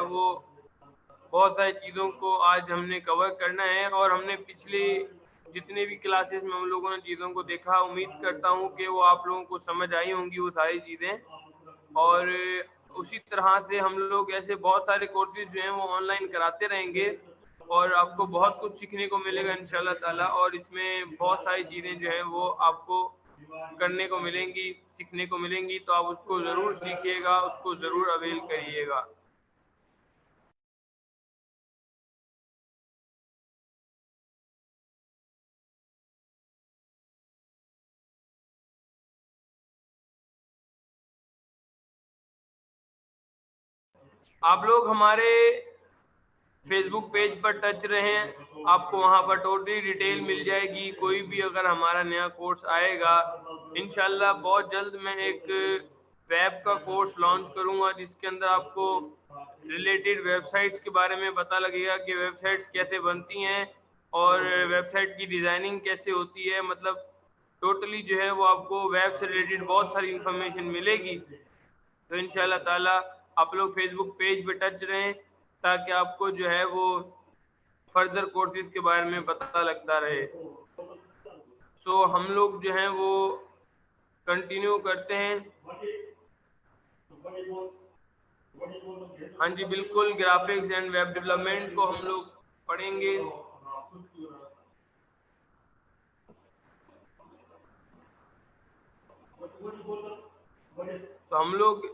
वो बहुत सारी चीज़ों को आज हमने कवर करना है। और हमने पिछले जितने भी क्लासेस में हम लोगों ने चीज़ों को देखा, उम्मीद करता हूँ कि वो आप लोगों को समझ आई होंगी वो सारी चीज़ें। और उसी तरह से हम लोग ऐसे बहुत सारे कोर्सेज जो हैं वो ऑनलाइन कराते रहेंगे और आपको बहुत कुछ सीखने को मिलेगा इंशाल्लाह ताला। और इसमें बहुत सारी चीज़ें जो हैं वो आपको करने को मिलेंगी, सीखने को मिलेंगी, तो आप उसको ज़रूर सीखिएगा, उसको ज़रूर अवेल करिएगा। आप लोग हमारे फेसबुक पेज पर टच रहें, आपको वहाँ पर टोटली डिटेल मिल जाएगी। कोई भी अगर हमारा नया कोर्स आएगा, इंशाल्लाह बहुत जल्द मैं एक वेब का कोर्स लॉन्च करूँगा जिसके अंदर आपको रिलेटेड वेबसाइट्स के बारे में पता लगेगा कि वेबसाइट्स कैसे बनती हैं और वेबसाइट की डिज़ाइनिंग कैसे होती है। मतलब टोटली जो है वो आपको वेब से रिलेटेड बहुत सारी इन्फॉर्मेशन मिलेगी। तो इंशाल्लाह ताला आप लोग फेसबुक पेज पे टच रहें ताकि आपको जो है वो फर्दर कोर्सेज के बारे में पता लगता रहे। सो हम लोग जो हैं वो कंटिन्यू करते हैं। हाँ जी बिल्कुल, ग्राफिक्स एंड वेब डेवलपमेंट को हम लोग पढ़ेंगे। तो हम लोग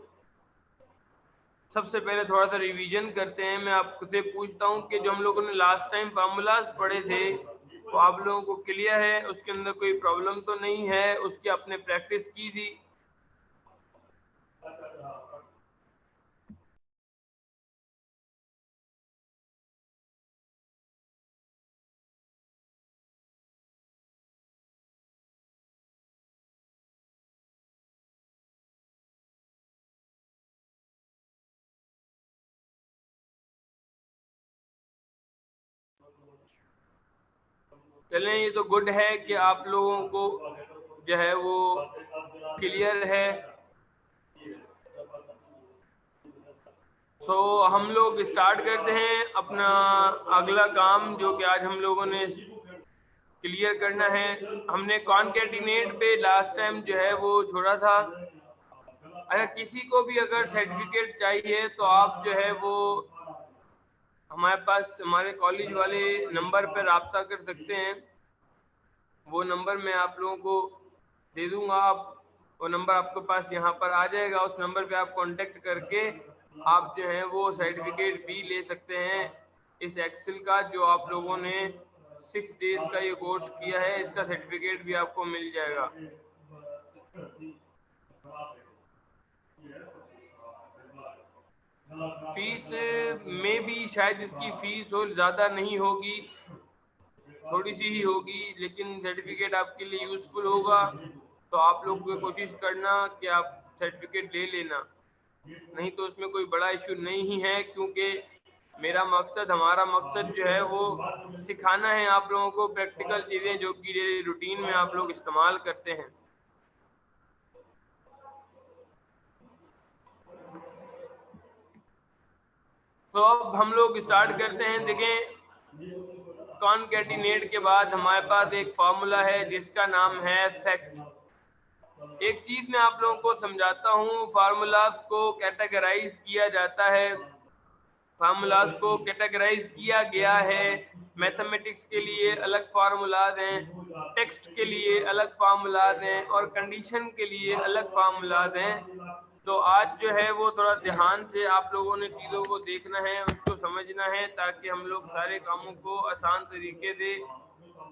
सबसे पहले थोड़ा सा रिवीजन करते हैं। मैं आपसे पूछता हूँ कि जो हम लोगों ने लास्ट टाइम फार्मूलाज पढ़े थे वो आप लोगों को क्लियर है, उसके अंदर कोई प्रॉब्लम तो नहीं है, उसकी आपने प्रैक्टिस की थी? चलें, ये तो गुड है कि आप लोगों को जो है वो क्लियर है। तो हम लोग स्टार्ट करते हैं अपना अगला काम जो कि आज हम लोगों ने क्लियर करना है। हमने कॉनकैटिनेट पे लास्ट टाइम जो है वो छोड़ा था। अगर किसी को भी अगर सर्टिफिकेट चाहिए तो आप जो है वो हमारे पास हमारे कॉलेज वाले नंबर पर रब्ता कर सकते हैं। वो नंबर मैं आप लोगों को दे दूंगा, आप वो नंबर आपके पास यहाँ पर आ जाएगा। उस नंबर पे आप कांटेक्ट करके आप जो है वो सर्टिफिकेट भी ले सकते हैं इस एक्सेल का जो आप लोगों ने 6 डेज का ये कोर्स किया है, इसका सर्टिफिकेट भी आपको मिल जाएगा। फीस में भी शायद इसकी फीस हो ज़्यादा नहीं होगी, थोड़ी सी ही होगी, लेकिन सर्टिफिकेट आपके लिए यूज़फुल होगा। तो आप लोग को कोशिश करना कि आप सर्टिफिकेट ले लेना, नहीं तो उसमें कोई बड़ा इशू नहीं है, क्योंकि हमारा मकसद जो है वो सिखाना है आप लोगों को प्रैक्टिकल चीज़ें जो कि डेली रूटीन में आप लोग इस्तेमाल करते हैं। तो अब हम लोग स्टार्ट करते हैं। देखें, कॉनकैटिनेट के बाद हमारे पास एक फार्मूला है जिसका नाम है फैक्ट। एक चीज मैं आप लोगों को समझाता हूँ, फार्मूलाज को कैटेगराइज किया जाता है, फार्मूलाज को कैटेगराइज किया गया है। मैथमेटिक्स के लिए अलग फार्मूलाज हैं, टेक्स्ट के लिए अलग फार्मूलाज हैं और कंडीशन के लिए अलग फार्मूलाज हैं। तो आज जो है वो थोड़ा ध्यान से आप लोगों ने चीज़ों को देखना है, उसको समझना है, ताकि हम लोग सारे कामों को आसान तरीके से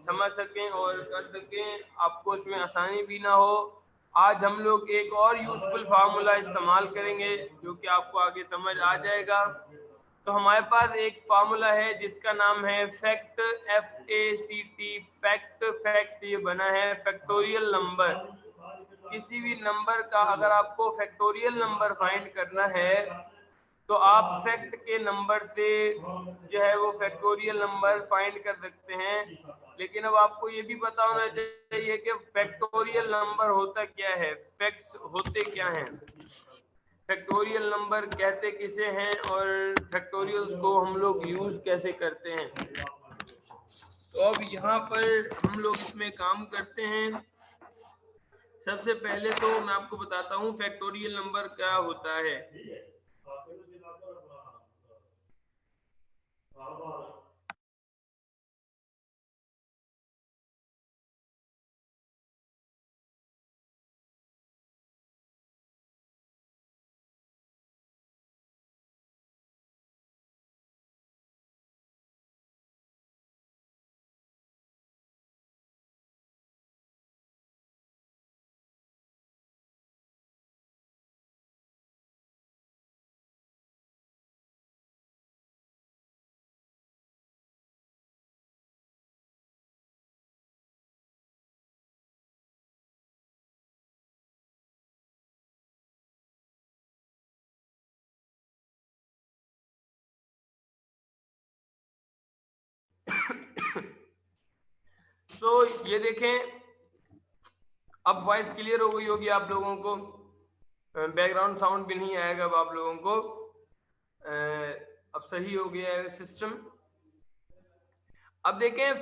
समझ सकें और कर सकें, आपको इसमें आसानी भी ना हो। आज हम लोग एक और यूज़फुल फार्मूला इस्तेमाल करेंगे जो कि आपको आगे समझ आ जाएगा। तो हमारे पास एक फार्मूला है जिसका नाम है फैक्ट, FACT, फैक्ट। फैक्ट ये बना है फैक्टोरियल नंबर। किसी भी नंबर का अगर आपको फैक्टोरियल नंबर फाइंड करना है तो आप फैक्ट के नंबर से जो है वो फैक्टोरियल नंबर फाइंड कर सकते हैं। लेकिन अब आपको ये भी पता होना चाहिए कि फैक्टोरियल नंबर होता क्या है, फैक्ट्स होते क्या हैं। फैक्टोरियल नंबर कहते किसे हैं और फैक्टोरियल्स को हम लोग यूज कैसे करते हैं। तो अब यहाँ पर हम लोग इसमें काम करते हैं। सबसे पहले तो मैं आपको बताता हूँ फैक्टोरियल नंबर क्या होता है। तो ये देखें, अब वॉइस क्लियर हो गई होगी आप लोगों को, बैकग्राउंड साउंड भी नहीं आएगा अब आप लोगों को। अब सही हो गया है सिस्टम। अब देखें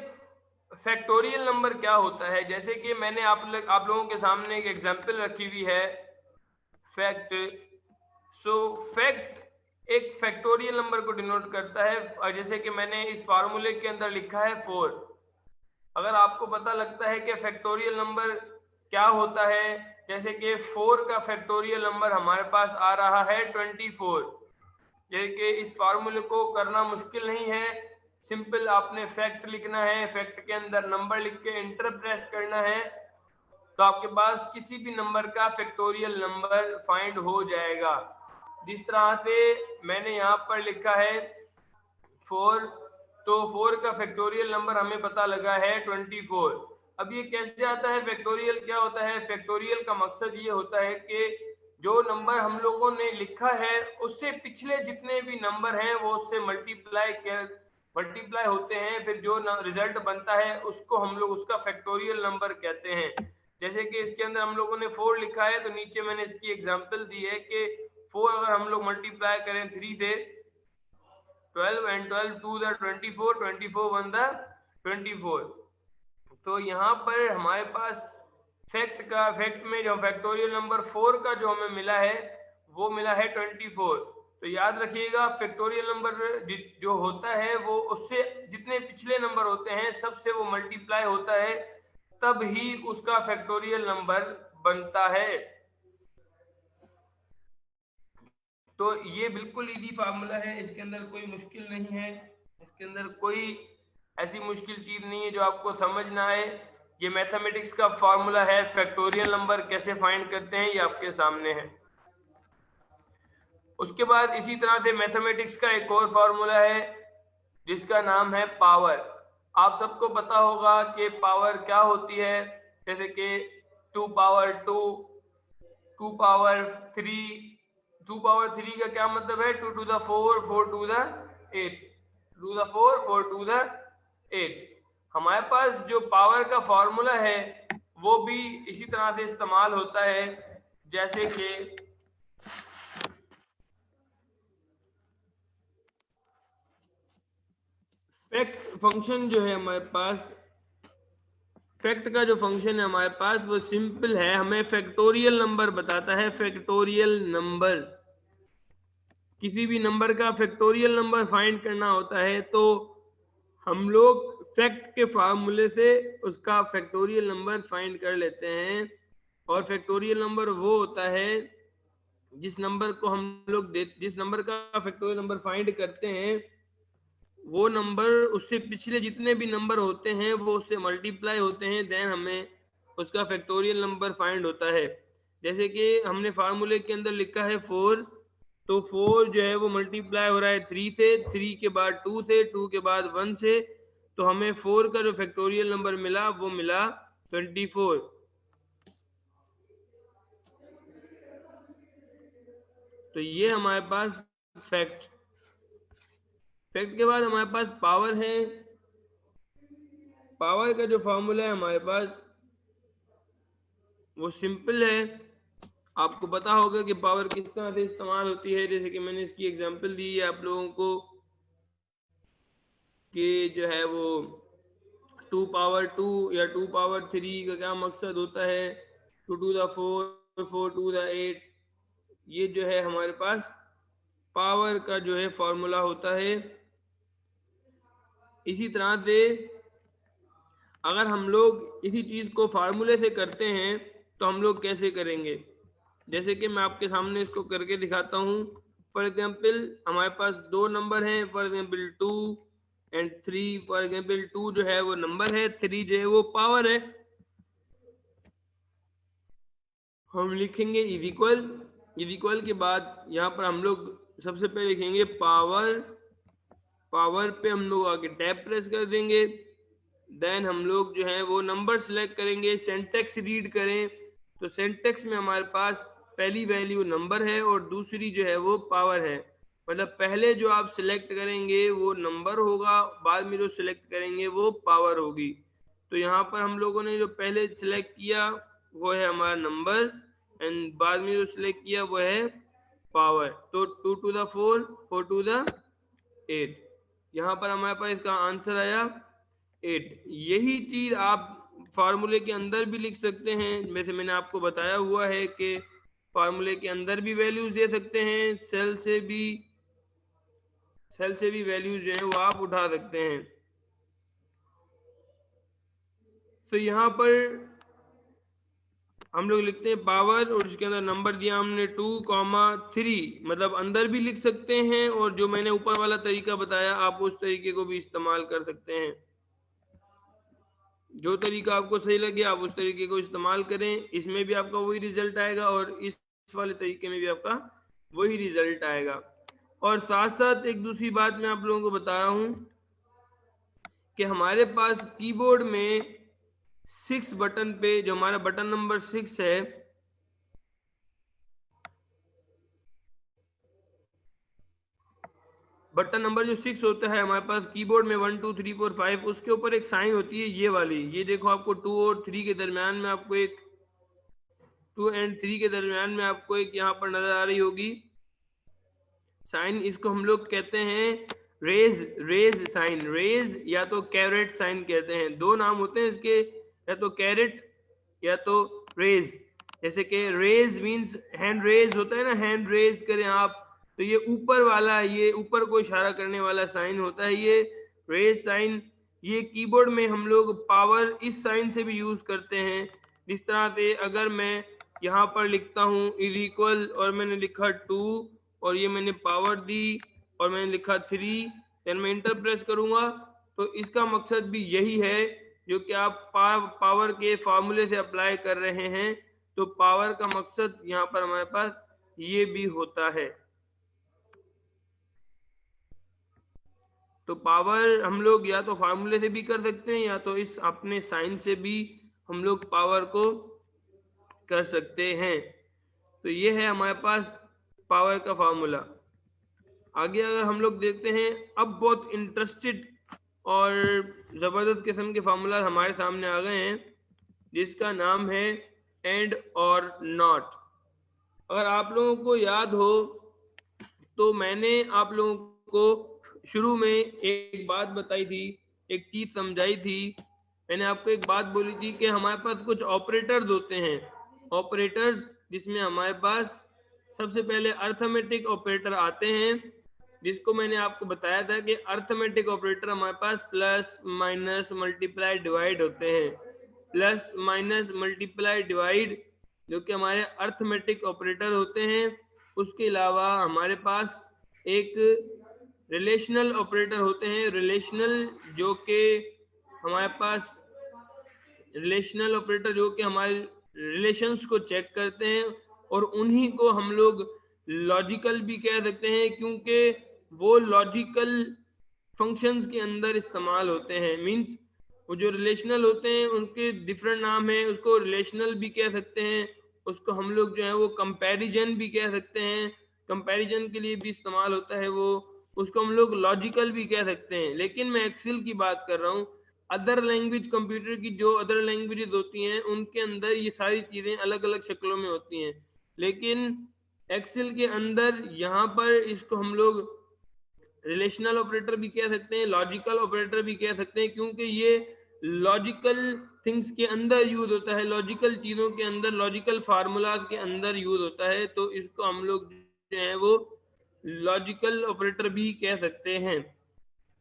फैक्टोरियल नंबर क्या होता है। जैसे कि मैंने आप लोगों के सामने एक एग्जांपल रखी हुई है, फैक्ट। सो फैक्ट एक फैक्टोरियल नंबर को डिनोट करता है। और जैसे कि मैंने इस फार्मूले के अंदर लिखा है 4। अगर आपको पता लगता है कि फैक्टोरियल नंबर क्या होता है, जैसे कि 4 का फैक्टोरियल नंबर हमारे पास आ रहा है 24। ये कि इस फार्मूले को करना मुश्किल नहीं है, सिंपल आपने फैक्ट लिखना है, फैक्ट के अंदर नंबर लिख के इंटर प्रेस करना है, तो आपके पास किसी भी नंबर का फैक्टोरियल नंबर फाइंड हो जाएगा। जिस तरह से मैंने यहाँ पर लिखा है 4, तो 4 का फैक्टोरियल नंबर हमें पता लगा है 24। अब ये कैसे आता है, फैक्टोरियल क्या होता है? फैक्टोरियल का मकसद ये होता है कि जो नंबर हम लोगों ने लिखा है उससे पिछले जितने भी नंबर हैं वो उससे मल्टीप्लाई होते हैं, फिर जो रिजल्ट बनता है उसको हम लोग उसका फैक्टोरियल नंबर कहते हैं। जैसे कि इसके अंदर हम लोगों ने 4 लिखा है, तो नीचे मैंने इसकी एग्जांपल दी है कि 4 अगर हम लोग मल्टीप्लाई करें 3 से, 12 and 12 2 the 24, 24 1 the 24। तो यहाँ पर हमारे पास फैक्ट में जो फैक्टोरियल नंबर 4 का जो हमें मिला है वो मिला है 24। तो याद रखिएगा फैक्टोरियल नंबर जो होता है वो उससे जितने पिछले नंबर होते हैं सबसे वो मल्टीप्लाई होता है, तब ही उसका फैक्टोरियल नंबर बनता है। तो ये बिल्कुल इजी फार्मूला है, इसके अंदर कोई मुश्किल नहीं है, इसके अंदर कोई ऐसी मुश्किल चीज नहीं है जो आपको समझ ना आए। ये मैथमेटिक्स का फार्मूला है, फैक्टोरियल नंबर कैसे फाइंड करते हैं ये आपके सामने है। उसके बाद इसी तरह से मैथमेटिक्स का एक और फार्मूला है जिसका नाम है पावर। आप सबको पता होगा कि पावर क्या होती है, जैसे कि 2 पावर 2, 2 पावर 3। 2 पावर 3 का क्या मतलब है? 2 to the 4, 4 to the 8, 2 to the 4, 4 to the 8। हमारे पास जो पावर का फॉर्मूला है वो भी इसी तरह से इस्तेमाल होता है, जैसे कि फैक्ट फंक्शन जो है हमारे पास, फैक्ट का जो फंक्शन है हमारे पास वो सिंपल है, हमें फैक्टोरियल नंबर बताता है। फैक्टोरियल नंबर, किसी भी नंबर का फैक्टोरियल नंबर फाइंड करना होता है तो हम लोग फैक्ट के फार्मूले से उसका फैक्टोरियल नंबर फाइंड कर लेते हैं। और फैक्टोरियल नंबर वो होता है जिस नंबर को हम लोग जिस नंबर का फैक्टोरियल नंबर फाइंड करते हैं वो नंबर उससे पिछले जितने भी नंबर होते हैं वो उससे मल्टीप्लाई होते हैं, देन हमें उसका फैक्टोरियल नंबर फाइंड होता है। जैसे कि हमने फार्मूले के अंदर लिखा है 4, तो 4 जो है वो मल्टीप्लाई हो रहा है 3 से, 3 के बाद 2 से, 2 के बाद 1 से, तो हमें 4 का जो फैक्टोरियल नंबर मिला वो मिला 24। तो ये हमारे पास फैक्ट के बाद हमारे पास पावर है। पावर का जो फॉर्मूला है हमारे पास वो सिंपल है, आपको पता होगा कि पावर किस तरह से इस्तेमाल होती है, जैसे कि मैंने इसकी एग्जांपल दी है आप लोगों को कि जो है वो 2 पावर 2 या 2 पावर 3 का क्या मकसद होता है, 2 टू द 4, 4 टू द 8, ये जो है हमारे पास पावर का जो है फॉर्मूला होता है। इसी तरह से अगर हम लोग इसी चीज़ को फार्मूले से करते हैं तो हम लोग कैसे करेंगे, जैसे कि मैं आपके सामने इसको करके दिखाता हूँ। फॉर एग्जांपल हमारे पास दो नंबर हैं, फॉर एग्जांपल 2 और 3। फॉर एग्जांपल 2 जो है वो नंबर है, 3 जो है वो पावर है। हम लिखेंगे इज इक्वल के बाद यहाँ पर हम लोग सबसे पहले लिखेंगे पावर। पावर पे हम लोग आगे टैब प्रेस कर देंगे, देन हम लोग जो है वो नंबर सेलेक्ट करेंगे। सिंटेक्स रीड करें तो सिंटेक्स में हमारे पास पहली वैल्यू नंबर है और दूसरी जो है वो पावर है। मतलब पहले जो आप सिलेक्ट करेंगे वो नंबर होगा, बाद में जो सिलेक्ट करेंगे वो पावर होगी। तो यहाँ पर हम लोगों ने जो पहले सिलेक्ट किया वो है हमारा नंबर, एंड बाद में जो सिलेक्ट किया वो है पावर। तो 2 टू द 4, 4 टू द 8, यहाँ पर हमारे पास इसका आंसर आया 8। यही चीज आप फार्मूले के अंदर भी लिख सकते हैं, वैसे मैंने आपको बताया हुआ है कि फार्मूले के अंदर भी वैल्यूज दे सकते हैं, सेल से भी वैल्यूज जो है वो आप उठा सकते हैं। तो यहाँ पर हम लोग लिखते हैं पावर और इसके अंदर नंबर दिया हमने 2, 3, मतलब अंदर भी लिख सकते हैं, और जो मैंने ऊपर वाला तरीका बताया आप उस तरीके को भी इस्तेमाल कर सकते हैं। जो तरीका आपको सही लगे आप उस तरीके को इस्तेमाल करें, इसमें भी आपका वही रिजल्ट आएगा और इस वाले तरीके में भी आपका वही रिजल्ट आएगा। और साथ साथ एक दूसरी बात मैं आप लोगों को बता रहा हूं कि हमारे पास कीबोर्ड में 6 बटन पे, जो हमारा बटन नंबर 6 है, बटन नंबर जो 6 होता है हमारे पास कीबोर्ड में 1 2 3 4 5, उसके ऊपर एक साइन होती है ये वाली। ये देखो आपको 2 और 3 के दरमियान में आपको एक 2 एंड 3 के दरमियान में आपको एक यहाँ पर नजर आ रही होगी साइन। इसको हम लोग कहते हैं रेज साइन, रेज या तो कैरेट साइन कहते हैं। दो नाम होते हैं इसके, या तो कैरेट या तो रेज। जैसे कि रेज मीन्स हैंड रेज होता है ना, हैंड रेज करें आप, तो ये ऊपर वाला, ये ऊपर को इशारा करने वाला साइन होता है ये रेज साइन। ये कीबोर्ड में हम लोग पावर इस साइन से भी यूज करते हैं। जिस तरह से अगर मैं यहाँ पर लिखता हूँ इज इक्वल और मैंने लिखा 2 और ये मैंने पावर दी और मैंने लिखा 3, देन मैं इंटर प्रेस करूंगा, तो इसका मकसद भी यही है जो कि आप पावर के फार्मूले से अप्लाई कर रहे हैं। तो पावर का मकसद यहाँ पर हमारे पास ये भी होता है। तो पावर हम लोग या तो फार्मूले से भी कर सकते हैं या तो इस अपने साइन से भी हम लोग पावर को कर सकते हैं। तो ये है हमारे पास पावर का फार्मूला। आगे अगर हम लोग देखते हैं, अब बहुत इंटरेस्टेड और ज़बरदस्त किस्म के फार्मूला हमारे सामने आ गए हैं जिसका नाम है एंड और नॉट। अगर आप लोगों को याद हो तो मैंने आप लोगों को शुरू में एक बात बताई थी, एक चीज़ समझाई थी। मैंने आपको एक बात बोली थी कि हमारे पास कुछ ऑपरेटर्स होते हैं, ऑपरेटर्स जिसमें हमारे पास सबसे पहले अर्थमेटिक ऑपरेटर आते हैं, जिसको मैंने आपको बताया था कि अर्थमेटिक ऑपरेटर हमारे पास प्लस माइनस मल्टीप्लाई डिवाइड होते हैं। प्लस माइनस मल्टीप्लाई डिवाइड जो कि हमारे अर्थमेटिक ऑपरेटर होते हैं। उसके अलावा हमारे पास एक रिलेशनल ऑपरेटर होते हैं, रिलेशनल जो कि हमारे पास रिलेशनल ऑपरेटर जो कि हमारे रिलेशंस को चेक करते हैं, और उन्हीं को हम लोग लॉजिकल भी कह सकते हैं क्योंकि वो लॉजिकल फंक्शंस के अंदर इस्तेमाल होते हैं। मींस वो जो रिलेशनल होते हैं उनके डिफरेंट नाम है, उसको रिलेशनल भी कह सकते हैं, उसको हम लोग जो है वो कंपैरिजन भी कह सकते हैं, कंपैरिजन के लिए भी इस्तेमाल होता है वो, उसको हम लोग लॉजिकल भी कह सकते हैं। लेकिन मैं एक्सेल की बात कर रहा हूँ। अदर लैंग्वेज कंप्यूटर की जो अदर लैंग्वेजेस होती हैं उनके अंदर ये सारी चीज़ें अलग अलग शक्लों में होती हैं। लेकिन एक्सेल के अंदर यहाँ पर इसको हम लोग रिलेशनल ऑपरेटर भी कह सकते हैं, लॉजिकल ऑपरेटर भी कह सकते हैं, क्योंकि ये लॉजिकल थिंग्स के अंदर यूज होता है, लॉजिकल चीज़ों के अंदर, लॉजिकल फार्मूलाज के अंदर यूज होता है, तो इसको हम लोग जो है वो लॉजिकल ऑपरेटर भी कह सकते हैं।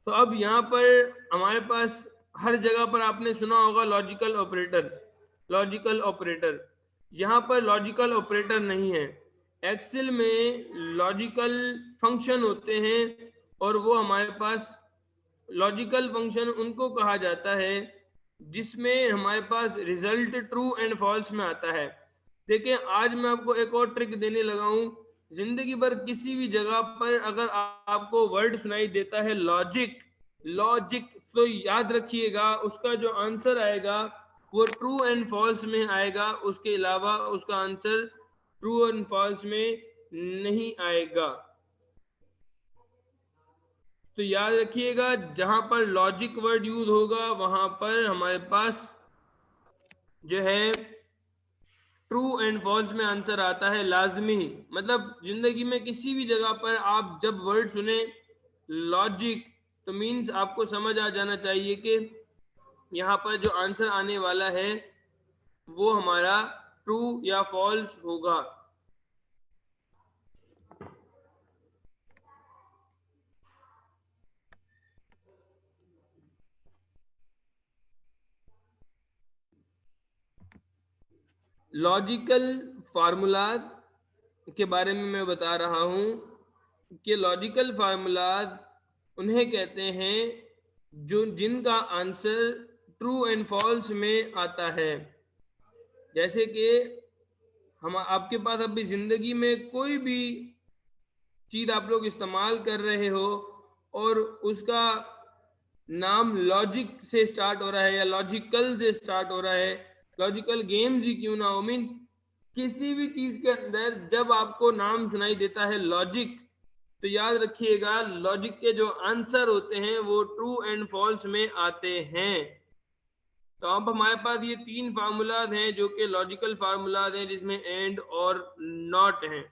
तो अब यहाँ पर हमारे पास हर जगह पर आपने सुना होगा लॉजिकल ऑपरेटर, लॉजिकल ऑपरेटर। यहाँ पर लॉजिकल ऑपरेटर नहीं है, एक्सेल में लॉजिकल फंक्शन होते हैं, और वो हमारे पास लॉजिकल फंक्शन उनको कहा जाता है जिसमें हमारे पास रिजल्ट ट्रू एंड फॉल्स में आता है। देखिए आज मैं आपको एक और ट्रिक देने लगा हूं। जिंदगी भर किसी भी जगह पर अगर आपको वर्ड सुनाई देता है लॉजिक, लॉजिक, तो याद रखिएगा उसका जो आंसर आएगा वो ट्रू एंड फॉल्स में आएगा, उसके अलावा उसका आंसर ट्रू एंड फॉल्स में नहीं आएगा। तो याद रखिएगा जहां पर लॉजिक वर्ड यूज होगा वहां पर हमारे पास जो है ट्रू एंड फॉल्स में आंसर आता है लाजमी। मतलब जिंदगी में किसी भी जगह पर आप जब वर्ड सुने लॉजिक, तो मीन्स आपको समझ आ जाना चाहिए कि यहाँ पर जो आंसर आने वाला है वो हमारा ट्रू या फॉल्स होगा। लॉजिकल फार्मूलाज के बारे में मैं बता रहा हूं कि लॉजिकल फार्मूलाज उन्हें कहते हैं जो जिनका आंसर ट्रू एंड फॉल्स में आता है। जैसे कि हम आपके पास अभी जिंदगी में कोई भी चीज आप लोग इस्तेमाल कर रहे हो और उसका नाम लॉजिक से स्टार्ट हो रहा है या लॉजिकल से स्टार्ट हो रहा है, लॉजिकल गेम्स ही क्यों ना हो, मीन्स किसी भी चीज के अंदर जब आपको नाम सुनाई देता है लॉजिक, तो याद रखिएगा लॉजिक के जो आंसर होते हैं वो ट्रू एंड फॉल्स में आते हैं। तो अब हमारे पास ये तीन फार्मूलाज हैं जो कि लॉजिकल फार्मूलाज हैं, जिसमें एंड और नॉट हैं।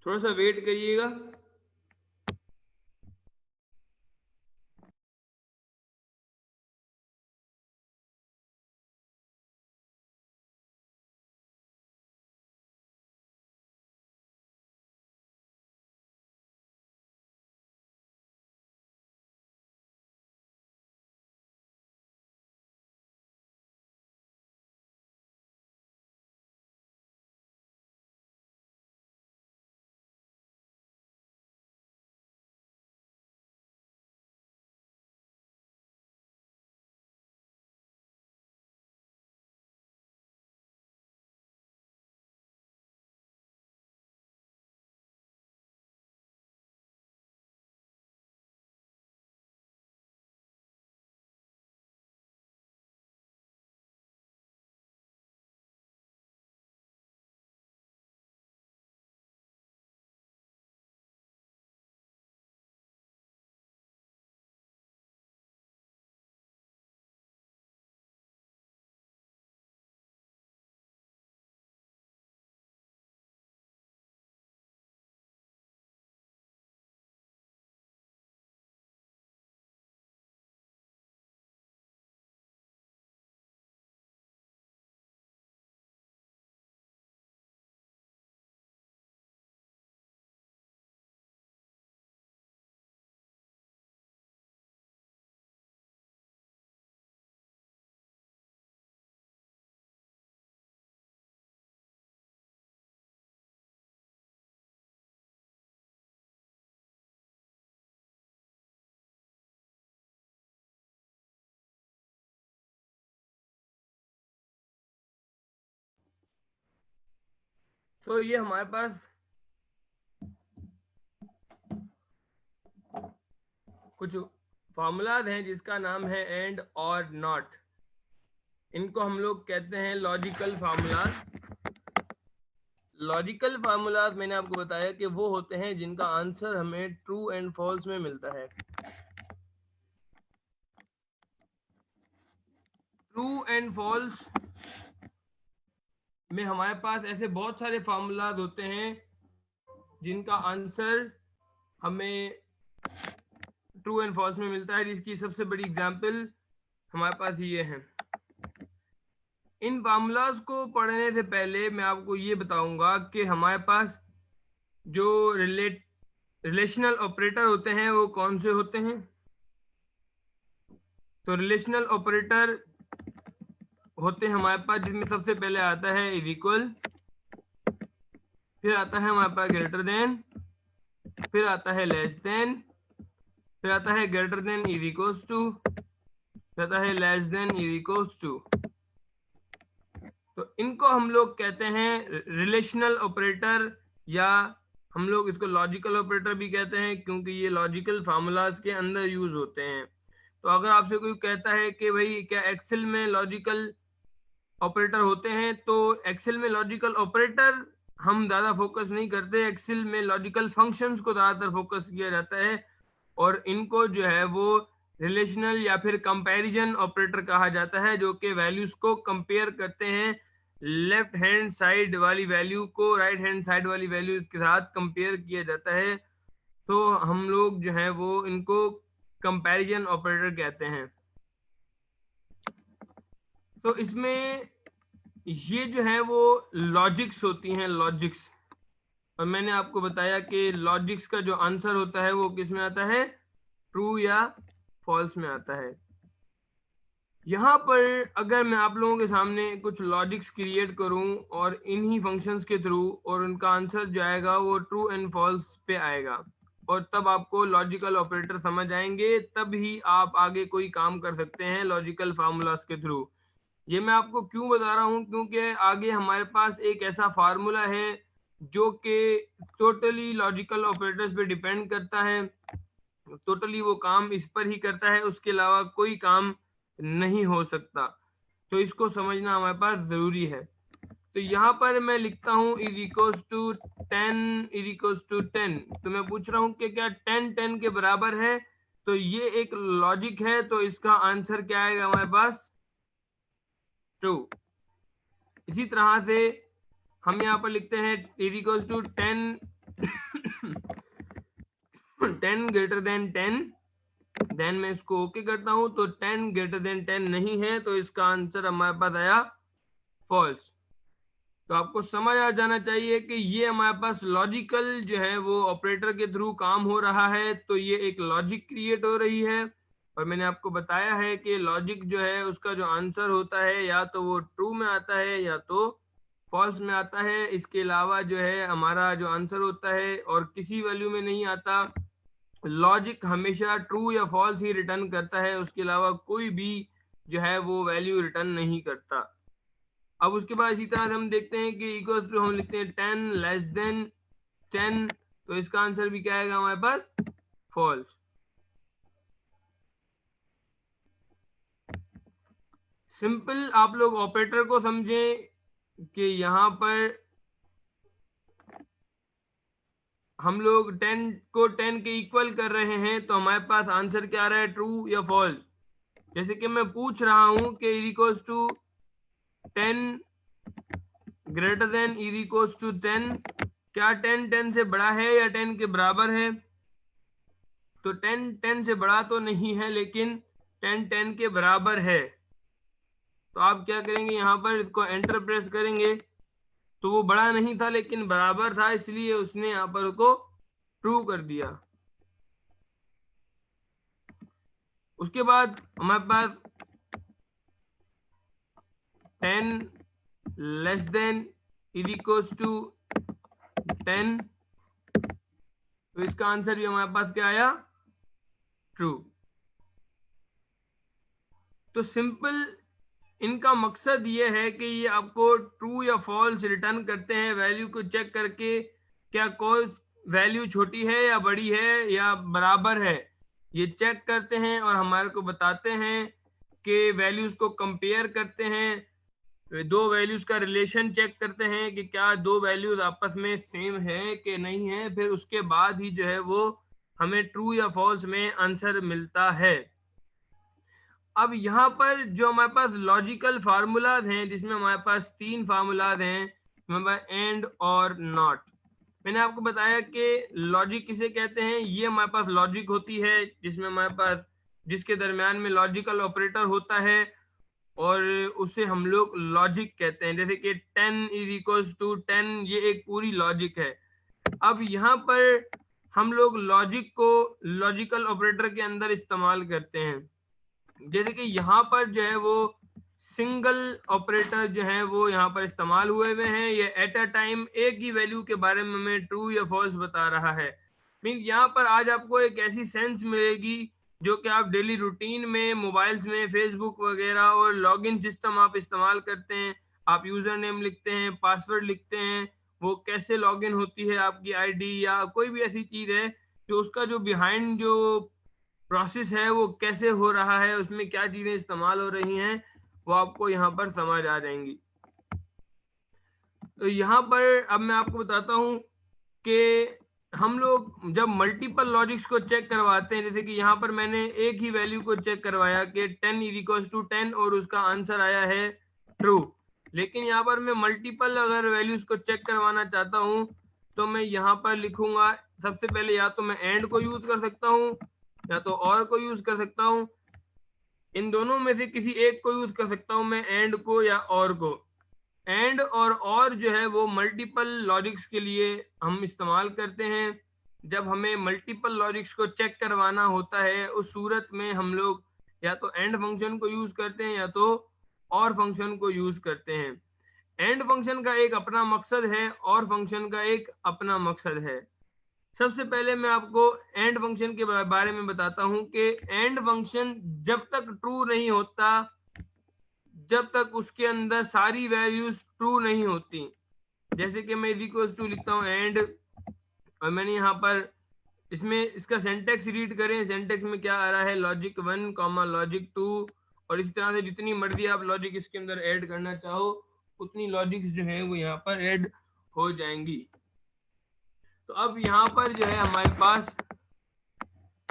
थोड़ा सा वेट करिएगा। तो ये हमारे पास कुछ फार्मूलाज हैं जिसका नाम है एंड और नॉट। इनको हम लोग कहते हैं लॉजिकल फार्मूलाज। लॉजिकल फार्मूलाज मैंने आपको बताया कि वो होते हैं जिनका आंसर हमें ट्रू एंड फॉल्स में मिलता है। एंड फॉल्स में हमारे पास ऐसे बहुत सारे फार्मूलाज होते हैं जिनका आंसर हमें ट्रू एंड फॉल्स में मिलता है, जिसकी सबसे बड़ी एग्जांपल हमारे पास ये है। इन फार्मूलाज को पढ़ने से पहले मैं आपको ये बताऊंगा कि हमारे पास जो रिलेशनल ऑपरेटर होते हैं वो कौन से होते हैं। तो रिलेशनल ऑपरेटर होते हैं हमारे पास, जिसमें सबसे पहले आता है इज इक्वल, फिर आता है हमारे पास ग्रेटर देन, फिर आता है लेस देन, फिर आता है greater than is equals to, फिर आता है less than is equals to. तो इनको हम लोग कहते हैं रिलेशनल ऑपरेटर, या हम लोग इसको लॉजिकल ऑपरेटर भी कहते हैं, क्योंकि ये लॉजिकल फार्मूलाज के अंदर यूज होते हैं। तो अगर आपसे कोई कहता है कि भाई क्या एक्सेल में लॉजिकल ऑपरेटर होते हैं, तो एक्सेल में लॉजिकल ऑपरेटर हम ज़्यादा फोकस नहीं करते, एक्सेल में लॉजिकल फंक्शंस को ज़्यादातर फोकस किया जाता है, और इनको जो है वो रिलेशनल या फिर कंपैरिजन ऑपरेटर कहा जाता है, जो कि वैल्यूज को कंपेयर करते हैं, लेफ्ट हैंड साइड वाली वैल्यू को राइट हैंड साइड वाली वैल्यू के साथ कंपेयर किया जाता है। तो हम लोग जो है वो इनको कंपैरिजन ऑपरेटर कहते हैं। तो इसमें ये जो है वो लॉजिक्स होती हैं, लॉजिक्स, और मैंने आपको बताया कि लॉजिक्स का जो आंसर होता है वो किस में आता है, ट्रू या फॉल्स में आता है। यहाँ पर अगर मैं आप लोगों के सामने कुछ लॉजिक्स क्रिएट करूँ और इन्हीं फंक्शंस के थ्रू, और उनका आंसर जो आएगा वो ट्रू एंड फॉल्स पे आएगा, और तब आपको लॉजिकल ऑपरेटर समझ आएंगे, तब ही आप आगे कोई काम कर सकते हैं लॉजिकल फार्मूलाज के थ्रू। ये मैं आपको क्यों बता रहा हूँ, क्योंकि आगे हमारे पास एक ऐसा फार्मूला है जो कि टोटली लॉजिकल ऑपरेटर्स पे डिपेंड करता है, टोटली वो काम इस पर ही करता है, उसके अलावा कोई काम नहीं हो सकता। तो इसको समझना हमारे पास जरूरी है। तो यहाँ पर मैं लिखता हूँ is equals to 10 is equals to 10। तो मैं पूछ रहा हूँ कि क्या 10 10 के बराबर है, तो ये एक लॉजिक है, तो इसका आंसर क्या आएगा हमारे पास, ट्रू। इसी तरह से हम यहाँ पर लिखते हैं is equals to 10 10 greater than 10, then मैं इसको ओके करता हूं, तो 10 ग्रेटर देन 10 नहीं है, तो इसका आंसर हमारे पास आया फॉल्स। तो आपको समझ आ जाना चाहिए कि ये हमारे पास लॉजिकल जो है वो ऑपरेटर के थ्रू काम हो रहा है, तो ये एक लॉजिक क्रिएट हो रही है, और मैंने आपको बताया है कि लॉजिक जो है उसका जो आंसर होता है या तो वो ट्रू में आता है या तो फॉल्स में आता है। इसके अलावा जो है हमारा जो आंसर होता है और किसी वैल्यू में नहीं आता। लॉजिक हमेशा ट्रू या फॉल्स ही रिटर्न करता है, उसके अलावा कोई भी जो है वो वैल्यू रिटर्न नहीं करता। अब उसके बाद इसी तरह से हम देखते हैं कि इक्वल टू हम लिखते हैं 10 लेस देन 10, तो इसका आंसर भी क्या आएगा हमारे पास, फॉल्स। सिंपल आप लोग ऑपरेटर को समझें कि यहाँ पर हम लोग 10 को 10 के इक्वल कर रहे हैं, तो हमारे पास आंसर क्या आ रहा है, ट्रू या फॉल्स। जैसे कि मैं पूछ रहा हूं कि is equals to 10 greater than is equals to 10, क्या 10 10 से बड़ा है या 10 के बराबर है। तो 10 10 से बड़ा तो नहीं है, लेकिन 10 10 के बराबर है। तो आप क्या करेंगे, यहाँ पर इसको एंटर प्रेस करेंगे, तो वो बड़ा नहीं था लेकिन बराबर था, इसलिए उसने यहाँ पर उसको ट्रू कर दिया। उसके बाद हमारे पास 10 less than is equals to 10, तो इसका आंसर भी हमारे पास क्या आया, ट्रू। तो सिंपल इनका मकसद ये है कि ये आपको ट्रू या फॉल्स रिटर्न करते हैं, वैल्यू को चेक करके क्या कोई वैल्यू छोटी है या बड़ी है या बराबर है, ये चेक करते हैं और हमारे को बताते हैं कि वैल्यूज को कंपेयर करते हैं, दो वैल्यूज का रिलेशन चेक करते हैं कि क्या दो वैल्यूज आपस में सेम है कि नहीं है, फिर उसके बाद ही जो है वो हमें ट्रू या फॉल्स में आंसर मिलता है। अब यहाँ पर जो हमारे पास लॉजिकल फार्मूलाज हैं, जिसमें हमारे पास 3 फार्मूलाज हैं, हमारे पास एंड और नॉट। मैंने आपको बताया कि लॉजिक किसे कहते हैं। ये हमारे पास लॉजिक होती है जिसमें हमारे पास जिसके दरमियान में लॉजिकल ऑपरेटर होता है और उसे हम लोग लॉजिक कहते हैं। जैसे कि 10 इज इक्वल्स टू 10, ये एक पूरी लॉजिक है। अब यहाँ पर हम लोग लॉजिक को लॉजिकल ऑपरेटर के अंदर इस्तेमाल करते हैं। जैसे कि यहाँ पर जो है वो सिंगल ऑपरेटर जो है वो यहाँ पर इस्तेमाल हुए हैं। ये एट अ टाइम एक ही वैल्यू के बारे में हमें ट्रू या फॉल्स बता रहा है। मीन यहाँ पर आज आपको एक ऐसी सेंस मिलेगी जो कि आप डेली रूटीन में मोबाइल्स में फेसबुक वगैरह और लॉगिन सिस्टम आप इस्तेमाल करते हैं। आप यूजर नेम लिखते हैं, पासवर्ड लिखते हैं, वो कैसे लॉगिन होती है आपकी आईडी या कोई भी ऐसी चीज है जो उसका जो बिहाइंड जो प्रोसेस है वो कैसे हो रहा है, उसमें क्या चीजें इस्तेमाल हो रही हैं, वो आपको यहाँ पर समझ आ जाएंगी। तो यहाँ पर अब मैं आपको बताता हूँ कि हम लोग जब मल्टीपल लॉजिक्स को चेक करवाते हैं, जैसे कि यहाँ पर मैंने एक ही वैल्यू को चेक करवाया कि 10 इज इक्वल टू 10 और उसका आंसर आया है ट्रू। लेकिन यहाँ पर मैं मल्टीपल अगर वैल्यूज को चेक करवाना चाहता हूँ तो मैं यहाँ पर लिखूंगा, सबसे पहले या तो मैं एंड को यूज कर सकता हूँ या तो और को यूज कर सकता हूँ। इन दोनों में से किसी एक को यूज कर सकता हूँ मैं, एंड को या और को। एंड और जो है वो मल्टीपल लॉजिक्स के लिए हम इस्तेमाल करते हैं। जब हमें मल्टीपल लॉजिक्स को चेक करवाना होता है उस सूरत में हम लोग या तो एंड फंक्शन को यूज करते हैं या तो और फंक्शन को यूज करते हैं। एंड फंक्शन का एक अपना मकसद है और फंक्शन का एक अपना मकसद है। सबसे पहले मैं आपको एंड फंक्शन के बारे में बताता हूं कि एंड फंक्शन जब तक ट्रू नहीं होता, जब तक उसके अंदर सारी वैल्यूज ट्रू नहीं होती। जैसे कि मैं इक्वल्स टू लिखता हूं एंड, और मैंने यहाँ पर इसमें इसका सेंटेक्स रीड करें, सेंटेक्स में क्या आ रहा है, लॉजिक 1 कॉमा लॉजिक 2, और इस तरह से जितनी मर्जी आप लॉजिक इसके अंदर ऐड करना चाहो उतनी लॉजिक्स जो है वो यहाँ पर ऐड हो जाएंगी। तो अब यहाँ पर जो है हमारे पास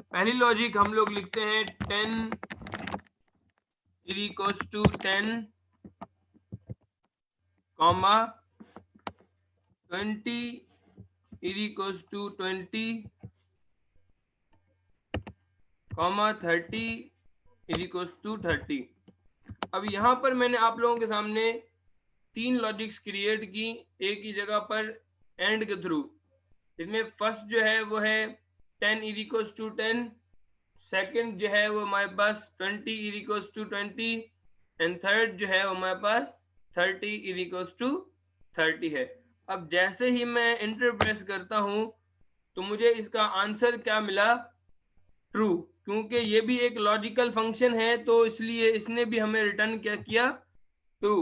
पहली लॉजिक हम लोग लिखते हैं 10 equals to 10 comma 20 equals to 20 comma 30 equals to 30। अब यहाँ पर मैंने आप लोगों के सामने 3 लॉजिक्स क्रिएट की एक ही जगह पर एंड के थ्रू। इसमें फर्स्ट जो है वो है 10 इक्वल्स टू 10, सेकंड जो है वो हमारे पास 20 इक्वल्स टू 20 एंड थर्ड जो है वो हमारे पास 30 इक्वल्स टू 30 है। अब जैसे ही मैं एंटर प्रेस करता हूं तो मुझे इसका आंसर क्या मिला, ट्रू, क्योंकि ये भी एक लॉजिकल फंक्शन है तो इसलिए इसने भी हमें रिटर्न क्या किया, ट्रू।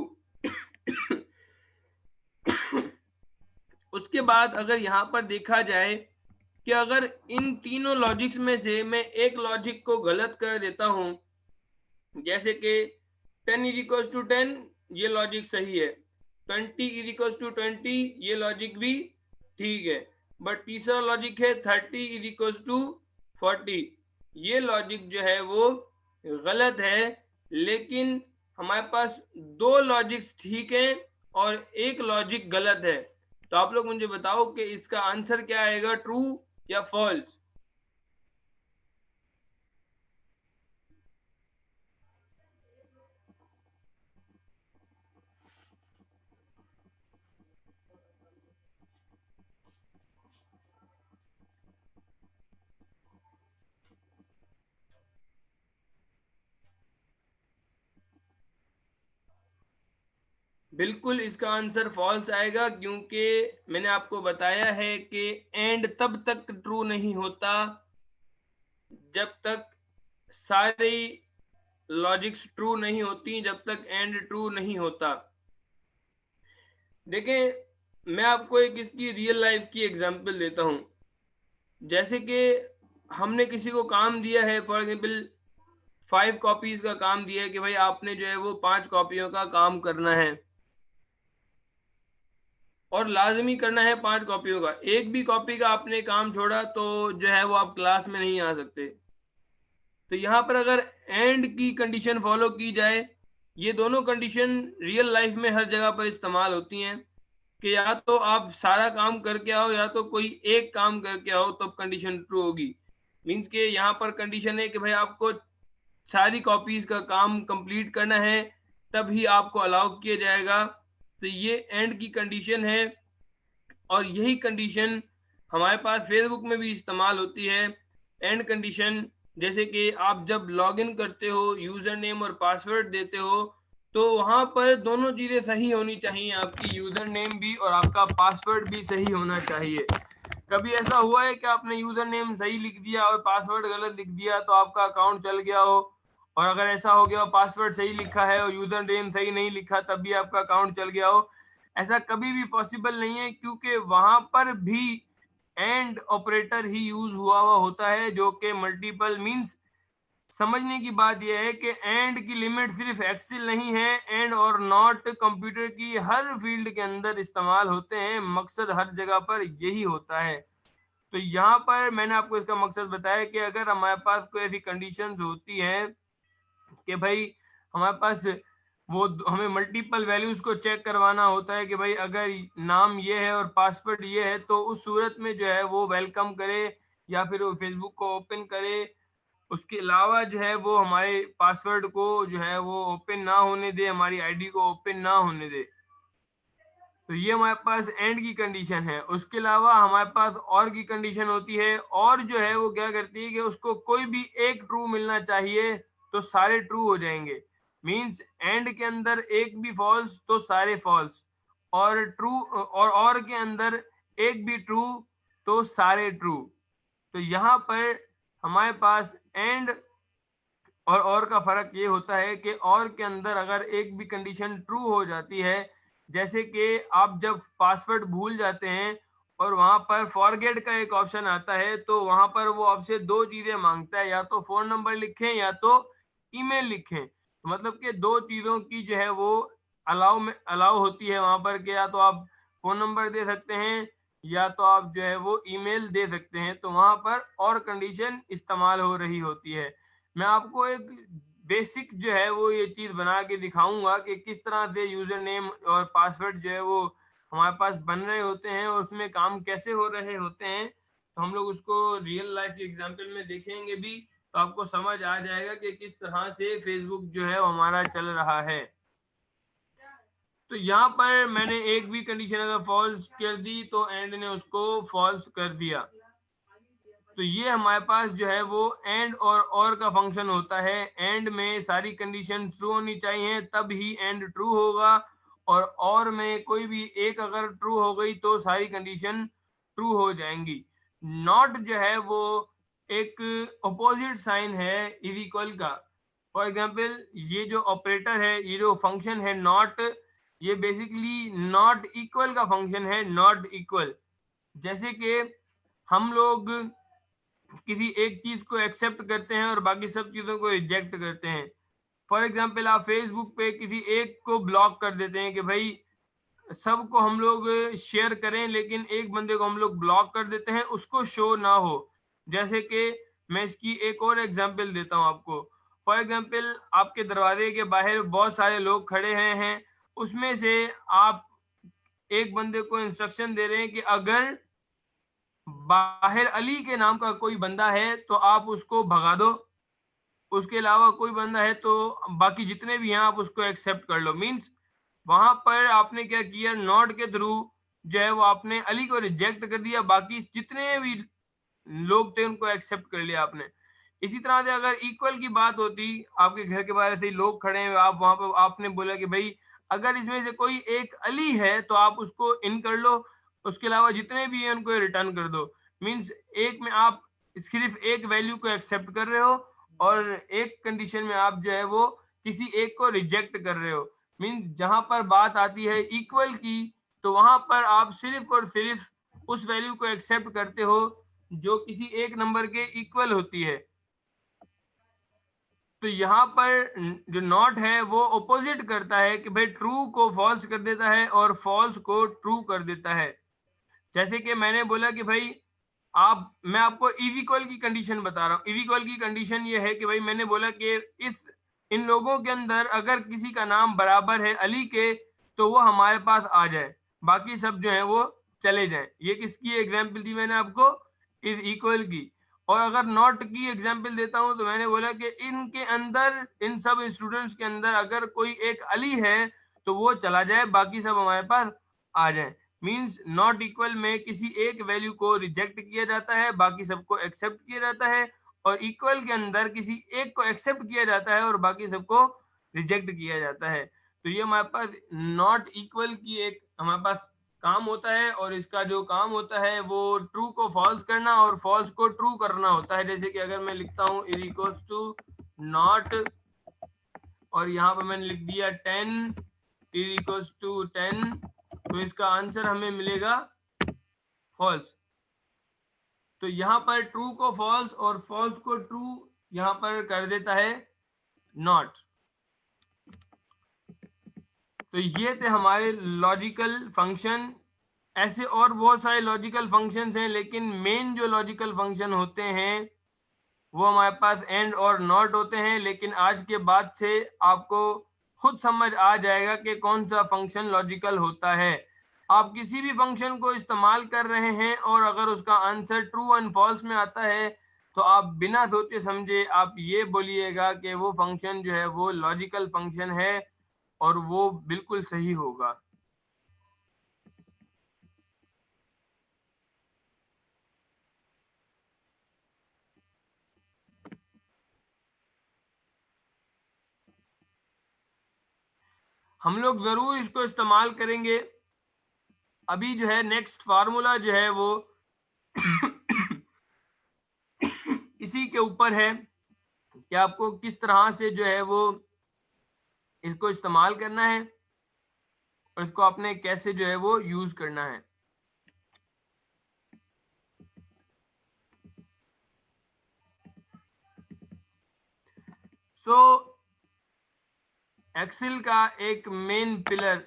उसके बाद अगर यहाँ पर देखा जाए कि अगर इन तीनों लॉजिक्स में से मैं एक लॉजिक को गलत कर देता हूं, जैसे कि 10 इक्वल्स टू 10 ये लॉजिक सही है, 20 इक्वल्स टू 20 ये लॉजिक भी ठीक है, बट तीसरा लॉजिक है 30 इक्वल्स टू 40, ये लॉजिक जो है वो गलत है। लेकिन हमारे पास 2 लॉजिक्स ठीक हैं और एक लॉजिक गलत है। तो आप लोग मुझे बताओ कि इसका आंसर क्या आएगा, ट्रू या फॉल्स। बिल्कुल इसका आंसर फॉल्स आएगा, क्योंकि मैंने आपको बताया है कि एंड तब तक ट्रू नहीं होता जब तक सारी लॉजिक्स ट्रू नहीं होती, जब तक एंड ट्रू नहीं होता। देखें मैं आपको एक इसकी रियल लाइफ की एग्जांपल देता हूं। जैसे कि हमने किसी को काम दिया है, फॉर एग्जाम्पल 5 कॉपीज का काम दिया है कि भाई आपने जो है वो 5 कॉपियों का काम करना है और लाजमी करना है 5 कॉपियों का। एक भी कॉपी का आपने काम छोड़ा तो जो है वो आप क्लास में नहीं आ सकते। तो यहाँ पर अगर एंड की कंडीशन फॉलो की जाए, ये दोनों कंडीशन रियल लाइफ में हर जगह पर इस्तेमाल होती हैं कि या तो आप सारा काम करके आओ या तो कोई एक काम करके आओ, तब कंडीशन ट्रू होगी। मीन्स के यहाँ पर कंडीशन है कि भाई आपको सारी कॉपीज का काम कंप्लीट करना है, तभी आपको अलाउ किया जाएगा। तो ये एंड की कंडीशन है, और यही कंडीशन हमारे पास फेसबुक में भी इस्तेमाल होती है। एंड कंडीशन जैसे कि आप जब लॉगिन करते हो, यूजर नेम और पासवर्ड देते हो, तो वहां पर दोनों चीजें सही होनी चाहिए, आपकी यूजर नेम भी और आपका पासवर्ड भी सही होना चाहिए। कभी ऐसा हुआ है कि आपने यूजर नेम सही लिख दिया और पासवर्ड गलत लिख दिया तो आपका अकाउंट चल गया हो? और अगर ऐसा हो गया, पासवर्ड सही लिखा है और यूजर नेम सही नहीं लिखा, तब भी आपका अकाउंट चल गया हो? ऐसा कभी भी पॉसिबल नहीं है, क्योंकि वहां पर भी एंड ऑपरेटर ही यूज हुआ होता है, जो कि मल्टीपल मींस। समझने की बात यह है कि एंड की लिमिट सिर्फ एक्सेल नहीं है, एंड और नॉट कंप्यूटर की हर फील्ड के अंदर इस्तेमाल होते हैं, मकसद हर जगह पर यही होता है। तो यहाँ पर मैंने आपको इसका मकसद बताया कि अगर हमारे पास कोई ऐसी कंडीशंस होती हैं कि भाई हमारे पास वो हमें मल्टीपल वैल्यूज को चेक करवाना होता है कि भाई अगर नाम ये है और पासवर्ड ये है, तो उस सूरत में जो है वो वेलकम करे या फिर वो फेसबुक को ओपन करे। उसके अलावा जो है वो हमारे पासवर्ड को जो है वो ओपन ना होने दे, हमारी आईडी को ओपन ना होने दे। तो ये हमारे पास एंड की कंडीशन है। उसके अलावा हमारे पास और की कंडीशन होती है, और जो है वो क्या करती है कि उसको कोई भी एक ट्रू मिलना चाहिए तो सारे ट्रू हो जाएंगे। मींस एंड के अंदर एक भी फॉल्स तो सारे फॉल्स, और ट्रू और के अंदर एक भी ट्रू तो सारे ट्रू। तो यहाँ पर हमारे पास एंड और का फर्क ये होता है कि और के अंदर अगर एक भी कंडीशन ट्रू हो जाती है, जैसे कि आप जब पासवर्ड भूल जाते हैं और वहां पर फॉरगेट का एक ऑप्शन आता है, तो वहां पर वो आपसे दो चीजें मांगता है, या तो फोन नंबर लिखें या तो ईमेल लिखें। मतलब कि दो चीजों की जो है वो अलाउ होती है वहां पर, कि या तो आप फोन नंबर दे सकते हैं या तो आप जो है वो ईमेल दे सकते हैं। तो वहां पर और कंडीशन इस्तेमाल हो रही होती है। मैं आपको एक बेसिक जो है वो ये चीज बना के दिखाऊंगा कि किस तरह से यूजर नेम और पासवर्ड जो है वो हमारे पास बन रहे होते हैं और उसमें काम कैसे हो रहे होते हैं। तो हम लोग उसको रियल लाइफ एग्जांपल में देखेंगे भी, तो आपको समझ आ जाएगा कि किस तरह से फेसबुक जो है वो हमारा चल रहा है। तो यहाँ पर मैंने एक भी कंडीशन अगर फॉल्स कर दी तो एंड ने उसको फॉल्स कर दिया। तो ये हमारे पास जो है वो एंड और का फंक्शन होता है। एंड में सारी कंडीशन ट्रू होनी चाहिए, तब ही एंड ट्रू होगा, और में कोई भी एक अगर ट्रू हो गई तो सारी कंडीशन ट्रू हो जाएंगी। नॉट जो है वो एक अपोजिट साइन है इज इक्वल का। फॉर एग्जाम्पल ये जो ऑपरेटर है, ये जो फंक्शन है नॉट, ये बेसिकली नॉट इक्वल का फंक्शन है। नॉट इक्वल जैसे कि हम लोग किसी एक चीज को एक्सेप्ट करते हैं और बाकी सब चीजों को रिजेक्ट करते हैं। फॉर एग्जाम्पल आप फेसबुक पे किसी एक को ब्लॉक कर देते हैं कि भाई सबको हम लोग शेयर करें, लेकिन एक बंदे को हम लोग ब्लॉक कर देते हैं, उसको शो ना हो। जैसे कि मैं इसकी एक और एग्जांपल देता हूं आपको। फॉर एग्जांपल आपके दरवाजे के बाहर बहुत सारे लोग खड़े हैं, उसमें से आप एक बंदे को इंस्ट्रक्शन दे रहे हैं कि अगर बाहर अली के नाम का कोई बंदा है तो आप उसको भगा दो, उसके अलावा कोई बंदा है तो बाकी जितने भी हैं आप उसको एक्सेप्ट कर लो। मींस वहां पर आपने क्या किया, नॉट के थ्रू जो है वो आपने अली को रिजेक्ट कर दिया, बाकी जितने भी लोग थे उनको एक्सेप्ट कर लिया आपने। इसी तरह से अगर इक्वल की बात होती, आपके घर के बाहर से लोग खड़े हैं, आप वहां पर आपने बोला कि भाई अगर इसमें से कोई एक अली है तो आप उसको इन कर लो, उसके अलावा जितने भी हैं उनको रिटर्न कर दो। मीन्स एक में आप सिर्फ एक वैल्यू को एक्सेप्ट कर रहे हो और एक कंडीशन में आप जो है वो किसी एक को रिजेक्ट कर रहे हो। मीन्स जहां पर बात आती है इक्वल की, तो वहां पर आप सिर्फ और सिर्फ उस वैल्यू को एक्सेप्ट करते हो जो किसी एक नंबर के इक्वल होती है। तो यहाँ पर जो नॉट है वो ऑपोजिट करता है कि भाई ट्रू को फॉल्स कर देता है और फॉल्स को ट्रू कर देता है। जैसे कि मैंने बोला कि भाई मैं आपको इफ इक्वल की कंडीशन बता रहा हूँ। इफ इक्वल की कंडीशन ये है कि भाई मैंने बोला कि इन लोगों के अंदर अगर किसी का नाम बराबर है अली के तो वो हमारे पास आ जाए, बाकी सब जो है वो चले जाएं। ये किसकी एग्जाम्पल दी मैंने आपको? इफ इक्वल की। और अगर नॉट की एग्जाम्पल देता हूं तो मैंने बोला कि इनके अंदर, इन सब स्टूडेंट्स के अंदर अगर कोई एक अली है तो वो चला जाए, बाकी सब हमारे पास आ जाए। मींस नॉट इक्वल में किसी एक वैल्यू को रिजेक्ट किया जाता है, बाकी सबको एक्सेप्ट किया जाता है, और इक्वल के अंदर किसी एक को एक्सेप्ट किया जाता है और बाकी सबको रिजेक्ट किया जाता है। तो ये हमारे पास नॉट इक्वल की एक हमारे पास काम होता है, और इसका जो काम होता है वो ट्रू को फॉल्स करना और फॉल्स को ट्रू करना होता है। जैसे कि अगर मैं लिखता हूँ इज इक्वल्स टू नॉट, और यहाँ पर मैंने लिख दिया 10 इज इक्वल्स टू 10, तो इसका आंसर हमें मिलेगा फॉल्स। तो यहाँ पर ट्रू को फॉल्स और फॉल्स को ट्रू यहाँ पर कर देता है नॉट। तो ये थे हमारे लॉजिकल फंक्शन। ऐसे और बहुत सारे लॉजिकल फंक्शंस हैं, लेकिन मेन जो लॉजिकल फंक्शन होते हैं वो हमारे पास एंड और नॉट होते हैं। लेकिन आज के बाद से आपको खुद समझ आ जाएगा कि कौन सा फंक्शन लॉजिकल होता है। आप किसी भी फंक्शन को इस्तेमाल कर रहे हैं और अगर उसका आंसर ट्रू एंड फॉल्स में आता है तो आप बिना सोचे समझे आप ये बोलिएगा कि वो फंक्शन जो है वो लॉजिकल फंक्शन है और वो बिल्कुल सही होगा। हम लोग जरूर इसको इस्तेमाल करेंगे। अभी जो है नेक्स्ट फार्मूला जो है वो इसी के ऊपर है कि आपको किस तरह से जो है वो इसको इस्तेमाल करना है और इसको आपने कैसे जो है वो यूज करना है। सो एक्सेल का एक मेन पिलर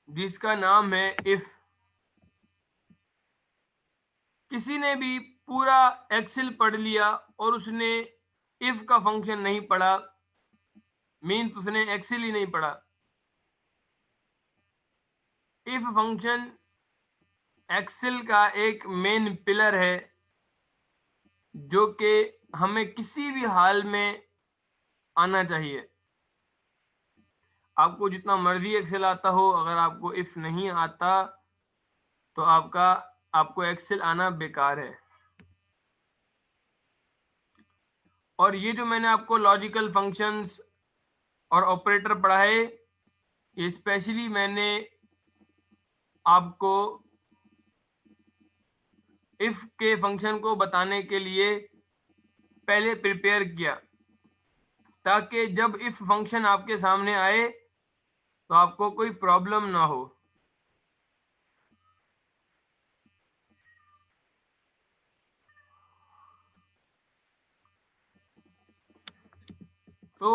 जिसका नाम है इफ। किसी ने भी पूरा एक्सेल पढ़ लिया और उसने इफ का फंक्शन नहीं पढ़ा, मीन्स उसने एक्सेल ही नहीं पढ़ा। इफ फंक्शन एक्सेल का एक मेन पिलर है जो कि हमें किसी भी हाल में आना चाहिए। आपको जितना मर्जी एक्सेल आता हो, अगर आपको इफ नहीं आता तो आपको एक्सेल आना बेकार है। और ये जो मैंने आपको लॉजिकल फंक्शंस और ऑपरेटर पढ़ा है, ये स्पेशली मैंने आपको इफ के फंक्शन को बताने के लिए पहले प्रिपेयर किया, ताकि जब इफ फंक्शन आपके सामने आए तो आपको कोई प्रॉब्लम ना हो। तो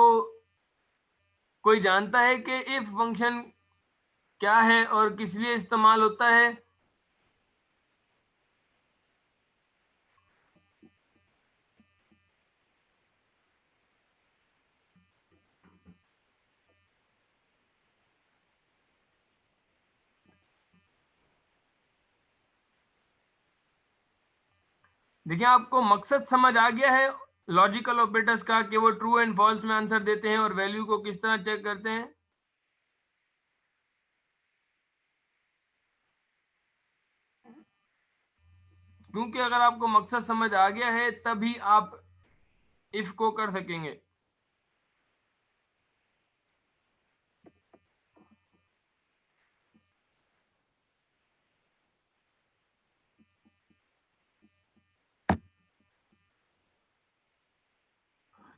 कोई जानता है कि इफ फंक्शन क्या है और किस लिए इस्तेमाल होता है? देखिए, आपको मकसद समझ आ गया है लॉजिकल ऑपरेटर्स का कि वो ट्रू एंड फॉल्स में आंसर देते हैं और वैल्यू को किस तरह चेक करते हैं। क्योंकि अगर आपको मकसद समझ आ गया है तभी आप इफ को कर सकेंगे।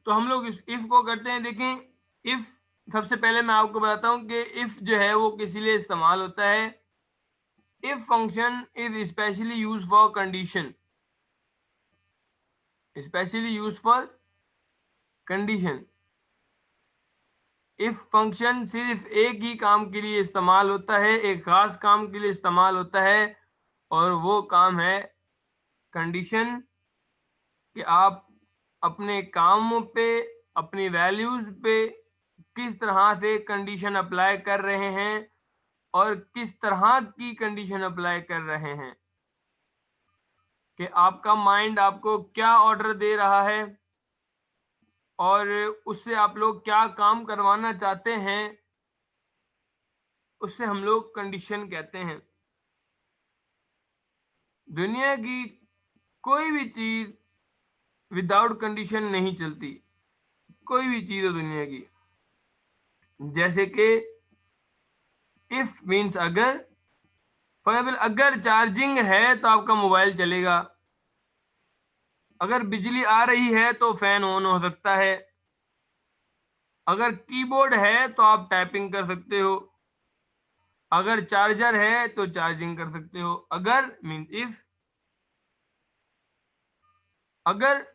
तो हम लोग इस इफ को करते हैं। देखें, इफ सबसे पहले मैं आपको बताता हूं कि इफ जो है वो किस लिए इस्तेमाल होता है। If function is specially use for condition, specially use for condition. If function सिर्फ एक ही काम के लिए इस्तेमाल होता है, एक खास काम के लिए इस्तेमाल होता है, और वो काम है कंडीशन, कि आप अपने कामों पे, अपनी वैल्यूज पे किस तरह से कंडीशन अप्लाई कर रहे हैं और किस तरह की कंडीशन अप्लाई कर रहे हैं, कि आपका माइंड आपको क्या ऑर्डर दे रहा है और उससे आप लोग क्या काम करवाना चाहते हैं, उससे हम लोग कंडीशन कहते हैं। दुनिया की कोई भी चीज विदाउट कंडीशन नहीं चलती, कोई भी चीज है दुनिया की। जैसे कि इफ मीन्स अगर, फॉर एग्जाम्पल अगर चार्जिंग है तो आपका मोबाइल चलेगा, अगर बिजली आ रही है तो फैन ऑन हो सकता है, अगर कीबोर्ड है तो आप टाइपिंग कर सकते हो, अगर चार्जर है तो चार्जिंग कर सकते हो। अगर मीन्स इफ। अगर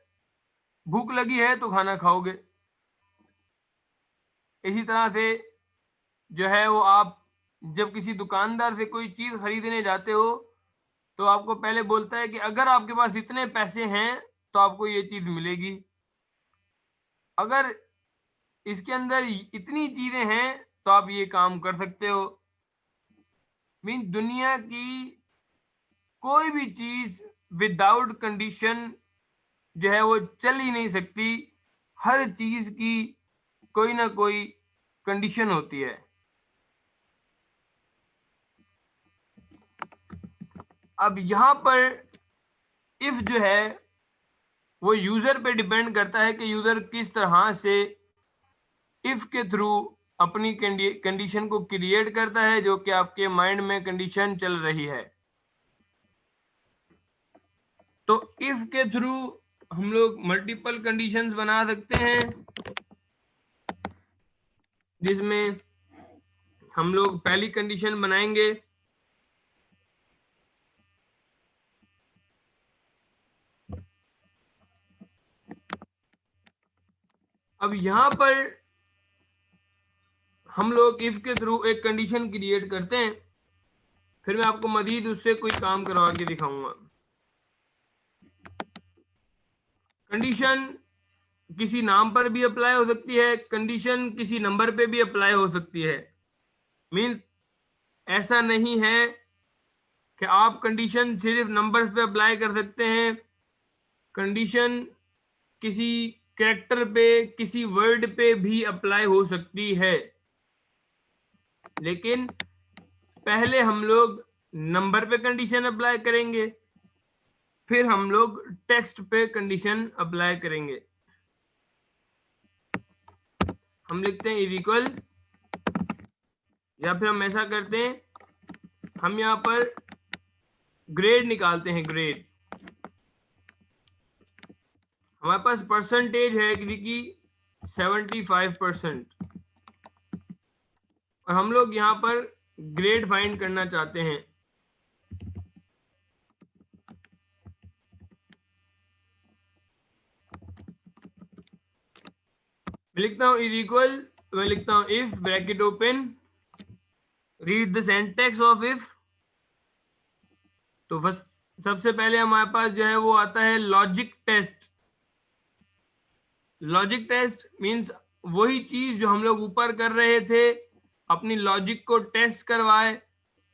भूख लगी है तो खाना खाओगे। इसी तरह से जो है वो आप जब किसी दुकानदार से कोई चीज खरीदने जाते हो तो आपको पहले बोलता है कि अगर आपके पास इतने पैसे हैं तो आपको ये चीज मिलेगी, अगर इसके अंदर इतनी चीजें हैं तो आप ये काम कर सकते हो। मीन दुनिया की कोई भी चीज विदाउट कंडीशन जो है वो चल ही नहीं सकती, हर चीज की कोई ना कोई कंडीशन होती है। अब यहां पर इफ जो है वो यूजर पे डिपेंड करता है कि यूजर किस तरह से इफ के थ्रू अपनी कंडीशन को क्रिएट करता है, जो कि आपके माइंड में कंडीशन चल रही है। तो इफ के थ्रू हम लोग मल्टीपल कंडीशंस बना सकते हैं, जिसमें हम लोग पहली कंडीशन बनाएंगे अब यहां पर हम लोग इफ के थ्रू एक कंडीशन क्रिएट करते हैं, फिर मैं आपको मजीद उससे कोई काम करवा के दिखाऊंगा। कंडीशन किसी नाम पर भी अप्लाई हो सकती है, कंडीशन किसी नंबर पे भी अप्लाई हो सकती है। मीन ऐसा नहीं है कि आप कंडीशन सिर्फ नंबर्स पे अप्लाई कर सकते हैं, कंडीशन किसी कैरेक्टर पे, किसी वर्ड पे भी अप्लाई हो सकती है। लेकिन पहले हम लोग नंबर पे कंडीशन अप्लाई करेंगे, फिर हम लोग टेक्स्ट पे कंडीशन अप्लाई करेंगे। हम लिखते हैं इज इक्वल, या फिर हम ऐसा करते हैं, हम यहां पर ग्रेड निकालते हैं। ग्रेड हमारे पास परसेंटेज है किसी की 75%, और हम लोग यहां पर ग्रेड फाइंड करना चाहते हैं। मैं लिखता हूं इज इक्वल, मैं लिखता हूं if bracket open, read the syntax of if. तो बस सबसे पहले हमारे पास जो है वो आता है logic test. Logic test means वही चीज जो हम लोग ऊपर कर रहे थे, अपनी लॉजिक को टेस्ट करवाए,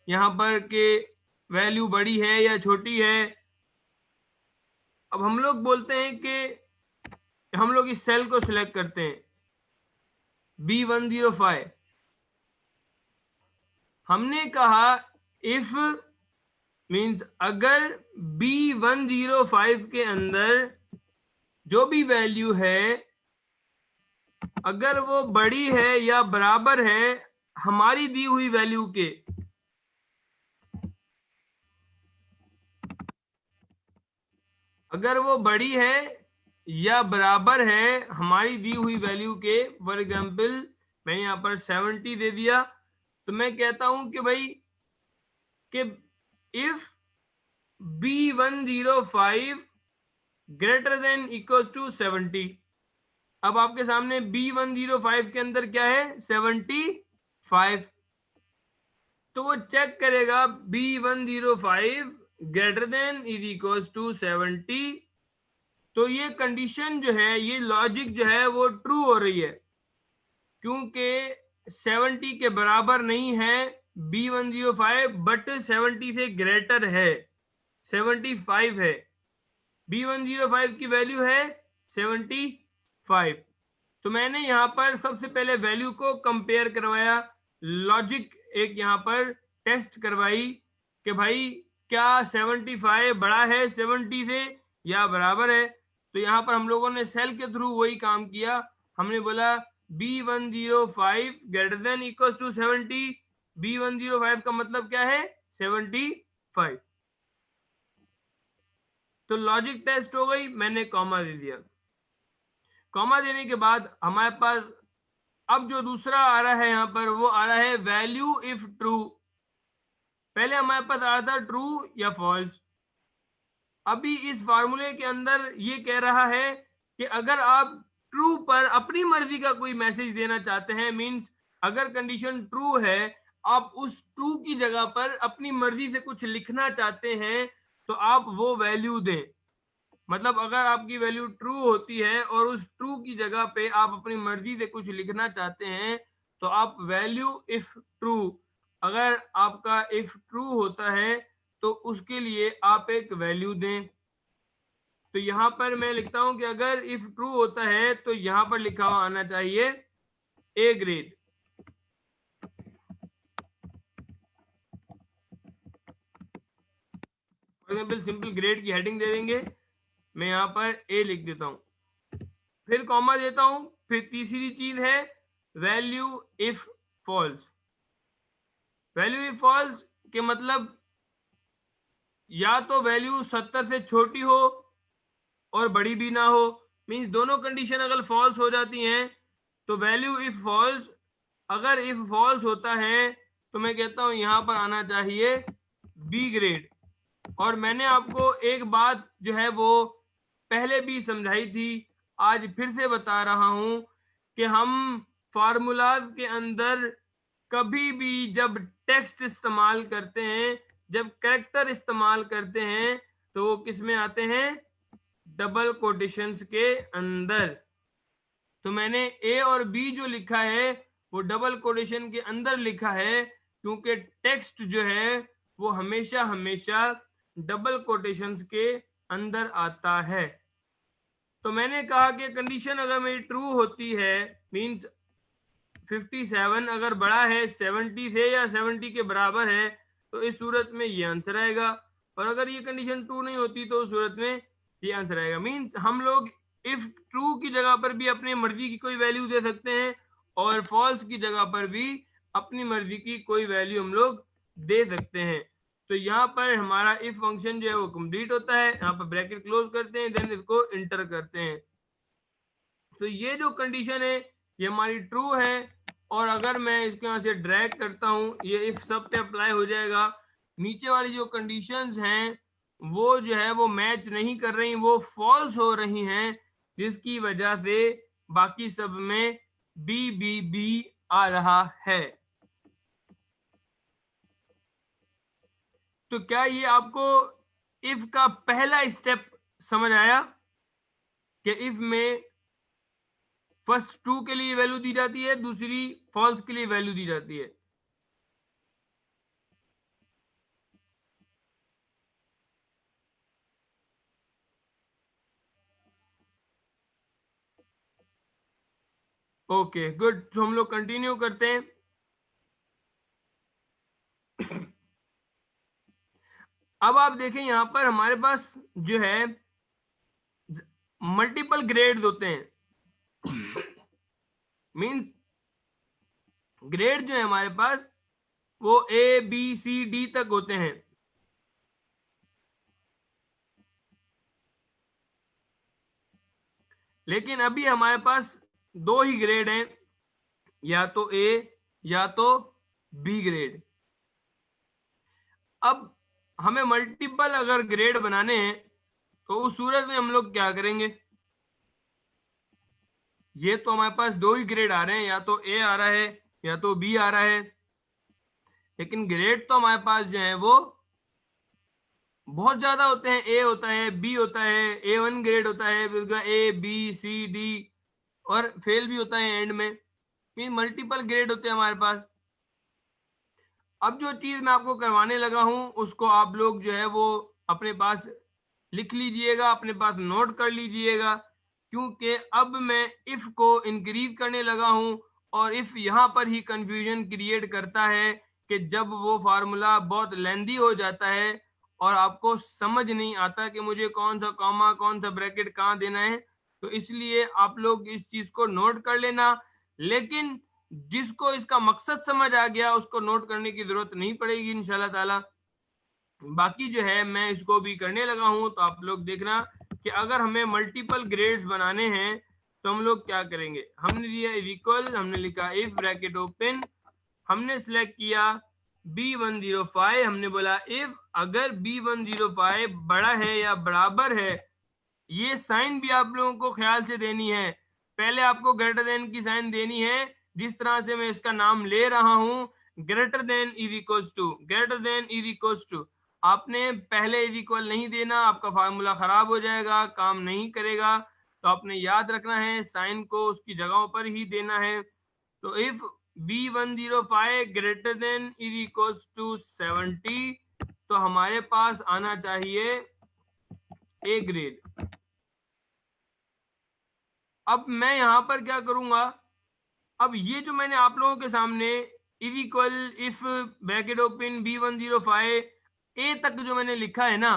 यहां पर के वैल्यू बड़ी है या छोटी है। अब हम लोग बोलते हैं कि हम लोग इस सेल को सिलेक्ट करते हैं B105। हमने कहा इफ मींस अगर B105 के अंदर जो भी वैल्यू है अगर वो बड़ी है या बराबर है हमारी दी हुई वैल्यू के, अगर वो बड़ी है या बराबर है हमारी दी हुई वैल्यू के, फॉर एग्जाम्पल मैंने यहां पर 70 दे दिया, तो मैं कहता हूं कि भाई कि if B105 greater than equal to 70, अब आपके सामने B105 के अंदर क्या है 75, तो वो चेक करेगा B105 greater than is equal to 70। तो ये कंडीशन जो है, ये लॉजिक जो है वो ट्रू हो रही है, क्योंकि 70 के बराबर नहीं है B105, बट 70 से ग्रेटर है, 75 है। B105 की वैल्यू है 75। तो मैंने यहाँ पर सबसे पहले वैल्यू को कंपेयर करवाया, लॉजिक एक यहाँ पर टेस्ट करवाई कि भाई क्या 75 बड़ा है 70 से या बराबर है। तो यहाँ पर हम लोगों ने सेल के थ्रू वही काम किया, हमने बोला B105 greater than equal to 70। B105 का मतलब क्या है 75। तो लॉजिक टेस्ट हो गई, मैंने कॉमा दे दिया। कॉमा देने के बाद हमारे पास अब जो दूसरा आ रहा है यहाँ पर, वो आ रहा है वैल्यू इफ ट्रू। पहले हमारे पास आ रहा था ट्रू या फॉल्स। अभी इस फार्मूले के अंदर ये कह रहा है कि अगर आप ट्रू पर अपनी मर्जी का कोई मैसेज देना चाहते हैं, मींस अगर कंडीशन ट्रू है, आप उस ट्रू की जगह पर अपनी मर्जी से कुछ लिखना चाहते हैं, तो आप वो वैल्यू दें। मतलब अगर आपकी वैल्यू ट्रू होती है और उस ट्रू की जगह पे आप अपनी मर्जी से कुछ लिखना चाहते हैं, तो आप वैल्यू इफ ट्रू, अगर आपका इफ ट्रू होता है तो उसके लिए आप एक वैल्यू दें। तो यहां पर मैं लिखता हूं कि अगर इफ ट्रू होता है तो यहां पर लिखा हुआ आना चाहिए A grade. For example simple grade की हेडिंग दे देंगे, मैं यहां पर ए लिख देता हूं, फिर कॉमा देता हूं। फिर तीसरी चीज है value if false. Value if false के मतलब या तो वैल्यू 70 से छोटी हो और बड़ी भी ना हो, मींस दोनों कंडीशन अगर फॉल्स हो जाती हैं तो वैल्यू इफ फॉल्स। अगर इफ फॉल्स होता है तो मैं कहता हूं यहां पर आना चाहिए बी ग्रेड। और मैंने आपको एक बात जो है वो पहले भी समझाई थी, आज फिर से बता रहा हूं कि हम फार्मूलाज के अंदर कभी भी जब टेक्स्ट इस्तेमाल करते हैं, जब कैरेक्टर इस्तेमाल करते हैं, तो वो किस में आते हैं डबल कोटेशंस के अंदर। तो मैंने ए और बी जो लिखा है वो डबल कोटेशन के अंदर लिखा है, क्योंकि टेक्स्ट जो है वो हमेशा हमेशा डबल कोटेशंस के अंदर आता है। तो मैंने कहा कि कंडीशन अगर मेरी ट्रू होती है, मींस 57 अगर बड़ा है 70 से या 70 के बराबर है, तो इस सूरत में ये आंसर आएगा। और अगर ये कंडीशन ट्रू नहीं होती तो उस सूरत में ये आंसर आएगा। मींस हम लोग इफ ट्रू की जगह पर भी अपनी मर्जी की कोई वैल्यू दे सकते हैं और फॉल्स की जगह पर भी अपनी मर्जी की कोई वैल्यू हम लोग दे सकते हैं। तो यहाँ पर हमारा इफ फंक्शन जो है वो कंप्लीट होता है, यहाँ पर ब्रैकेट क्लोज करते हैं, देन इसको इंटर करते हैं। तो ये जो कंडीशन है ये हमारी ट्रू है, और अगर मैं इसके यहाँ से ड्रैग करता हूँ ये इफ सब पे अप्लाई हो जाएगा। नीचे वाली जो कंडीशंस हैं वो जो है वो मैच नहीं कर रही, वो फॉल्स हो रही हैं, जिसकी वजह से बाकी सब में बी आ रहा है। तो क्या ये आपको इफ का पहला स्टेप समझ आया कि इफ में फर्स्ट ट्रू के लिए वैल्यू दी जाती है, दूसरी फॉल्स के लिए वैल्यू दी जाती है। ओके गुड, तो हम लोग कंटिन्यू करते हैं। अब आप देखें यहां पर हमारे पास जो है मल्टीपल ग्रेड्स होते हैं। मींस ग्रेड जो है हमारे पास वो A B C D तक होते हैं। लेकिन अभी हमारे पास दो ही ग्रेड हैं, या तो A या तो B ग्रेड। अब हमें मल्टीपल अगर ग्रेड बनाने हैं तो उस सूरत में हम लोग क्या करेंगे, ये तो हमारे पास दो ही ग्रेड आ रहे हैं, या तो ए आ रहा है या तो बी आ रहा है, लेकिन ग्रेड तो हमारे पास जो है वो बहुत ज्यादा होते हैं। ए होता है, बी होता है, A1 ग्रेड होता है, फिर उसका A B C D, और फेल भी होता है एंड में। ये मल्टीपल ग्रेड होते हैं हमारे पास। अब जो चीज मैं आपको करवाने लगा हूं उसको आप लोग जो है वो अपने पास लिख लीजिएगा, अपने पास नोट कर लीजिएगा, क्योंकि अब मैं इफ को इंक्रीज करने लगा हूं, और इफ यहाँ पर ही कंफ्यूजन क्रिएट करता है कि जब वो फार्मूला बहुत लेंदी हो जाता है और आपको समझ नहीं आता कि मुझे कौन सा कॉमा कौन सा ब्रैकेट कहाँ देना है, तो इसलिए आप लोग इस चीज को नोट कर लेना। लेकिन जिसको इसका मकसद समझ आ गया उसको नोट करने की जरूरत नहीं पड़ेगी इंशाल्लाह ताला। बाकी जो है मैं इसको भी करने लगा हूं, तो आप लोग देखना कि अगर हमें मल्टीपल ग्रेड्स बनाने हैं तो हम लोग क्या करेंगे। हमने दिया इक्वल, हमने लिखा इफ ब्रैकेट ओपन, हमने सिलेक्ट किया B105, हमने बोला इफ अगर B105 बड़ा है या बराबर है, ये साइन भी आप लोगों को ख्याल से देनी है। पहले आपको ग्रेटर देन की साइन देनी है, जिस तरह से मैं इसका नाम ले रहा हूं, greater than is equals to, greater than is equals to. आपने पहले इज इक्वल नहीं देना, आपका फार्मूला खराब हो जाएगा, काम नहीं करेगा। तो आपने याद रखना है साइन को उसकी जगहों पर ही देना है। तो if B105 greater than is equals to 70, तो हमारे पास आना चाहिए ए ग्रेड। अब मैं यहां पर क्या करूंगा, अब ये जो मैंने आप लोगों के सामने is equal if bracket open B105 ए तक जो मैंने लिखा है ना,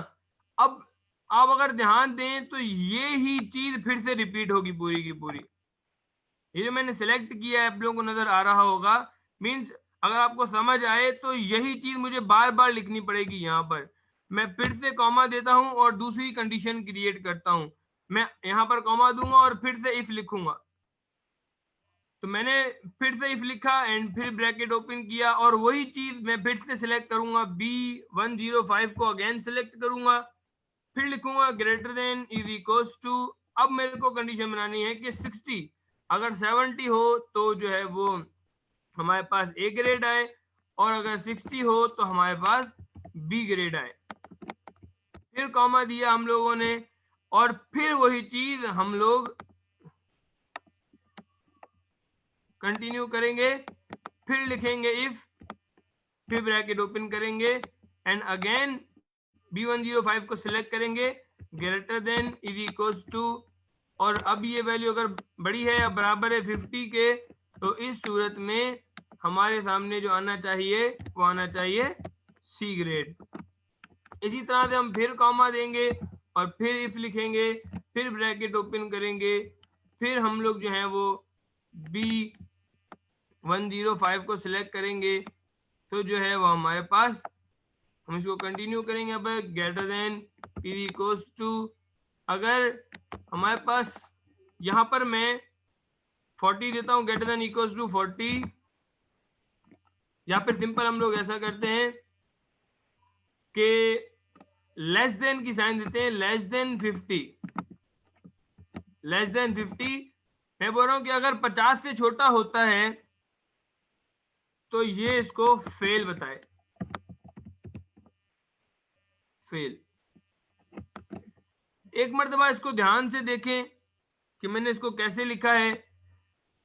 अब आप अगर ध्यान दें तो ये ही चीज फिर से रिपीट होगी पूरी की पूरी। ये जो मैंने सेलेक्ट किया है आप लोगों को नजर आ रहा होगा, मीन्स अगर आपको समझ आए तो यही चीज मुझे बार बार लिखनी पड़ेगी। यहाँ पर मैं फिर से कॉमा देता हूं और दूसरी कंडीशन क्रिएट करता हूं। मैं यहाँ पर कॉमा दूंगा और फिर से इफ लिखूंगा, तो मैंने फिर से इफ लिखा एंड फिर ब्रैकेट ओपन किया, और वही चीज मैं फिर से सिलेक्ट करूंगा, B105 को अगेन सिलेक्ट करूंगा, फिर लिखूंगा greater than is equals to. अब मेरे को कंडीशन बनानी है कि 60 अगर 70 हो तो जो है वो हमारे पास ए ग्रेड आए, और अगर 60 हो तो हमारे पास बी ग्रेड आए। फिर कॉमा दिया हम लोगों ने, और फिर वही चीज हम लोग कंटिन्यू करेंगे, फिर लिखेंगे इफ, फिर ब्रैकेट ओपन करेंगे एंड अगेन B105 को सिलेक्ट करेंगे, greater than is equals to, और अब ये वैल्यू अगर बड़ी है या बराबर है 50 के, तो इस सूरत में हमारे सामने जो आना चाहिए वो आना चाहिए सी ग्रेड। इसी तरह से हम फिर कॉमा देंगे और फिर इफ लिखेंगे, फिर ब्रैकेट ओपन करेंगे, फिर हम लोग जो है वो B105 को सिलेक्ट करेंगे, तो जो है वो हमारे पास, हम इसको कंटिन्यू करेंगे। अब greater than is equals to, अगर हमारे पास यहाँ पर मैं 40 देता हूँ, ग्रेटर देन इक्वल्स टू 40, या फिर सिंपल हम लोग ऐसा करते हैं कि लेस देन की साइन देते हैं, लेस देन 50, लेस देन 50। मैं बोल रहा हूँ कि अगर 50 से छोटा होता है तो ये इसको फेल बताए, फेल। एक मर्तबा इसको ध्यान से देखें कि मैंने इसको कैसे लिखा है।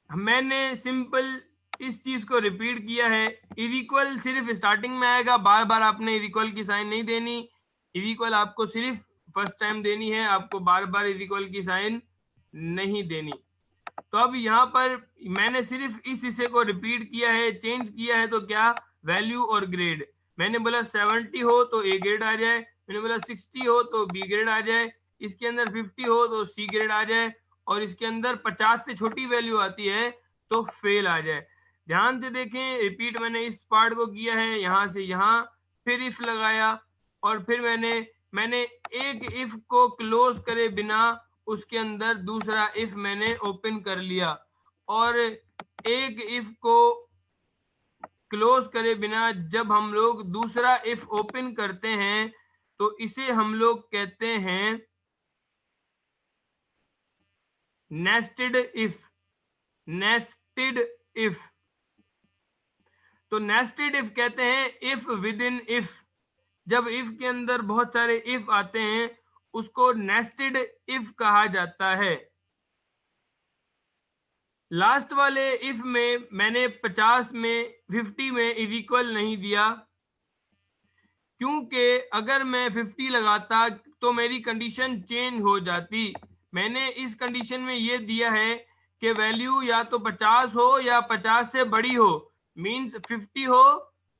मैंने सिंपल इस चीज को रिपीट किया है, इज इक्वल सिर्फ स्टार्टिंग में आएगा, बार बार आपने इज इक्वल की साइन नहीं देनी। इज इक्वल आपको सिर्फ फर्स्ट टाइम देनी है, आपको बार बार इज इक्वल की साइन नहीं देनी। तो अब यहाँ पर मैंने सिर्फ इस हिस्से को रिपीट किया है, चेंज किया है, तो क्या, वैल्यू और ग्रेड। मैंने बोला 70 हो तो ए ग्रेड आ जाए, मैंने बोला 60 हो तो बी ग्रेड आ जाए, इसके अंदर 50 हो तो सी ग्रेड आ जाए, और इसके अंदर 50 से छोटी वैल्यू आती है तो फेल आ जाए। ध्यान से देखें, रिपीट मैंने इस पार्ट को किया है, यहाँ से यहाँ, फिर इफ लगाया, और फिर मैंने एक इफ को क्लोज करे बिना उसके अंदर दूसरा इफ मैंने ओपन कर लिया, और एक इफ को क्लोज करे बिना जब हम लोग दूसरा इफ ओपन करते हैं तो इसे हम लोग कहते हैं नेस्टेड इफ। Nested if. तो नेस्टेड इफ कहते हैं इफ विद इन इफ। जब इफ के अंदर बहुत सारे इफ आते हैं उसको नेस्टेड इफ कहा जाता है। लास्ट वाले इफ में मैंने 50 में 50 में इज इक्वल नहीं दिया, क्योंकि अगर मैं 50 लगाता तो मेरी कंडीशन चेंज हो जाती। मैंने इस कंडीशन में ये दिया है कि वैल्यू या तो 50 हो या 50 से बड़ी हो, मींस 50 हो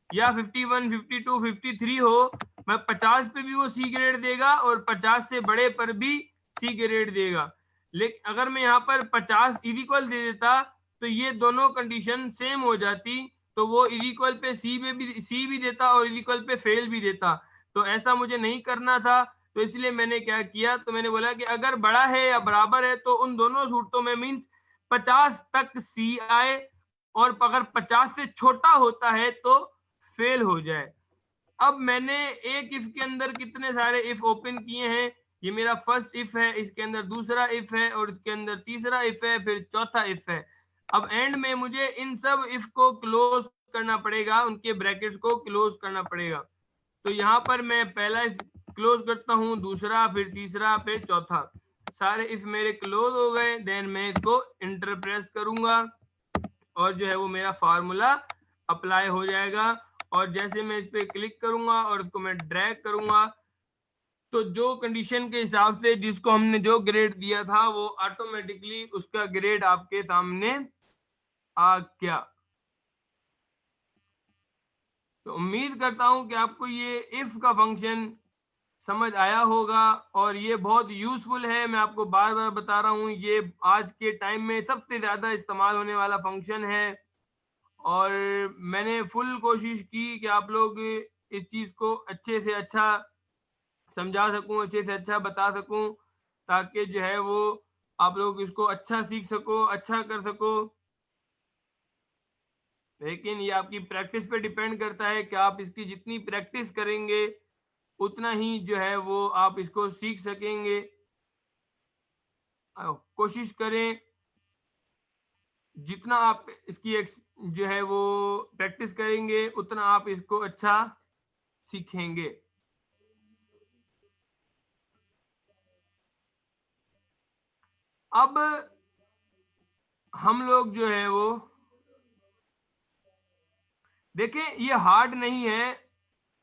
या 51, 52, 53 हो, मैं 50 पे भी वो सी ग्रेड देगा और 50 से बड़े पर भी सी ग्रेड देगा। लेकिन अगर मैं यहाँ पर 50 इक्वल दे देता तो ये दोनों कंडीशन सेम हो जाती, तो वो इक्वल पे सी भी देता और इक्वल पे फेल भी देता। तो ऐसा मुझे नहीं करना था, तो इसलिए मैंने क्या किया, तो मैंने बोला कि अगर बड़ा है या बराबर है तो उन दोनों सूरतों में मींस 50 तक सी आए, और अगर 50 से छोटा होता है तो फेल हो जाए। अब मैंने एक इफ के अंदर कितने सारे इफ ओपन किए हैं, ये मेरा फर्स्ट इफ है, इसके अंदर दूसरा इफ है और इसके अंदर तीसरा इफ है, फिर चौथा इफ है। अब एंड में मुझे इन सब इफ को क्लोज करना पड़ेगा, उनके ब्रैकेट्स को क्लोज करना पड़ेगा। तो यहाँ पर मैं पहला इफ क्लोज करता हूँ, दूसरा, फिर तीसरा, फिर चौथा। सारे इफ मेरे क्लोज हो गए, देन मैं इसको इंटर प्रेस करूंगा और जो है वो मेरा फार्मूला अप्लाई हो जाएगा। और जैसे मैं इस पे क्लिक करूंगा और उसको मैं ड्रैग करूंगा तो जो कंडीशन के हिसाब से जिसको हमने जो ग्रेड दिया था वो ऑटोमेटिकली उसका ग्रेड आपके सामने आ गया। तो उम्मीद करता हूं कि आपको ये इफ का फंक्शन समझ आया होगा और ये बहुत यूजफुल है। मैं आपको बार बार बता रहा हूँ, ये आज के टाइम में सबसे ज्यादा इस्तेमाल होने वाला फंक्शन है और मैंने फुल कोशिश की कि आप लोग इस चीज को अच्छे से अच्छा समझा सकूं, अच्छे से अच्छा बता सकूं, ताकि जो है वो आप लोग इसको अच्छा सीख सको, अच्छा कर सको। लेकिन ये आपकी प्रैक्टिस पे डिपेंड करता है कि आप इसकी जितनी प्रैक्टिस करेंगे उतना ही जो है वो आप इसको सीख सकेंगे। कोशिश करें जितना आप इसकी जो है वो प्रैक्टिस करेंगे उतना आप इसको अच्छा सीखेंगे। अब हम लोग जो है वो देखें, ये हार्ड नहीं है,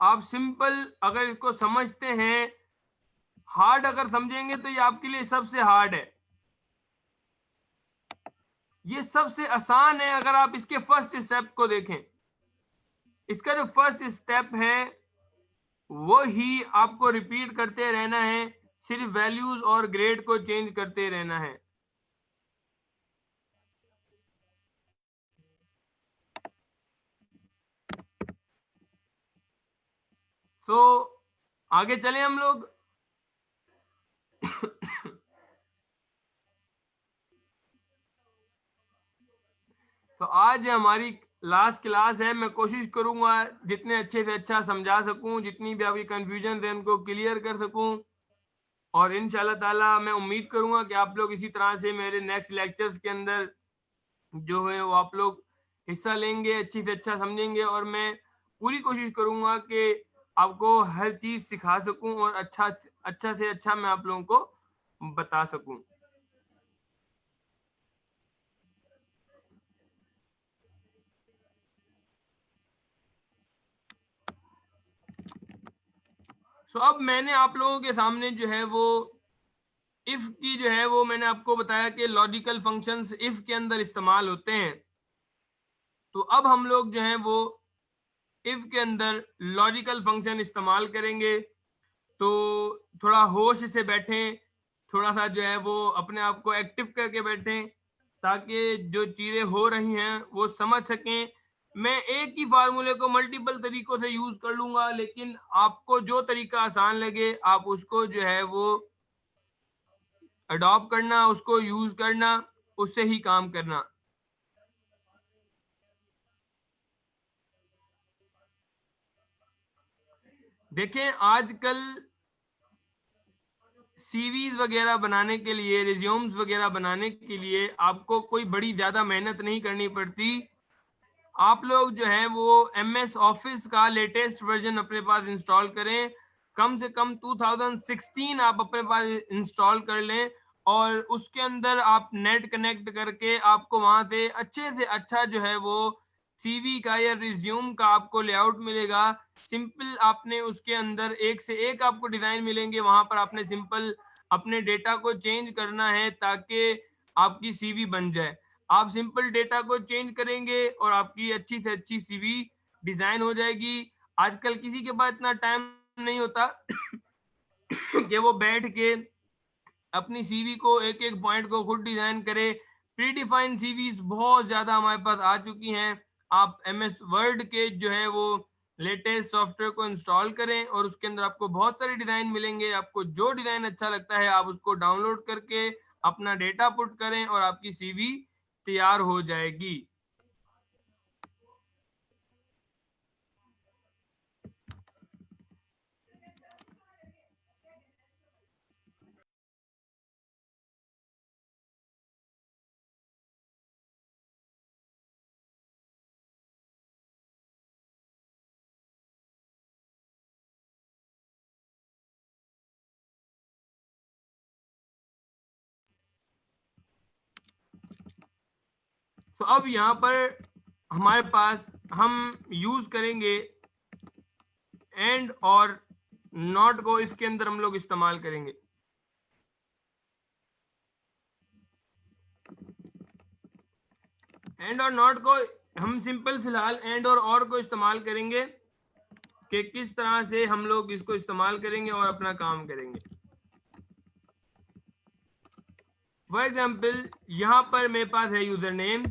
आप सिंपल अगर इसको समझते हैं, हार्ड अगर समझेंगे तो ये आपके लिए सबसे हार्ड है। ये सबसे आसान है अगर आप इसके फर्स्ट स्टेप को देखें। इसका जो फर्स्ट स्टेप है वो ही आपको रिपीट करते रहना है, सिर्फ वैल्यूज और ग्रेड को चेंज करते रहना है। तो आगे चले हम लोग। तो आज हमारी लास्ट क्लास है, मैं कोशिश करूंगा जितने अच्छे से अच्छा समझा सकूं, जितनी भी आपकी कंफ्यूजन है उनको क्लियर कर सकूं। और इंशाल्लाह ताला मैं उम्मीद करूंगा कि आप लोग इसी तरह से मेरे नेक्स्ट लेक्चर्स के अंदर जो है वो आप लोग हिस्सा लेंगे, अच्छी से अच्छा समझेंगे और मैं पूरी कोशिश करूंगा कि आपको हर चीज़ सिखा सकूं और अच्छा से अच्छा मैं आप लोगों को बता सकूं। सो अब मैंने आप लोगों के सामने जो है वो इफ की जो है वो मैंने आपको बताया कि लॉजिकल फंक्शंस इफ के अंदर इस्तेमाल होते हैं। तो अब हम लोग जो है वो इफ के अंदर लॉजिकल फंक्शन इस्तेमाल करेंगे। तो थोड़ा होश से बैठें, थोड़ा सा जो है वो अपने आप को एक्टिव करके बैठें ताकि जो चीज़ें हो रही हैं वो समझ सकें। मैं एक ही फार्मूले को मल्टीपल तरीकों से यूज कर लूंगा, लेकिन आपको जो तरीका आसान लगे आप उसको जो है वो अडॉप्ट करना, उसको यूज करना, उससे ही काम करना। देखें आजकल सीवीज वगैरह बनाने के लिए, रिज्यूम्स वगैरह बनाने के लिए आपको कोई बड़ी ज़्यादा मेहनत नहीं करनी पड़ती। आप लोग जो है वो MS ऑफिस का लेटेस्ट वर्जन अपने पास इंस्टॉल करें, कम से कम 2016 आप अपने पास इंस्टॉल कर लें, और उसके अंदर आप नेट कनेक्ट करके आपको वहां से अच्छा जो है वो CV का या रिज्यूम का आपको लेआउट मिलेगा। सिंपल आपने उसके अंदर एक से एक आपको डिजाइन मिलेंगे, वहां पर आपने सिंपल अपने डेटा को चेंज करना है ताकि आपकी CV बन जाए। आप सिंपल डेटा को चेंज करेंगे और आपकी अच्छी से अच्छी CV डिजाइन हो जाएगी। आजकल किसी के पास इतना टाइम नहीं होता कि वो बैठ के अपनी CV को एक एक पॉइंट को खुद डिजाइन करे। प्री डिफाइंड CVs बहुत ज्यादा हमारे पास आ चुकी हैं। आप MS वर्ड के जो है वो लेटेस्ट सॉफ्टवेयर को इंस्टॉल करें और उसके अंदर आपको बहुत सारे डिजाइन मिलेंगे। आपको जो डिजाइन अच्छा लगता है आप उसको डाउनलोड करके अपना डेटा पुट करें और आपकी CV तैयार हो जाएगी। तो अब यहाँ पर हमारे पास हम यूज करेंगे एंड और नॉट को, इसके अंदर हम लोग इस्तेमाल करेंगे। एंड और नॉट को हम सिंपल फिलहाल एंड और को इस्तेमाल करेंगे कि किस तरह से हम लोग इसको इस्तेमाल करेंगे और अपना काम करेंगे। फॉर एग्जाम्पल यहां पर मेरे पास है यूजर नेम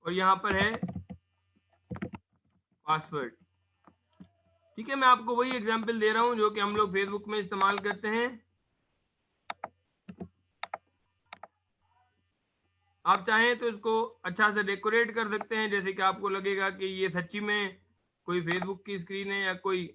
और यहां पर है पासवर्ड। ठीक है, मैं आपको वही एग्जाम्पल दे रहा हूं जो कि हम लोग फेसबुक में इस्तेमाल करते हैं। आप चाहें तो इसको अच्छा से डेकोरेट कर सकते हैं, जैसे कि आपको लगेगा कि ये सच्ची में कोई फेसबुक की स्क्रीन है या कोई।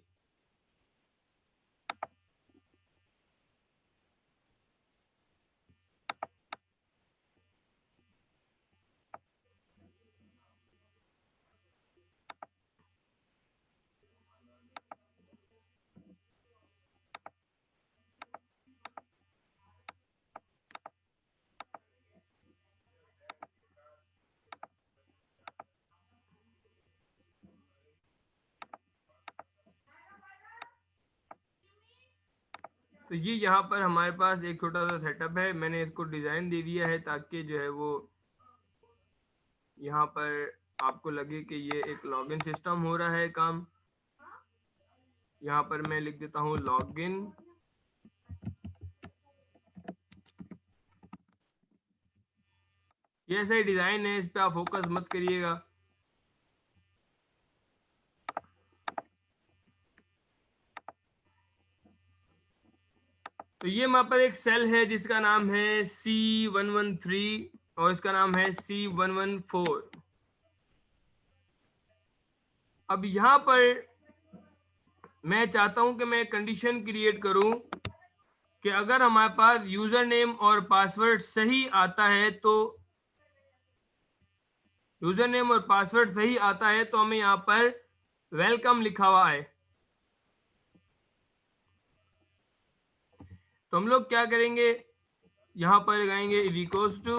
तो ये यहाँ पर हमारे पास एक छोटा सा सेटअप है, मैंने इसको डिजाइन दे दिया है ताकि जो है वो यहाँ पर आपको लगे कि ये एक लॉगिन सिस्टम हो रहा है काम। यहाँ पर मैं लिख देता हूँ लॉगिन। ये ऐसा ही डिजाइन है, इस पे आप फोकस मत करिएगा। तो ये वहां पर एक सेल है जिसका नाम है C113 और इसका नाम है C114। अब यहाँ पर मैं चाहता हूं कि मैं कंडीशन क्रिएट करूं कि अगर हमारे पास यूजर नेम और पासवर्ड सही आता है तो यूजर नेम और पासवर्ड सही आता है तो हमें यहाँ पर वेलकम लिखा हुआ है। तो हम लोग क्या करेंगे, यहाँ पर लगाएंगे इक्वल्स टू,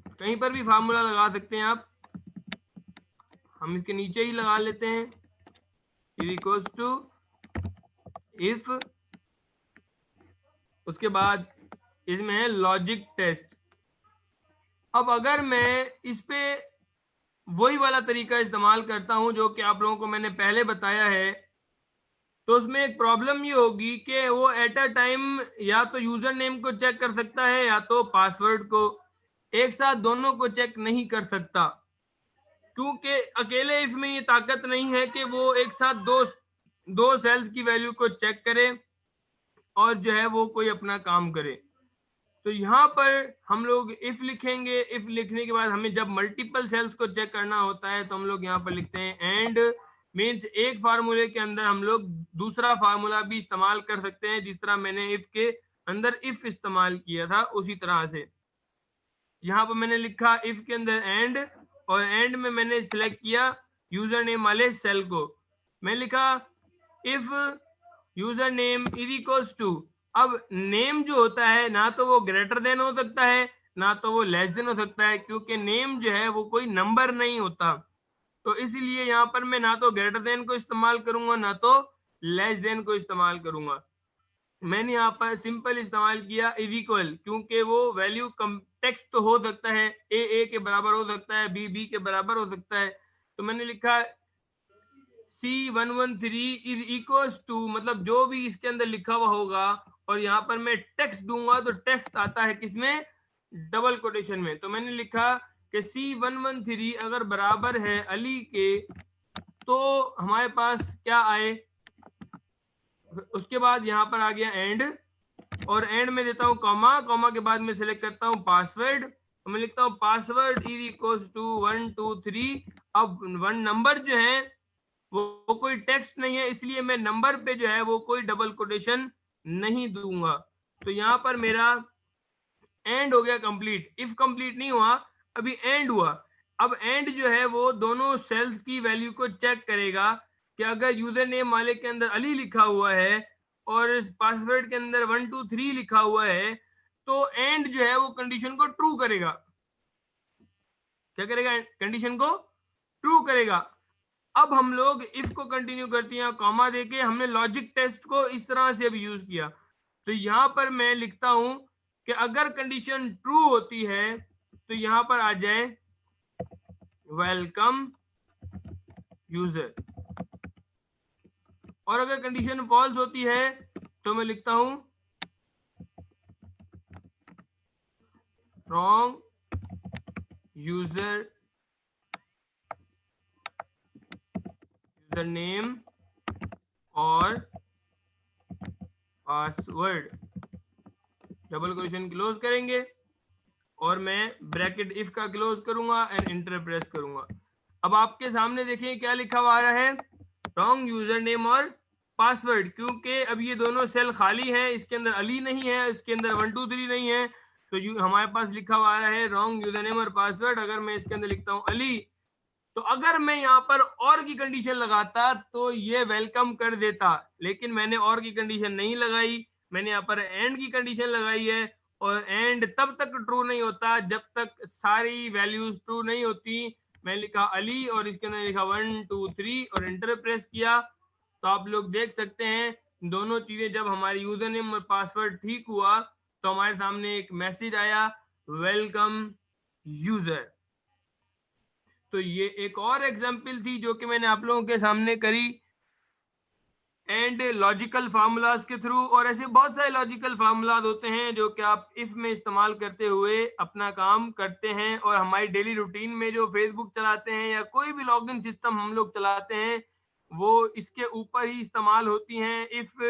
कहीं पर भी फार्मूला लगा सकते हैं आप, हम इसके नीचे ही लगा लेते हैं इक्वल्स टू इफ, उसके बाद इसमें है लॉजिक टेस्ट। अब अगर मैं इस पे वही वाला तरीका इस्तेमाल करता हूं जो कि आप लोगों को मैंने पहले बताया है, तो उसमें एक प्रॉब्लम ये होगी कि वो एट अ टाइम या तो यूजर नेम को चेक कर सकता है या तो पासवर्ड को, एक साथ दोनों को चेक नहीं कर सकता, क्योंकि अकेले इसमें ये ताकत नहीं है कि वो एक साथ दो दो सेल्स की वैल्यू को चेक करे और जो है वो कोई अपना काम करे। तो यहाँ पर हम लोग इफ लिखेंगे, इफ लिखने के बाद हमें जब मल्टीपल सेल्स को चेक करना होता है तो हम लोग यहाँ पर लिखते हैं एंड मीन्स एक फार्मूले के अंदर हम लोग दूसरा फार्मूला भी इस्तेमाल कर सकते हैं, जिस तरह मैंने इफ के अंदर इफ इस्तेमाल किया था उसी तरह से। यहाँ पर मैंने लिखा इफ के अंदर एंड, और एंड में मैंने सिलेक्ट किया यूजर नेम वाले सेल को। मैं लिखा if user name is equals to, अब नेम जो होता है ना तो वो ग्रेटर देन हो सकता है ना तो वो लेस देन हो सकता है, क्योंकि नेम जो है वो कोई नंबर नहीं होता। तो इसलिए यहाँ पर मैं ना तो ग्रेटर देन को इस्तेमाल करूंगा ना तो लेस देन को इस्तेमाल करूंगा। मैंने यहाँ पर सिंपल इस्तेमाल किया इज इक्वल, क्योंकि वो वैल्यू टेक्स्ट तो हो सकता है, ए के बराबर हो सकता है, बी के बराबर हो सकता है। तो मैंने लिखा C113 इज इक्वल्स टू, मतलब जो भी इसके अंदर लिखा हुआ होगा, और यहाँ पर मैं टेक्स्ट दूंगा तो टेक्स्ट आता है किसमें, डबल कोटेशन में। तो मैंने लिखा कि C113 अगर बराबर है अली के, तो हमारे पास क्या आए। उसके बाद यहाँ पर आ गया एंड, और एंड में देता हूँ कॉमा, कॉमा के बाद मैं सिलेक्ट करता हूँ पासवर्ड, तो मैं लिखता हूँ पासवर्ड इज इक्वल्स टू 1 2 3। अब वन नंबर जो है वो कोई टेक्स्ट नहीं है, इसलिए मैं नंबर पे जो है वो कोई डबल कोटेशन नहीं दूंगा। तो यहाँ पर मेरा एंड हो गया कंप्लीट। इफ कंप्लीट नहीं हुआ, अभी एंड हुआ। अब एंड जो है वो दोनों सेल्स की वैल्यू को चेक करेगा कि अगर यूजर नेम वाले के अंदर अली लिखा हुआ है और पासवर्ड के अंदर 1 2 3 लिखा हुआ है, तो एंड जो है वो कंडीशन को ट्रू करेगा। क्या करेगा, कंडीशन को ट्रू करेगा। अब हम लोग इफ को कंटिन्यू करते हैं कॉमा देके, हमने लॉजिक टेस्ट को इस तरह से भी यूज किया। तो यहां पर मैं लिखता हूं कि अगर कंडीशन ट्रू होती है तो यहां पर आ जाए वेलकम यूजर, और अगर कंडीशन फॉल्स होती है तो मैं लिखता हूं रॉन्ग यूजर नेम और पासवर्ड, डबल क्वेश्चन क्लोज करेंगे और मैं ब्रैकेट इफ का क्लोज करूंगा एंड इंटर प्रेस करूंगा। अब आपके सामने देखिए क्या लिखा हुआ आ रहा है, रॉन्ग यूजर नेम और पासवर्ड, क्योंकि अब ये दोनों सेल खाली है, इसके अंदर अली नहीं है, इसके अंदर 1 2 3 नहीं है, तो हमारे पास लिखा हुआ आ रहा है रॉन्ग यूजर नेम और पासवर्ड। अगर मैं इसके अंदर लिखता हूँ अली, तो अगर मैं यहाँ पर और की कंडीशन लगाता तो ये वेलकम कर देता, लेकिन मैंने और की कंडीशन नहीं लगाई, मैंने यहाँ पर एंड की कंडीशन लगाई है। और एंड तब तक ट्रू नहीं होता जब तक सारी वैल्यूज ट्रू नहीं होती। मैं लिखा अली और इसके अंदर लिखा 1 2 3 और इंटर प्रेस किया, तो आप लोग देख सकते हैं दोनों चीजें, जब हमारी यूजर नेम और पासवर्ड ठीक हुआ तो हमारे सामने एक मैसेज आया वेलकम यूजर। तो ये एक और एग्जाम्पल थी जो कि मैंने आप लोगों के सामने करी एंड लॉजिकल फार्मूलाज के थ्रू। और ऐसे बहुत सारे लॉजिकल फार्मूलाज होते हैं जो कि आप इफ में इस्तेमाल करते हुए अपना काम करते हैं, और हमारी डेली रूटीन में जो फेसबुक चलाते हैं या कोई भी लॉगिन सिस्टम हम लोग चलाते हैं वो इसके ऊपर ही इस्तेमाल होती हैं। इफ,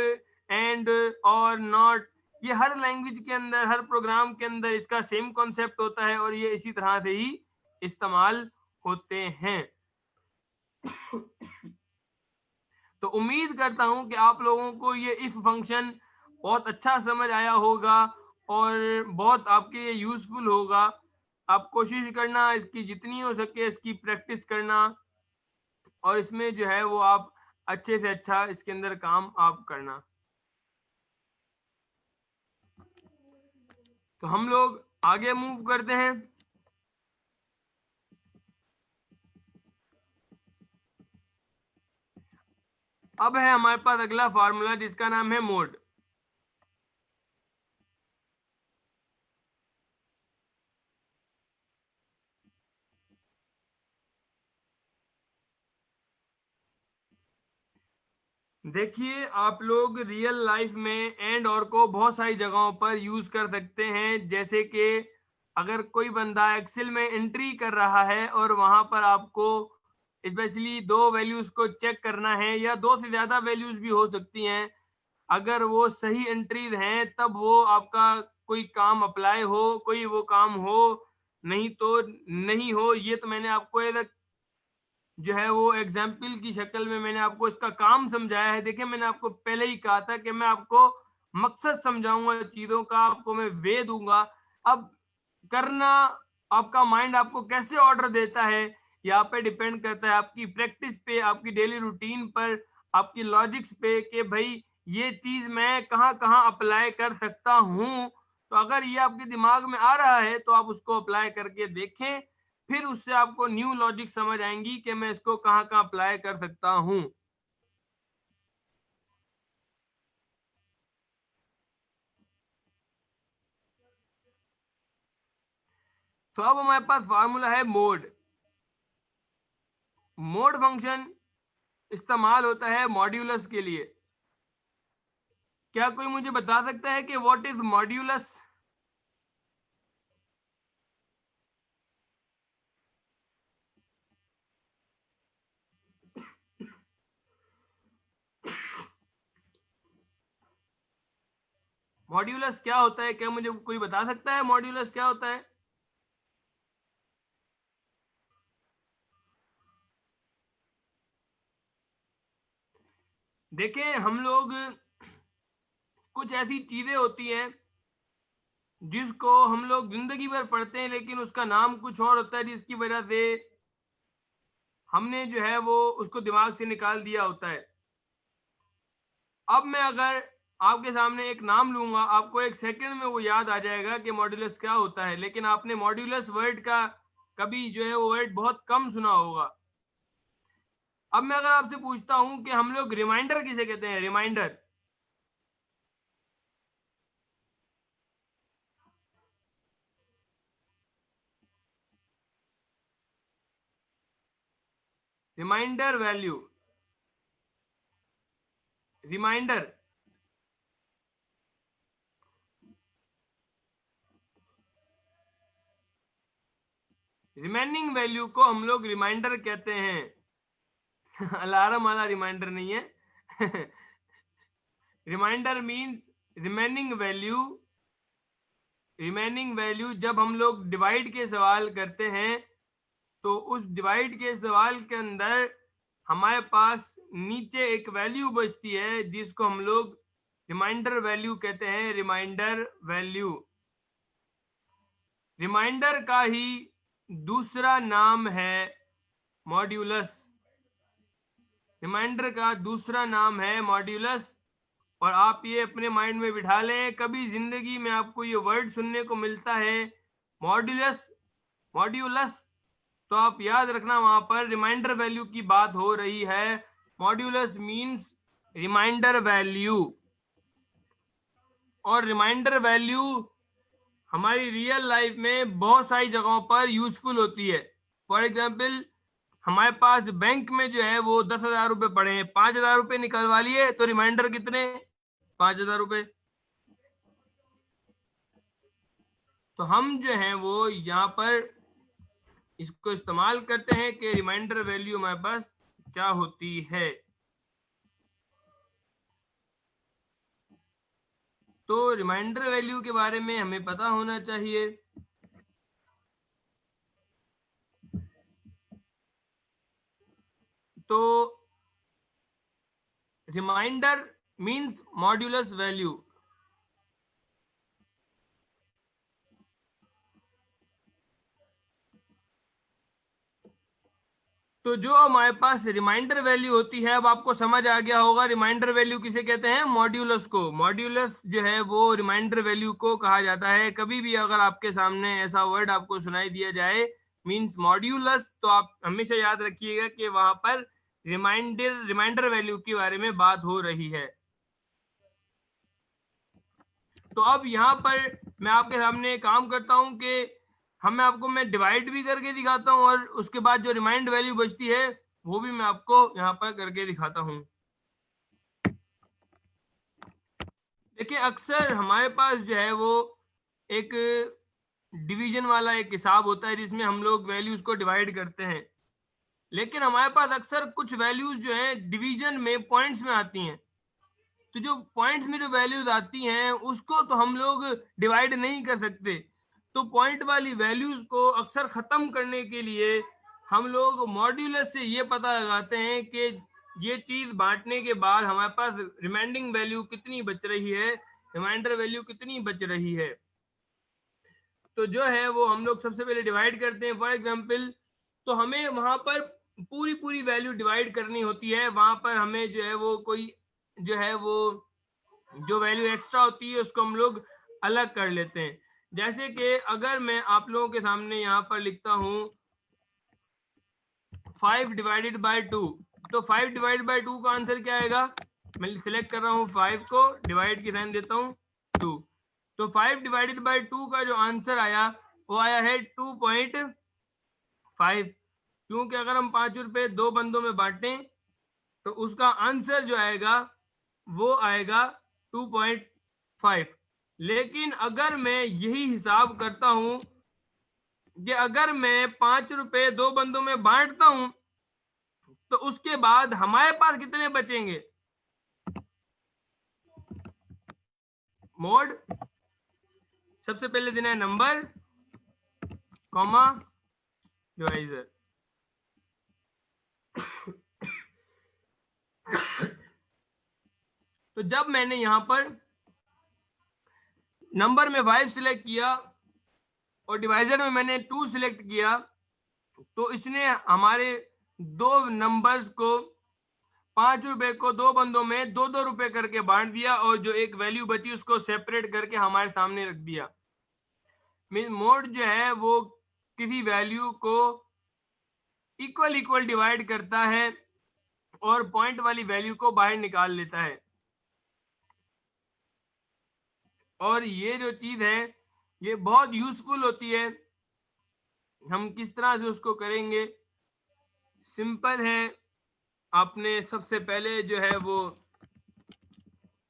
एंड, और नॉट, ये हर लैंग्वेज के अंदर, हर प्रोग्राम के अंदर इसका सेम कॉन्सेप्ट होता है और ये इसी तरह से ही इस्तेमाल होते हैं। तो उम्मीद करता हूं कि आप लोगों को ये इफ फंक्शन बहुत अच्छा समझ आया होगा और बहुत आपके लिए यूजफुल होगा। आप कोशिश करना इसकी जितनी हो सके इसकी प्रैक्टिस करना, और इसमें जो है वो आप अच्छे से अच्छा इसके अंदर काम आप करना। तो हम लोग आगे मूव करते हैं। अब है हमारे पास अगला फार्मूला जिसका नाम है मोड। देखिए आप लोग रियल लाइफ में एंड और को बहुत सारी जगहों पर यूज कर सकते हैं, जैसे कि अगर कोई बंदा एक्सेल में एंट्री कर रहा है और वहां पर आपको स्पेशली दो वैल्यूज को चेक करना है या दो से ज्यादा वैल्यूज भी हो सकती हैं, अगर वो सही एंट्रीज हैं तब वो आपका कोई काम अप्लाई हो, कोई वो काम हो, नहीं तो नहीं हो। ये तो मैंने आपको एक जो है वो एग्जाम्पल की शक्ल में मैंने आपको इसका काम समझाया है। देखिए मैंने आपको पहले ही कहा था कि मैं आपको मकसद समझाऊंगा चीजों का, आपको मैं वे दूंगा। अब करना, आपका माइंड आपको कैसे ऑर्डर देता है यहाँ पे डिपेंड करता है आपकी प्रैक्टिस पे, आपकी डेली रूटीन पर, आपकी लॉजिक्स पे कि भाई ये चीज मैं कहाँ कहाँ अप्लाई कर सकता हूँ। तो अगर ये आपके दिमाग में आ रहा है तो आप उसको अप्लाई करके देखें, फिर उससे आपको न्यू लॉजिक समझ आएंगी कि मैं इसको कहाँ कहाँ अप्लाई कर सकता हूँ। तो अब हमारे पास फार्मूला है मोड। मोड फंक्शन इस्तेमाल होता है मॉड्यूलस के लिए। क्या कोई मुझे बता सकता है कि व्हाट इज मॉड्यूलस? मॉड्यूलस क्या होता है? क्या मुझे कोई बता सकता है मॉड्यूलस क्या होता है? देखें हम लोग, कुछ ऐसी चीजें होती हैं जिसको हम लोग जिंदगी भर पढ़ते हैं लेकिन उसका नाम कुछ और होता है, जिसकी वजह से हमने जो है वो उसको दिमाग से निकाल दिया होता है। अब मैं अगर आपके सामने एक नाम लूंगा, आपको एक सेकंड में वो याद आ जाएगा कि मॉड्यूलस क्या होता है, लेकिन आपने मॉड्यूलस वर्ड का कभी जो है वो वर्ड बहुत कम सुना होगा। अब मैं अगर आपसे पूछता हूं कि हम लोग रिमाइंडर किसे कहते हैं? Remainder, remainder value, remainder, remaining value को हम लोग रिमाइंडर कहते हैं। अलार्म वाला रिमाइंडर नहीं है। Remainder means remaining value. Remaining value जब हम लोग डिवाइड के सवाल करते हैं तो उस डिवाइड के सवाल के अंदर हमारे पास नीचे एक वैल्यू बचती है जिसको हम लोग रिमाइंडर वैल्यू कहते हैं। रिमाइंडर वैल्यू, रिमाइंडर का ही दूसरा नाम है मॉड्यूलस। रिमाइंडर का दूसरा नाम है मॉड्यूलस। और आप ये अपने माइंड में बिठा लें, कभी जिंदगी में आपको ये वर्ड सुनने को मिलता है मॉड्यूलस, मॉड्यूलस, तो आप याद रखना वहां पर रिमाइंडर वैल्यू की बात हो रही है। Modulus means remainder value. और रिमाइंडर वैल्यू हमारी रियल लाइफ में बहुत सारी जगहों पर यूजफुल होती है। फॉर एग्जाम्पल, हमारे पास बैंक में जो है वो 10,000 रुपये पड़े हैं, 5,000 रुपये निकलवा लिए तो रिमाइंडर कितने? 5,000 रुपये। तो हम जो है वो यहाँ पर इसको इस्तेमाल करते हैं कि रिमाइंडर वैल्यू हमारे पास क्या होती है। तो रिमाइंडर वैल्यू के बारे में हमें पता होना चाहिए। तो रिमाइंडर मींस मॉड्यूलस वैल्यू। तो जो हमारे पास रिमाइंडर वैल्यू होती है, अब आपको समझ आ गया होगा रिमाइंडर वैल्यू किसे कहते हैं? मॉड्यूलस को। मॉड्यूलस जो है वो रिमाइंडर वैल्यू को कहा जाता है। कभी भी अगर आपके सामने ऐसा वर्ड आपको सुनाई दिया जाए मींस मॉड्यूलस, तो आप हमेशा याद रखिएगा कि वहां पर रिमाइंडर वैल्यू के बारे में बात हो रही है। तो अब यहाँ पर मैं आपके सामने काम करता हूँ कि आपको मैं डिवाइड भी करके दिखाता हूँ और उसके बाद जो रिमाइंड वैल्यू बचती है वो भी मैं आपको यहाँ पर करके दिखाता हूँ। देखिए अक्सर हमारे पास जो है वो एक डिवीजन वाला एक हिसाब होता है जिसमें हम लोग वैल्यूज को डिवाइड करते हैं, लेकिन हमारे पास अक्सर कुछ वैल्यूज जो है डिवीजन में पॉइंट्स में आती हैं। तो जो पॉइंट्स में जो वैल्यूज आती हैं उसको तो हम लोग डिवाइड नहीं कर सकते। तो पॉइंट वाली वैल्यूज को अक्सर खत्म करने के लिए हम लोग मॉड्यूलस से ये पता लगाते हैं कि ये चीज बांटने के बाद हमारे पास रिमाइंडिंग वैल्यू कितनी बच रही है, रिमाइंडर वैल्यू कितनी बच रही है। तो जो है वो हम लोग सबसे पहले डिवाइड करते हैं। फॉर एग्जांपल, तो हमें वहां पर पूरी पूरी वैल्यू डिवाइड करनी होती है। वहां पर हमें जो है वो कोई जो है वो जो वैल्यू एक्स्ट्रा होती है उसको हम लोग अलग कर लेते हैं। जैसे कि अगर मैं आप लोगों के सामने यहाँ पर लिखता हूँ 5 डिवाइडेड बाय 2, तो 5 डिवाइड बाय 2 का आंसर क्या आएगा? मैं सिलेक्ट कर रहा हूँ 5 को, डिवाइड की साइन देता हूँ 2, तो 5 डिवाइडेड बाय 2 का जो आंसर आया वो आया है 2.5। क्योंकि अगर हम 5 रुपए 2 बंदों में बांटें तो उसका आंसर जो आएगा वो आएगा 2.5। लेकिन अगर मैं यही हिसाब करता हूं कि अगर मैं 5 रुपए 2 बंदों में बांटता हूं तो उसके बाद हमारे पास कितने बचेंगे? मोड सबसे पहले देना है नंबर, कॉमा, डिवाइजर। तो जब मैंने यहां पर नंबर में 5 सिलेक्ट किया और डिवाइजर में मैंने 2 सिलेक्ट किया, तो इसने हमारे दो नंबर्स को 5 रुपए को 2 बंदों में 2-2 रुपए करके बांट दिया और जो एक वैल्यू बची उसको सेपरेट करके हमारे सामने रख दिया। मोड जो है वो किसी वैल्यू को इक्वल इक्वल डिवाइड करता है और पॉइंट वाली वैल्यू को बाहर निकाल लेता है। और ये जो चीज है ये बहुत यूजफुल होती है। हम किस तरह से उसको करेंगे? सिंपल है, आपने सबसे पहले जो है वो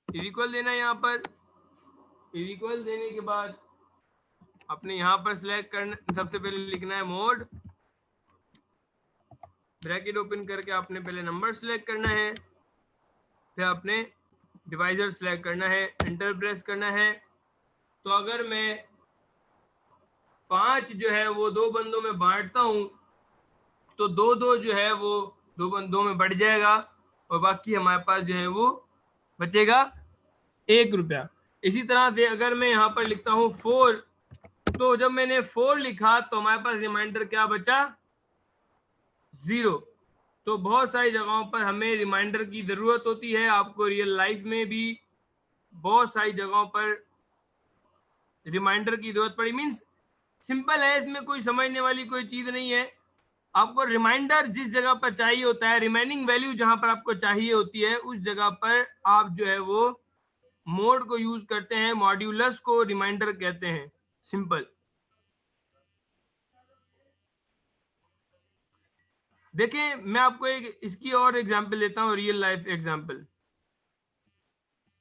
इक्वल देना है। यहाँ पर इक्वल देने के बाद आपने यहाँ पर सिलेक्ट करना, सबसे पहले लिखना है मोड, ब्रैकेट ओपन करके आपने पहले नंबर सिलेक्ट करना है, फिर आपने डिवाइजर सिलेक्ट करना है, एंटर प्रेस करना है। तो अगर मैं 5 जो है वो 2 बंदों में बांटता हूं तो 2-2 जो है वो 2 बंदों में बढ़ जाएगा और बाकी हमारे पास जो है वो बचेगा 1 रुपया। इसी तरह से अगर मैं यहाँ पर लिखता हूँ 4, तो जब मैंने 4 लिखा तो हमारे पास रिमाइंडर क्या बचा? 0। तो बहुत सारी जगहों पर हमें रिमाइंडर की जरूरत होती है। आपको रियल लाइफ में भी बहुत सारी जगहों पर रिमाइंडर की जरूरत पड़ी। मीन्स सिंपल है, इसमें कोई समझने वाली कोई चीज नहीं है। आपको रिमाइंडर जिस जगह पर चाहिए होता है, रिमेनिंग वैल्यू जहां पर आपको चाहिए होती है उस जगह पर आप जो है वो मोड को यूज करते हैं, मॉड्यूलस को रिमाइंडर कहते हैं। सिंपल। देखिए मैं आपको एक इसकी और एग्जांपल देता हूँ, रियल लाइफ एग्जांपल।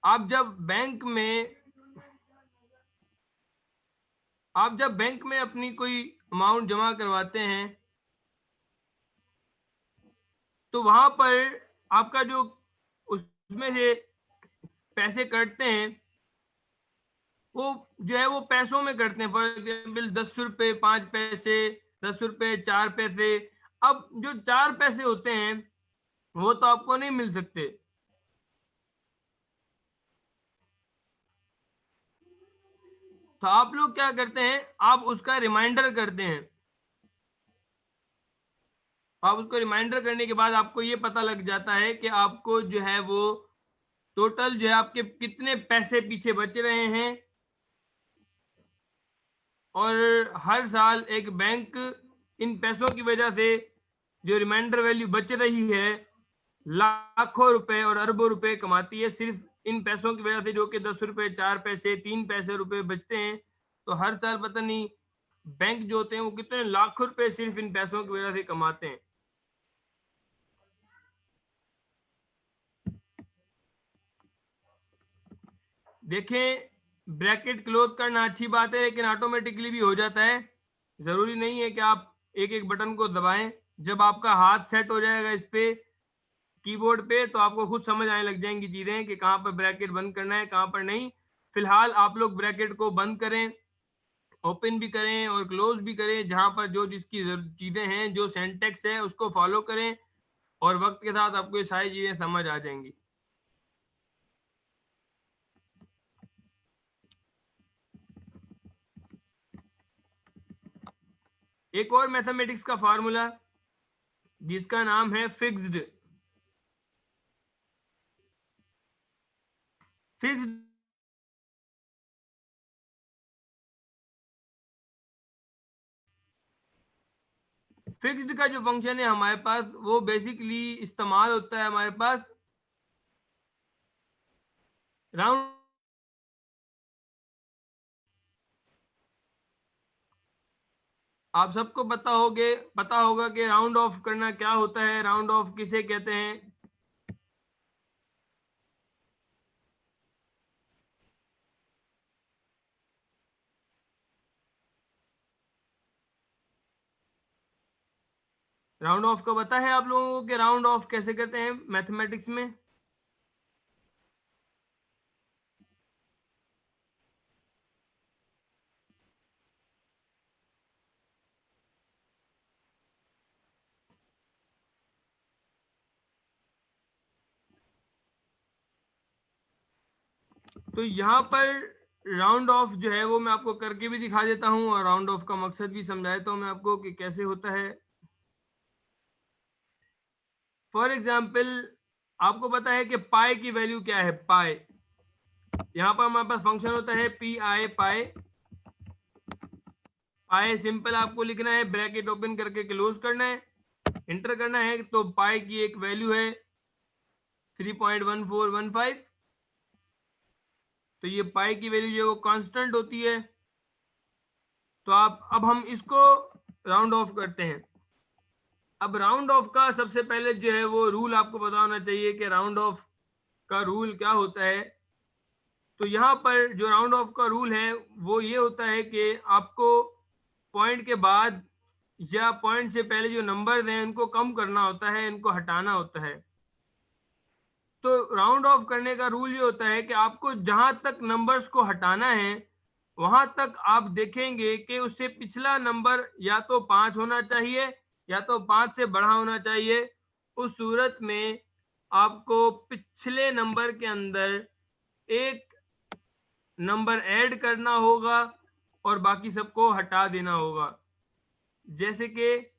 आप जब बैंक में अपनी कोई अमाउंट जमा करवाते हैं तो वहां पर आपका जो उसमें से पैसे कटते हैं वो जो है वो पैसों में कटते हैं। फॉर एग्जाम्पल 10 रुपए 5 पैसे, 10 रुपए 4 पैसे। अब जो 4 पैसे होते हैं वो तो आपको नहीं मिल सकते, तो आप लोग क्या करते हैं, आप उसका रिमाइंडर करते हैं। आप उसको रिमाइंडर करने के बाद आपको ये पता लग जाता है कि आपको जो है वो टोटल जो है आपके कितने पैसे पीछे बच रहे हैं। और हर साल एक बैंक इन पैसों की वजह से जो रिमाइंडर वैल्यू बच रही है लाखों रुपए और अरबों रुपए कमाती है सिर्फ इन पैसों की वजह से, जो कि 10 रुपए 4 पैसे 3 पैसे रुपए बचते हैं। तो हर साल पता नहीं बैंक जो होते हैं वो कितने लाखों रुपए सिर्फ इन पैसों की वजह से कमाते हैं। देखें, ब्रैकेट क्लोज करना अच्छी बात है लेकिन ऑटोमेटिकली भी हो जाता है। जरूरी नहीं है कि आप एक एक बटन को दबाएं। जब आपका हाथ सेट हो जाएगा इस पे कीबोर्ड पे तो आपको खुद समझ आने लग जाएंगी चीजें कि कहाँ पर ब्रैकेट बंद करना है कहाँ पर नहीं। फिलहाल आप लोग ब्रैकेट को बंद करें ओपन भी करें और क्लोज भी करें, जहां पर जो जिसकी चीजें हैं, जो सिंटेक्स है उसको फॉलो करें, और वक्त के साथ आपको ये सारी चीजें समझ आ जाएंगी। एक और मैथमेटिक्स का फार्मूला जिसका नाम है फिक्स्ड। फिक्स्ड फिक्स्ड का जो फंक्शन है हमारे पास, वो बेसिकली इस्तेमाल होता है हमारे पास राउंड। आप सबको पता होगा कि राउंड ऑफ करना क्या होता है, राउंड ऑफ किसे कहते हैं। राउंड ऑफ का पता है आप लोगों को कि राउंड ऑफ कैसे कहते हैं मैथमेटिक्स में? तो यहाँ पर राउंड ऑफ जो है वो मैं आपको करके भी दिखा देता हूँ, और राउंड ऑफ का मकसद भी समझा देता हूँ मैं आपको कि कैसे होता है। फॉर एग्जाम्पल, आपको पता है कि पाई की वैल्यू क्या है? पाई, यहाँ पर हमारे पास फंक्शन होता है P I pi. Pi simple आपको लिखना है, ब्रैकेट ओपन करके क्लोज करना है, इंटर करना है। तो पाई की एक वैल्यू है 3.1415। तो ये पाई की वैल्यू जो है वो कांस्टेंट होती है। तो अब हम इसको राउंड ऑफ करते हैं। अब राउंड ऑफ का सबसे पहले जो है वो रूल आपको पता होना चाहिए कि राउंड ऑफ का रूल क्या होता है। तो यहाँ पर जो राउंड ऑफ का रूल है वो ये होता है कि आपको पॉइंट के बाद या पॉइंट से पहले जो नंबर हैं उनको कम करना होता है, इनको हटाना होता है। तो राउंड ऑफ करने का रूल ये होता है कि आपको जहां तक नंबर्स को हटाना है वहां तक आप देखेंगे कि उससे पिछला नंबर या तो 5 होना चाहिए या तो 5 से बड़ा होना चाहिए। उस सूरत में आपको पिछले नंबर के अंदर एक नंबर ऐड करना होगा और बाकी सबको हटा देना होगा। जैसे कि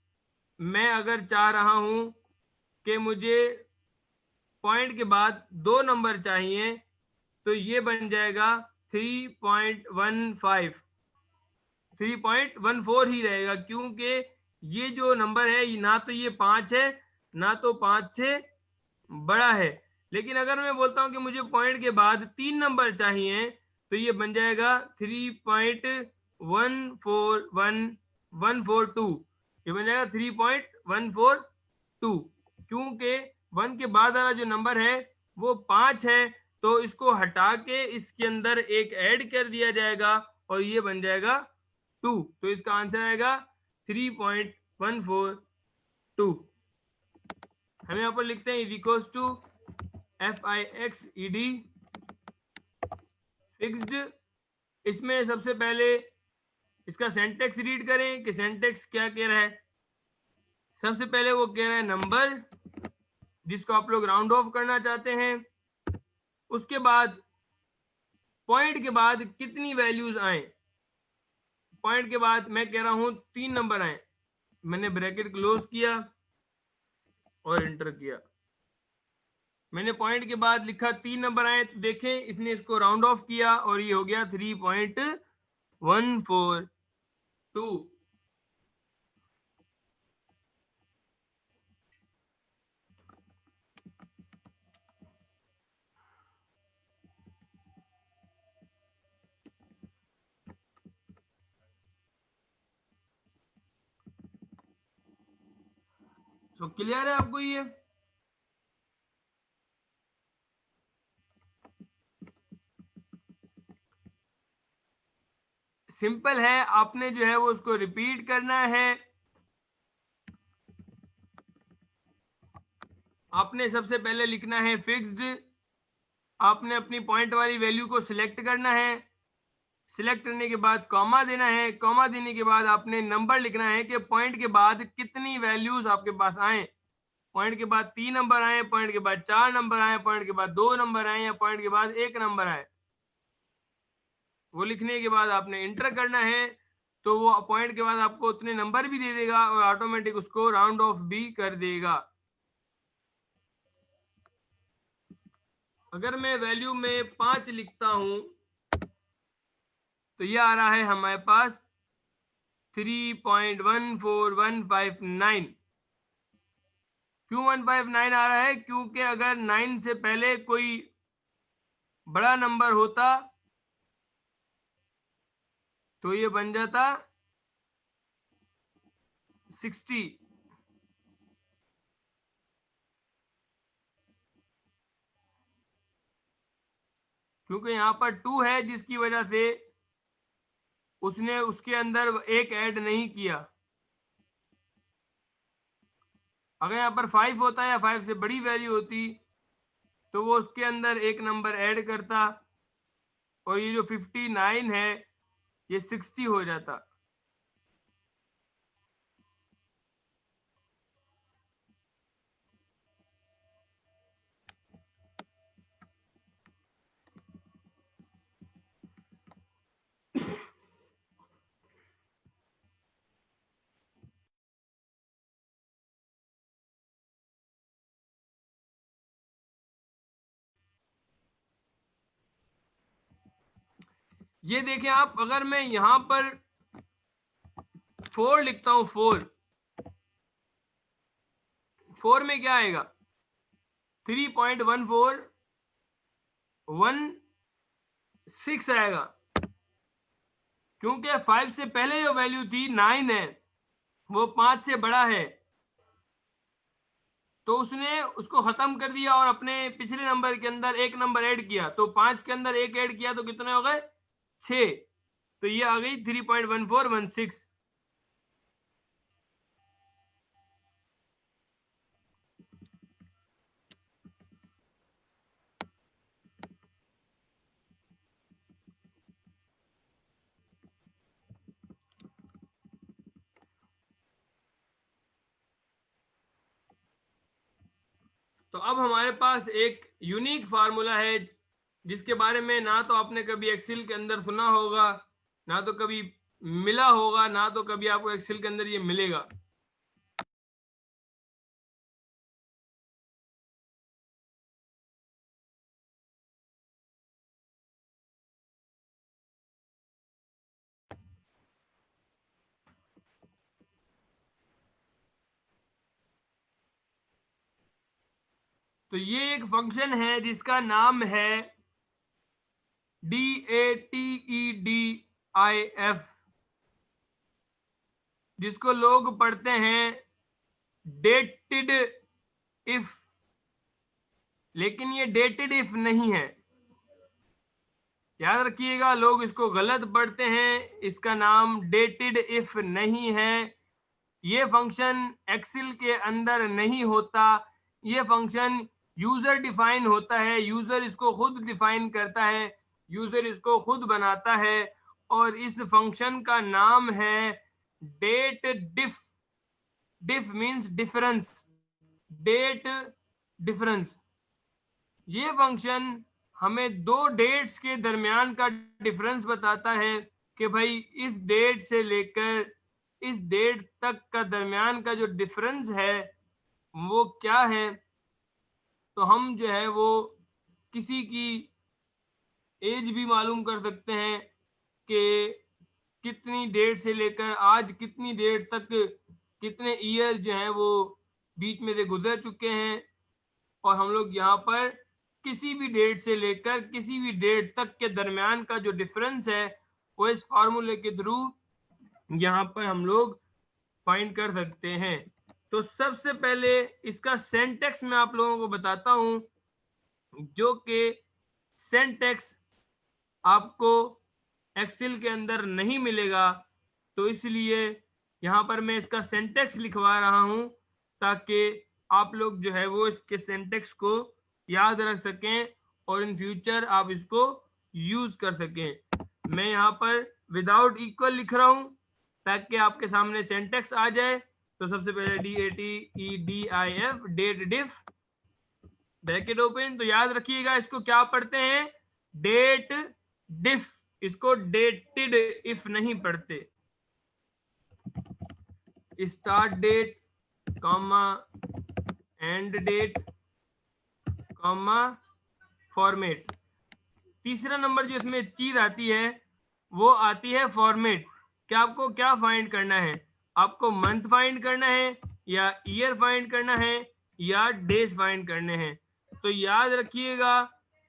मैं अगर चाह रहा हूं कि मुझे पॉइंट के बाद 2 नंबर चाहिए, तो ये बन जाएगा 3.15। 3.14 ही रहेगा, क्योंकि ये जो नंबर है ना तो ये 5 है ना तो 5 से बड़ा है। लेकिन अगर मैं बोलता हूं कि मुझे पॉइंट के बाद 3 नंबर चाहिए, तो ये बन जाएगा 3.141142। ये बन जाएगा 3.142, क्योंकि 1 के बाद वाला जो नंबर है वो 5 है। तो इसको हटा के इसके अंदर एक ऐड कर दिया जाएगा और ये बन जाएगा 2। तो इसका आंसर आएगा 3.142। हम यहाँ पर लिखते हैं is equals to FIXED fixed. इसमें सबसे पहले इसका सेंटेक्स रीड करें कि सेंटेक्स क्या कह रहा है। सबसे पहले वो कह रहा है नंबर जिसको आप लोग राउंड ऑफ करना चाहते हैं। उसके बाद पॉइंट के बाद कितनी वैल्यूज आए। पॉइंट के बाद मैं कह रहा हूं 3 नंबर आए, मैंने ब्रैकेट क्लोज किया और इंटर किया। मैंने पॉइंट के बाद लिखा 3 नंबर आए, तो देखें इसने इसको राउंड ऑफ किया और ये हो गया 3.142। तो क्लियर है आपको ये? सिंपल है, आपने जो है वो उसको रिपीट करना है। आपने सबसे पहले लिखना है फिक्स्ड। आपने अपनी पॉइंट वाली वैल्यू को सिलेक्ट करना है। सिलेक्ट करने के बाद कॉमा देना है, कॉमा देने के बाद आपने नंबर लिखना है कि पॉइंट के बाद कितनी वैल्यूज आपके पास आए। पॉइंट के बाद 3 नंबर आए, पॉइंट के बाद 4 नंबर आए, पॉइंट के बाद 2 नंबर आए, या पॉइंट के बाद 1 नंबर आए। वो लिखने के बाद आपने इंटर करना है, तो वो पॉइंट के बाद आपको उतने नंबर भी दे देगा और ऑटोमेटिक उसको राउंड ऑफ भी कर देगा। अगर मैं वैल्यू में 5 लिखता हूं तो ये आ रहा है हमारे पास 3.14159। क्यों 159 आ रहा है? क्योंकि अगर 9 से पहले कोई बड़ा नंबर होता तो ये बन जाता 60। क्योंकि यहाँ पर 2 है, जिसकी वजह से उसने उसके अंदर एक ऐड नहीं किया। अगर यहाँ पर 5 होता या 5 से बड़ी वैल्यू होती तो वो उसके अंदर एक नंबर ऐड करता और ये जो 59 है ये 60 हो जाता। ये देखें आप, अगर मैं यहां पर 4 लिखता हूं, 4 में क्या आएगा? 3.1416 आएगा। क्योंकि 5 से पहले जो वैल्यू थी 9 है, वो 5 से बड़ा है, तो उसने उसको खत्म कर दिया और अपने पिछले नंबर के अंदर एक नंबर ऐड किया। तो 5 के अंदर एक ऐड किया तो कितने हो गए? 6। तो ये आ गई 3.1416। तो अब हमारे पास एक यूनिक फार्मूला है जिसके बारे में ना तो आपने कभी एक्सेल के अंदर सुना होगा, ना तो कभी मिला होगा, ना तो कभी आपको एक्सेल के अंदर ये मिलेगा। तो ये एक फंक्शन है जिसका नाम है DATEDIF, जिसको लोग पढ़ते हैं डेटेड इफ, लेकिन ये डेटेड इफ नहीं है। याद रखिएगा, लोग इसको गलत पढ़ते हैं। इसका नाम डेटेड इफ नहीं है। ये फंक्शन एक्सेल के अंदर नहीं होता। ये फंक्शन यूजर डिफाइन होता है। यूजर इसको खुद डिफाइन करता है, यूजर इसको खुद बनाता है, और इस फंक्शन का नाम है डेट डिफ। डिफ मींस डिफरेंस, डेट डिफरेंस। ये फंक्शन हमें दो डेट्स के दरमियान का डिफरेंस बताता है कि भाई इस डेट से लेकर इस डेट तक का दरमियान का जो डिफरेंस है वो क्या है। तो हम जो है वो किसी की एज भी मालूम कर सकते हैं कि कितनी डेट से लेकर आज कितनी डेट तक कितने ईयर जो है वो बीच में से गुजर चुके हैं, और हम लोग यहाँ पर किसी भी डेट से लेकर किसी भी डेट तक के दरमियान का जो डिफरेंस है वो इस फार्मूले के थ्रू यहाँ पर हम लोग फाइंड कर सकते हैं। तो सबसे पहले इसका सिंटैक्स मैं आप लोगों को बताता हूं, जो कि सिंटैक्स आपको एक्सेल के अंदर नहीं मिलेगा। तो इसलिए यहाँ पर मैं इसका सिंटैक्स लिखवा रहा हूं ताकि आप लोग जो है वो इसके सिंटैक्स को याद रख सकें और इन फ्यूचर आप इसको यूज कर सकें। मैं यहाँ पर विदाउट इक्वल लिख रहा हूँ ताकि आपके सामने सिंटेक्स आ जाए। तो सबसे पहले DATEDIF date dif bracket open. तो याद रखिएगा इसको क्या पढ़ते हैं, डेट डिफ, इसको डेटेड इफ नहीं पढ़ते। Start date comma end date comma format. तीसरा नंबर जो इसमें चीज आती है वो आती है फॉर्मेट। क्या आपको क्या फाइंड करना है, आपको मंथ फाइंड करना है या ईयर फाइंड करना है या डेज फाइंड करने हैं। तो याद रखिएगा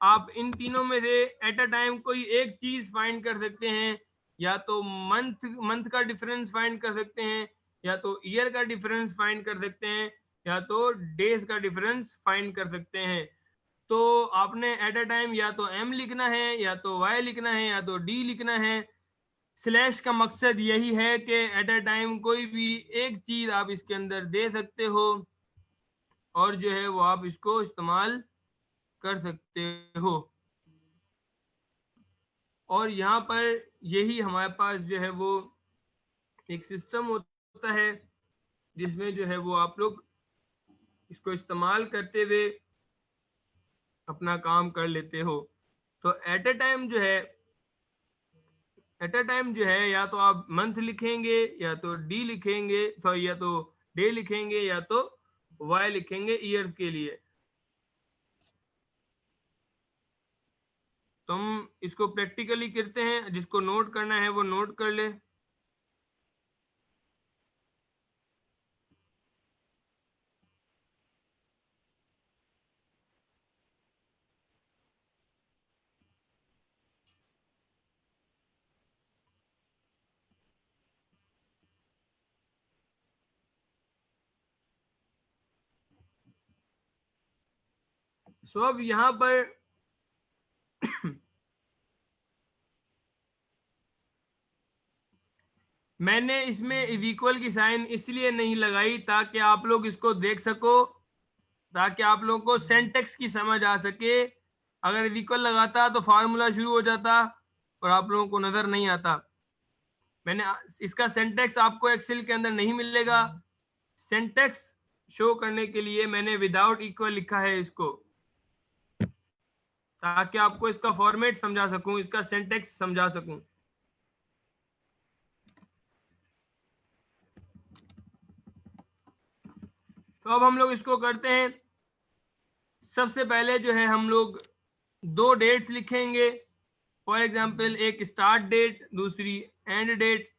आप इन तीनों में से एट अ टाइम कोई एक चीज फाइंड कर सकते हैं, या तो मंथ का डिफरेंस फाइंड कर सकते हैं, या तो ईयर का डिफरेंस फाइंड कर सकते हैं, या तो डेज का डिफरेंस फाइंड कर सकते हैं। तो आपने एट अ टाइम या तो m लिखना है या तो y लिखना है या तो d लिखना है। स्लैश का मकसद यही है कि एट अ टाइम कोई भी एक चीज आप इसके अंदर दे सकते हो और जो है वो आप इसको इस्तेमाल कर सकते हो। और यहाँ पर यही हमारे पास जो है वो एक सिस्टम होता है जिसमें जो है वो आप लोग इसको इस्तेमाल करते हुए अपना काम कर लेते हो। तो एट अ टाइम जो है या तो आप मंथ लिखेंगे या तो डी लिखेंगे, सॉरी या तो डे लिखेंगे या तो वाई लिखेंगे ईयर्स के लिए। तो हम इसको प्रैक्टिकली करते हैं, जिसको नोट करना है वो नोट कर ले। सो अब यहाँ पर मैंने इसमें इक्वल की साइन इसलिए नहीं लगाई ताकि आप लोग इसको देख सको, ताकि आप लोगों को सेंटेक्स की समझ आ सके। अगर इक्वल लगाता तो फार्मूला शुरू हो जाता और आप लोगों को नजर नहीं आता। मैंने इसका सेंटेक्स आपको एक्सेल के अंदर नहीं मिलेगा। सेंटेक्स शो करने के लिए मैंने विदाउट इक्वल लिखा है इसको, ताकि आपको इसका फॉर्मेट समझा सकूं, इसका सेंटेक्स समझा सकूं। तो अब हम लोग इसको करते हैं। सबसे पहले जो है हम लोग दो डेट्स लिखेंगे। फॉर एग्जांपल एक स्टार्ट डेट, दूसरी एंड डेट।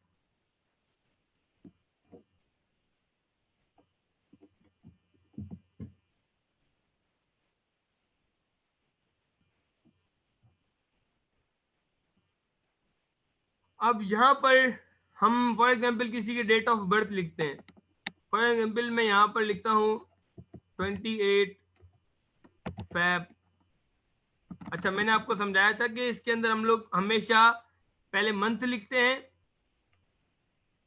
अब यहाँ पर हम फॉर एग्जांपल किसी की डेट ऑफ बर्थ लिखते हैं। फॉर एग्जांपल मैं यहाँ पर लिखता हूँ 28 Feb। अच्छा, मैंने आपको समझाया था कि इसके अंदर हम लोग हमेशा पहले मंथ लिखते हैं,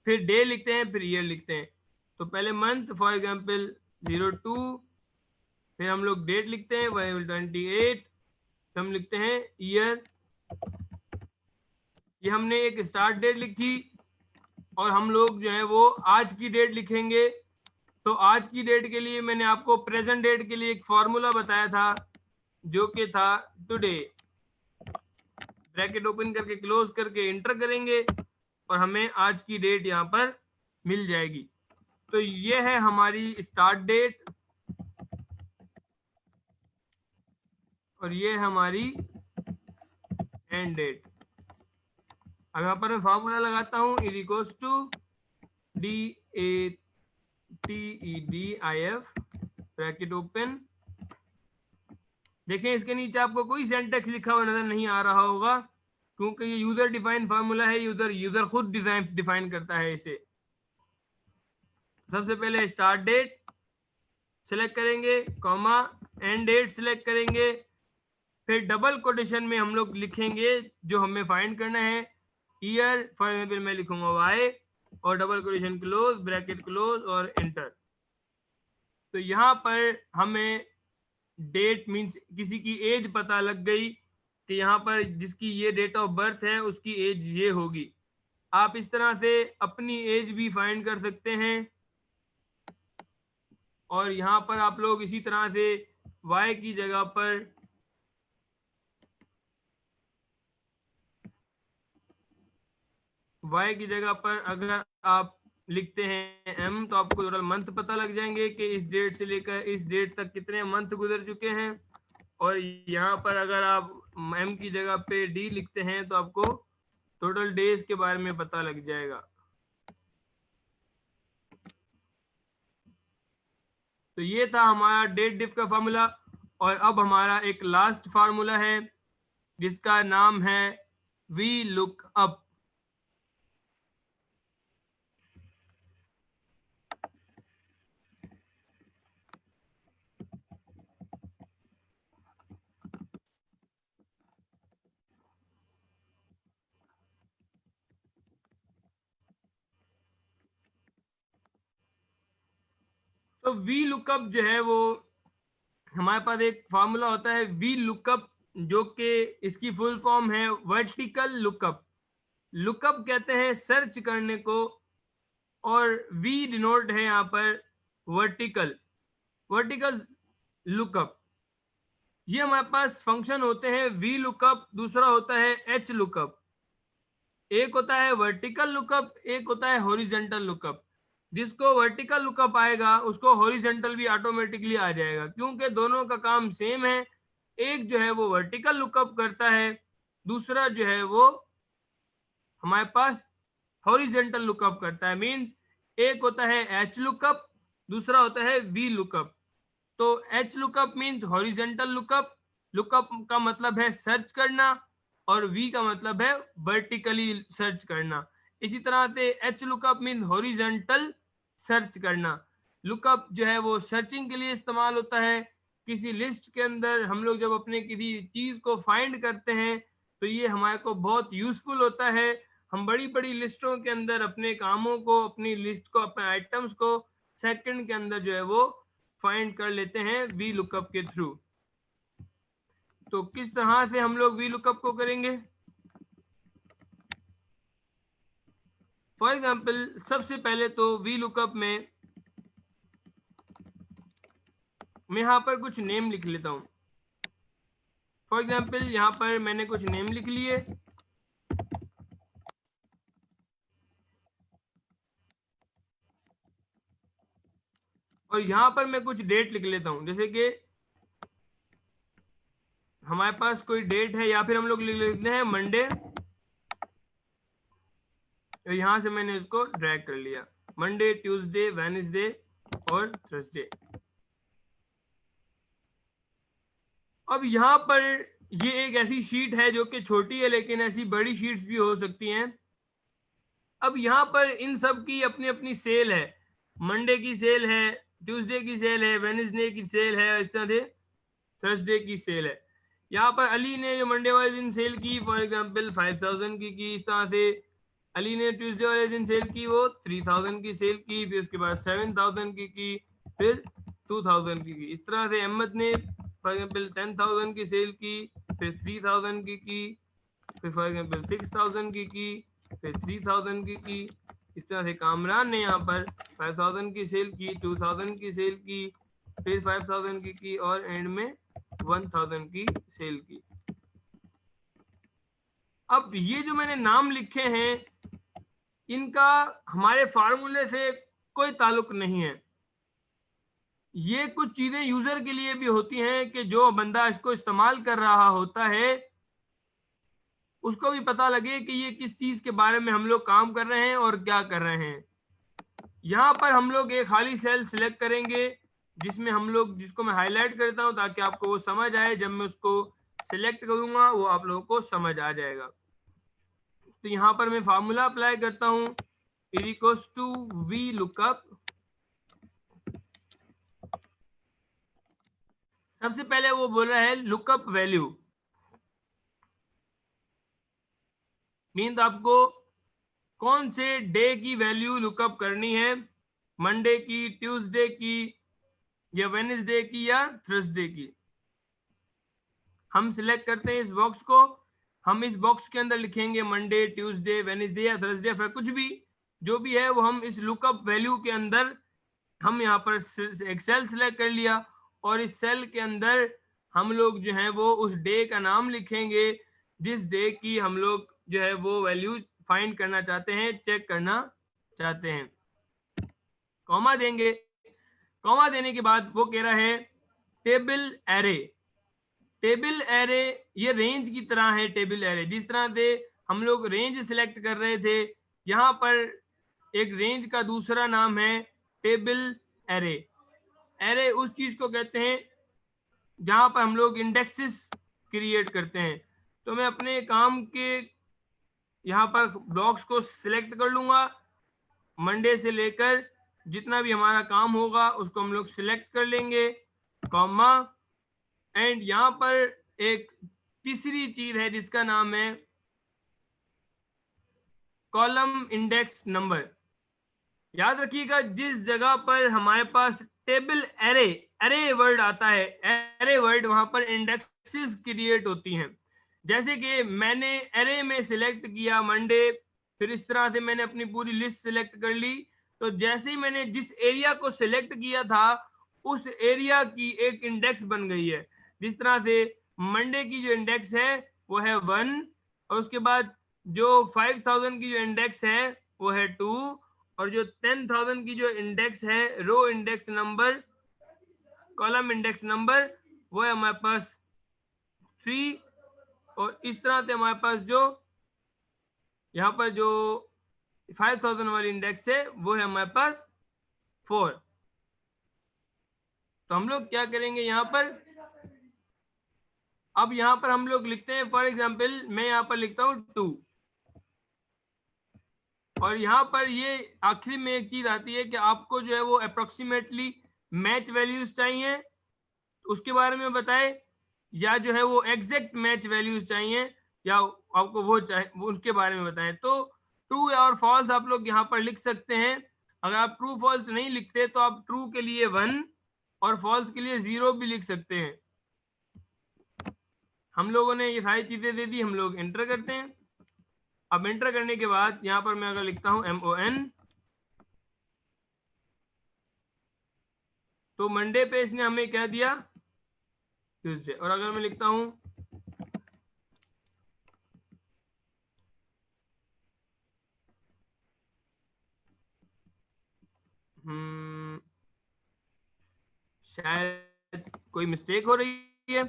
फिर डे लिखते हैं, फिर ईयर लिखते हैं। तो पहले मंथ फॉर एग्जांपल 02, फिर हम लोग डेट लिखते हैं 28, फिर हम लिखते हैं ईयर। ये हमने एक स्टार्ट डेट लिखी और हम लोग जो है वो आज की डेट लिखेंगे। तो आज की डेट के लिए मैंने आपको प्रेजेंट डेट के लिए एक फॉर्मूला बताया था जो कि था टुडे। ब्रैकेट ओपन करके क्लोज करके इंटर करेंगे और हमें आज की डेट यहाँ पर मिल जाएगी। तो ये है हमारी स्टार्ट डेट और ये है हमारी एंड डेट। अब यहाँ पर मैं फॉर्मूला लगाता हूँ, is equals to DATEDIF bracket open. देखें इसके नीचे आपको कोई सेंटेक्स लिखा हुआ नजर नहीं आ रहा होगा, क्योंकि ये यूजर डिफाइन फार्मूला है। यूजर खुद डिफाइन करता है इसे। सबसे पहले स्टार्ट डेट सेलेक्ट करेंगे, कॉमा एंड डेट सेलेक्ट करेंगे, फिर डबल कोटेशन में हम लोग लिखेंगे जो हमें फाइंड करना है, ईयर। फॉर एग्जाम्पल मैं लिखूंगा वाई और double quotation close, bracket close और एंटर। तो यहाँ पर हमें डेट मीन्स किसी की एज पता लग गई कि यहाँ पर जिसकी ये डेट ऑफ बर्थ है उसकी एज ये होगी। आप इस तरह से अपनी एज भी फाइंड कर सकते हैं। और यहाँ पर आप लोग इसी तरह से y की जगह पर अगर आप लिखते हैं m, तो आपको टोटल मंथ पता लग जाएंगे कि इस डेट से लेकर इस डेट तक कितने मंथ गुजर चुके हैं। और यहाँ पर अगर आप m की जगह पे d लिखते हैं तो आपको टोटल डेज के बारे में पता लग जाएगा। तो ये था हमारा डेट डिफ का फार्मूला। और अब हमारा एक लास्ट फार्मूला है जिसका नाम है वी लुक अप। तो वी लुकअप जो है वो हमारे पास एक फार्मूला होता है वी लुकअप, जो कि इसकी फुल फॉर्म है वर्टिकल लुकअप। लुकअप कहते हैं सर्च करने को, और वी डिनोट है यहाँ पर वर्टिकल लुकअप। ये हमारे पास फंक्शन होते हैं वी लुकअप, दूसरा होता है एच लुकअप। एक होता है वर्टिकल लुकअप, एक होता है हॉरिजॉन्टल लुकअप। जिसको वर्टिकल लुकअप आएगा उसको हॉरिजॉन्टल भी ऑटोमेटिकली आ जाएगा, क्योंकि दोनों का काम सेम है। एक जो है वो वर्टिकल लुकअप करता है, दूसरा जो है वो हमारे पास हॉरिजॉन्टल लुकअप करता है। मींस एक होता है एच लुकअप, दूसरा होता है वी लुकअप। तो H lookup means horizontal lookup, lookup का मतलब है सर्च करना, और वी का मतलब है वर्टिकली सर्च करना। इसी तरह से H lookup mean horizontal search करना। लुकअप जो है वो सर्चिंग के लिए इस्तेमाल होता है। किसी लिस्ट के अंदर हम लोग जब अपने किसी चीज को फाइंड करते हैं तो ये हमारे को बहुत यूजफुल होता है। हम बड़ी बड़ी लिस्टों के अंदर अपने कामों को, अपनी लिस्ट को, अपने आइटम्स को सेकंड के अंदर जो है वो फाइंड कर लेते हैं वी लुकअप के थ्रू। तो किस तरह से हम लोग वी लुकअप को करेंगे? फॉर एग्जाम्पल सबसे पहले तो वी लुकअप में मैं यहाँ पर कुछ नेम लिख लेता हूँ। फॉर एग्जाम्पल यहाँ पर मैंने कुछ नेम लिख लिए, और यहाँ पर मैं कुछ डेट लिख लेता हूँ। जैसे कि हमारे पास कोई डेट है, या फिर हम लोग लिख लेते हैं मंडे, तो यहाँ से मैंने इसको ड्रैग कर लिया, मंडे, ट्यूसडे, वेडनेसडे और थर्सडे। अब यहाँ पर ये एक ऐसी शीट है जो कि छोटी है, लेकिन ऐसी बड़ी शीट्स भी हो सकती हैं। अब यहाँ पर इन सब की अपनी अपनी सेल है। मंडे की सेल है, ट्यूसडे की सेल है, वेडनेसडे की सेल है, इस तरह से थर्सडे की सेल है। यहाँ पर अली ने जो मंडे वाले दिन सेल की, फॉर एग्जांपल 5000 की। इस तरह से अली ने ट्यूसडे वाले दिन सेल की, वो 3000 की सेल की। फिर उसके बाद 7000 की, फिर 2000 की। इस तरह से अहमद ने फॉर एग्जांपल 10000 की सेल की, फिर 3000 की, फिर फॉर एग्जांपल 6000 की, फिर 3000 की। इस तरह से कामरान ने यहाँ पर 5000 की सेल की, 2000 की सेल की, फिर 5000 की, और एंड में 1000 की सेल की। अब ये जो मैंने नाम लिखे हैं इनका हमारे फार्मूले से कोई ताल्लुक नहीं है। ये कुछ चीजें यूजर के लिए भी होती हैं कि जो बंदा इसको इस्तेमाल कर रहा होता है उसको भी पता लगे कि ये किस चीज के बारे में हम लोग काम कर रहे हैं और क्या कर रहे हैं। यहाँ पर हम लोग एक खाली सेल सिलेक्ट करेंगे जिसमें हम लोग, जिसको मैं हाईलाइट करता हूँ ताकि आपको वो समझ आए। जब मैं उसको सिलेक्ट करूंगा वो आप लोगों को समझ आ जाएगा। तो यहाँ पर मैं फार्मूला अप्लाई करता हूँ, इक्वल्स टू वी लुकअप। सबसे पहले वो बोल रहा है लुकअप वैल्यू, मीन्स आपको कौन से डे की वैल्यू लुकअप करनी है, मंडे की, ट्यूसडे की, या वेडनेसडे की, या थर्सडे की। हम सिलेक्ट करते हैं इस बॉक्स को, हम इस बॉक्स के अंदर लिखेंगे मंडे, ट्यूसडे, वेडनेसडे या थर्सडे, फिर कुछ भी जो भी है वो हम इस लुकअप वैल्यू के अंदर हम यहाँ पर एक सेल सिलेक्ट कर लिया और इस सेल के अंदर हम लोग जो है वो उस डे का नाम लिखेंगे जिस डे की हम लोग जो है वो वैल्यू फाइंड करना चाहते हैं, चेक करना चाहते हैं। कॉमा देंगे, कॉमा देने के बाद वो कह रहा है टेबल एरे। टेबल एरे ये रेंज की तरह है। टेबल एरे जिस तरह से हम लोग रेंज सिलेक्ट कर रहे थे, यहाँ पर एक रेंज का दूसरा नाम है टेबल एरे। एरे उस चीज को कहते हैं जहां पर हम लोग इंडेक्सेस क्रिएट करते हैं। तो मैं अपने काम के यहाँ पर ब्लॉक्स को सिलेक्ट कर लूंगा, मंडे से लेकर जितना भी हमारा काम होगा उसको हम लोग सिलेक्ट कर लेंगे, कॉमा, एंड यहाँ पर एक तीसरी चीज है जिसका नाम है कॉलम इंडेक्स नंबर। याद रखिएगा जिस जगह पर हमारे पास टेबल एरे, एरे वर्ड आता है, एरे वर्ड, वहां पर इंडेक्सेस क्रिएट होती हैं। जैसे कि मैंने एरे में सिलेक्ट किया मंडे, फिर इस तरह से मैंने अपनी पूरी लिस्ट सिलेक्ट कर ली, तो जैसे ही मैंने जिस एरिया को सिलेक्ट किया था उस एरिया की एक इंडेक्स बन गई है। जिस तरह से मंडे की जो इंडेक्स है वो है 1 और उसके बाद जो 5000 की जो इंडेक्स है वो है 2 और जो 10,000 की जो इंडेक्स है row index number, column index number, वो है हमारे पास 3 और इस तरह से हमारे पास जो यहाँ पर जो 5000 वाली इंडेक्स है वो है हमारे पास 4। तो हम लोग क्या करेंगे यहाँ पर, अब यहाँ पर हम लोग लिखते हैं, फॉर एग्जाम्पल मैं यहाँ पर लिखता हूँ 2 और यहाँ पर ये आखिरी में एक चीज आती है कि आपको जो है वो अप्रोक्सीमेटली मैच वैल्यूज चाहिए, उसके बारे में बताए, या जो है वो एग्जैक्ट मैच वैल्यूज चाहिए या आपको वो चाहिए उसके बारे में बताएं। तो ट्रू और फॉल्स आप लोग यहाँ पर लिख सकते हैं। अगर आप ट्रू फॉल्स नहीं लिखते तो आप ट्रू के लिए 1 और फॉल्स के लिए 0 भी लिख सकते हैं। हम लोगों ने ये सारी चीजें दे दी, हम लोग एंटर करते हैं। अब एंटर करने के बाद यहाँ पर मैं अगर लिखता हूँ MON, तो मंडे पे इसने हमें क्या दिया, ट्यूसडे। और अगर मैं लिखता हूँ शायद कोई मिस्टेक हो रही है,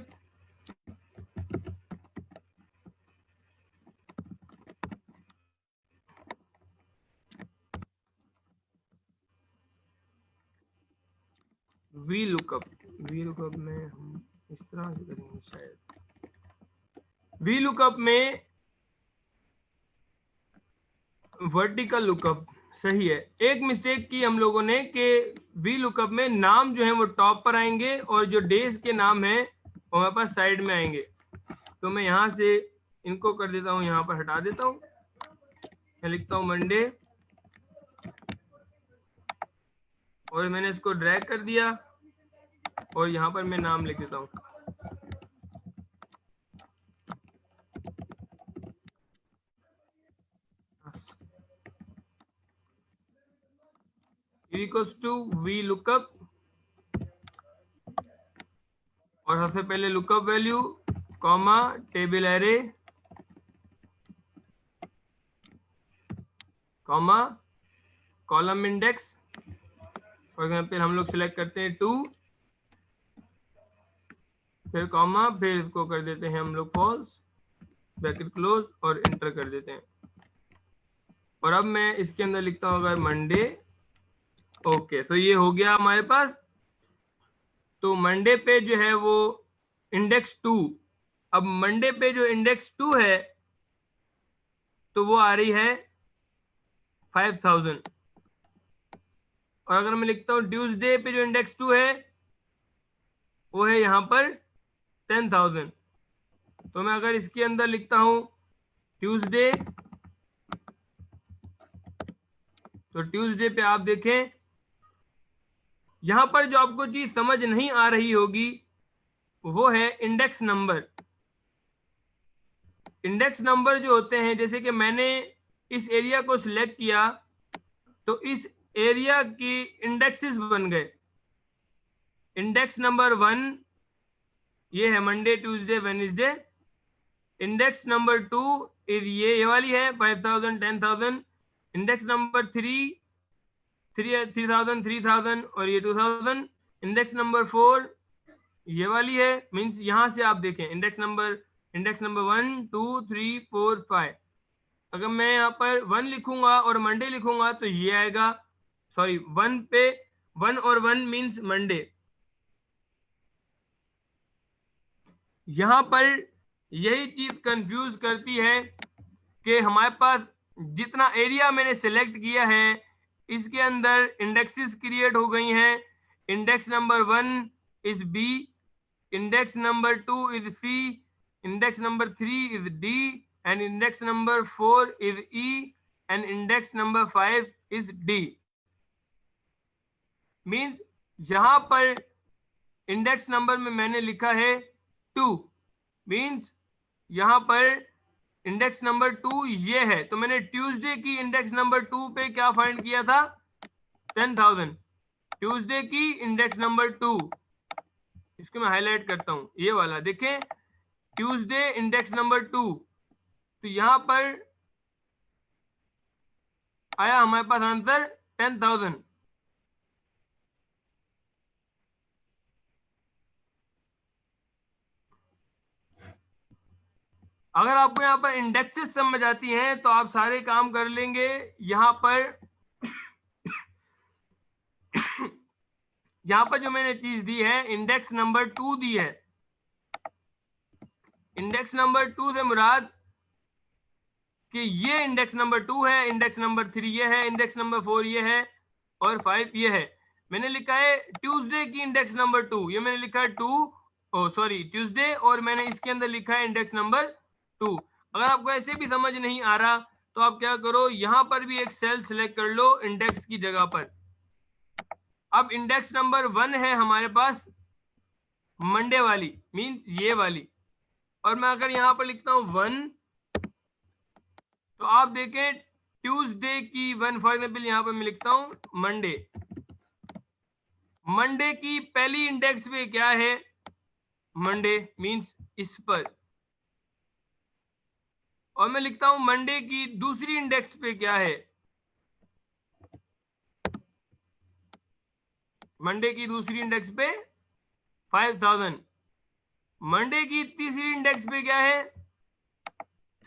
वी लुकअप में हम इस तरह से करेंगे, शायद वी लुकअप में वर्टिकल लुकअप सही है। एक मिस्टेक की हम लोगों ने कि वी लुकअप में नाम जो है वो टॉप पर आएंगे और जो डेज के नाम है वो हमारे पास साइड में आएंगे। तो मैं यहाँ से इनको कर देता हूँ, यहाँ पर हटा देता हूँ, मैं लिखता हूँ मंडे और मैंने इसको ड्रैग कर दिया और यहाँ पर मैं नाम लिख देता हूँ। इक्वल्स टू वी लुकअप और सबसे पहले lookup value, comma, table array, comma, column index, for example हम लोग सिलेक्ट करते हैं 2, फिर कॉमा, फिर इसको कर देते हैं हम लोग फॉल्स, ब्रैकेट क्लोज और इंटर कर देते हैं। और अब मैं इसके अंदर लिखता हूँ अगर मंडे, ओके, तो ये हो गया हमारे पास। तो मंडे पे जो है वो इंडेक्स 2, अब मंडे पे जो इंडेक्स 2 है तो वो आ रही है 5000। और अगर मैं लिखता हूँ ट्यूसडे पे जो इंडेक्स 2 है वो है यहाँ पर 10,000। तो मैं अगर इसके अंदर लिखता हूँ ट्यूसडे, तो ट्यूसडे पे आप देखें यहाँ पर जो आपको चीज समझ नहीं आ रही होगी वो है इंडेक्स नंबर। इंडेक्स नंबर जो होते हैं, जैसे कि मैंने इस एरिया को सिलेक्ट किया तो इस एरिया की इंडेक्सेस बन गए। इंडेक्स नंबर 1 ये है Monday Tuesday Wednesday. Index number 2 ये वाली है 5000 10,000। इंडेक्स नंबर 3 3000 3000 और ये 2000। इंडेक्स नंबर 4 ये वाली है, मींस यहां से आप देखें इंडेक्स नंबर 1 2 3 4 5। अगर मैं यहाँ पर 1 लिखूंगा और मंडे लिखूंगा तो ये आएगा, सॉरी 1 पे 1 और 1 मींस मंडे। यहां पर यही चीज कंफ्यूज करती है कि हमारे पास जितना एरिया मैंने सेलेक्ट किया है इसके अंदर इंडेक्सेस क्रिएट हो गई हैं। Index number 1 is B, index number 2 is C, index number 3 is D, and index number 4 is E, and index number 5 is D. Means यहां पर इंडेक्स नंबर में मैंने लिखा है 2, मींस यहां पर इंडेक्स नंबर 2 ये है, तो मैंने ट्यूसडे की इंडेक्स नंबर 2 पे क्या फाइंड किया था 10,000। ट्यूसडे की इंडेक्स नंबर 2, इसको मैं हाईलाइट करता हूं, ये वाला देखें, ट्यूसडे इंडेक्स नंबर 2, तो यहां पर आया हमारे पास आंसर 10,000। अगर आपको यहाँ पर इंडेक्सेस समझ आती हैं तो आप सारे काम कर लेंगे। यहाँ पर यहाँ पर जो मैंने चीज दी है इंडेक्स नंबर 2 दी है। इंडेक्स नंबर 2 से मुराद कि ये इंडेक्स नंबर 2 है, इंडेक्स नंबर 3 ये है, इंडेक्स नंबर 4 ये है और 5 ये है। मैंने लिखा है ट्यूसडे की इंडेक्स नंबर 2, ये मैंने लिखा है 2, ओ सॉरी ट्यूसडे, और मैंने इसके अंदर लिखा है इंडेक्स नंबर 2। अगर आपको ऐसे भी समझ नहीं आ रहा तो आप क्या करो, यहां पर भी एक सेल सिलेक्ट कर लो इंडेक्स की जगह पर। अब इंडेक्स नंबर 1 है हमारे पास मंडे वाली, मींस ये वाली, और मैं अगर यहां पर लिखता हूं 1 तो आप देखें ट्यूसडे की 1, फॉर एग्जाम्पल यहां पर मैं लिखता हूं मंडे। मंडे की पहली इंडेक्स पे क्या है मंडे, मींस इस पर, और मैं लिखता हूं मंडे की दूसरी इंडेक्स पे क्या है, मंडे की दूसरी इंडेक्स पे 5,000। मंडे की तीसरी इंडेक्स पे क्या है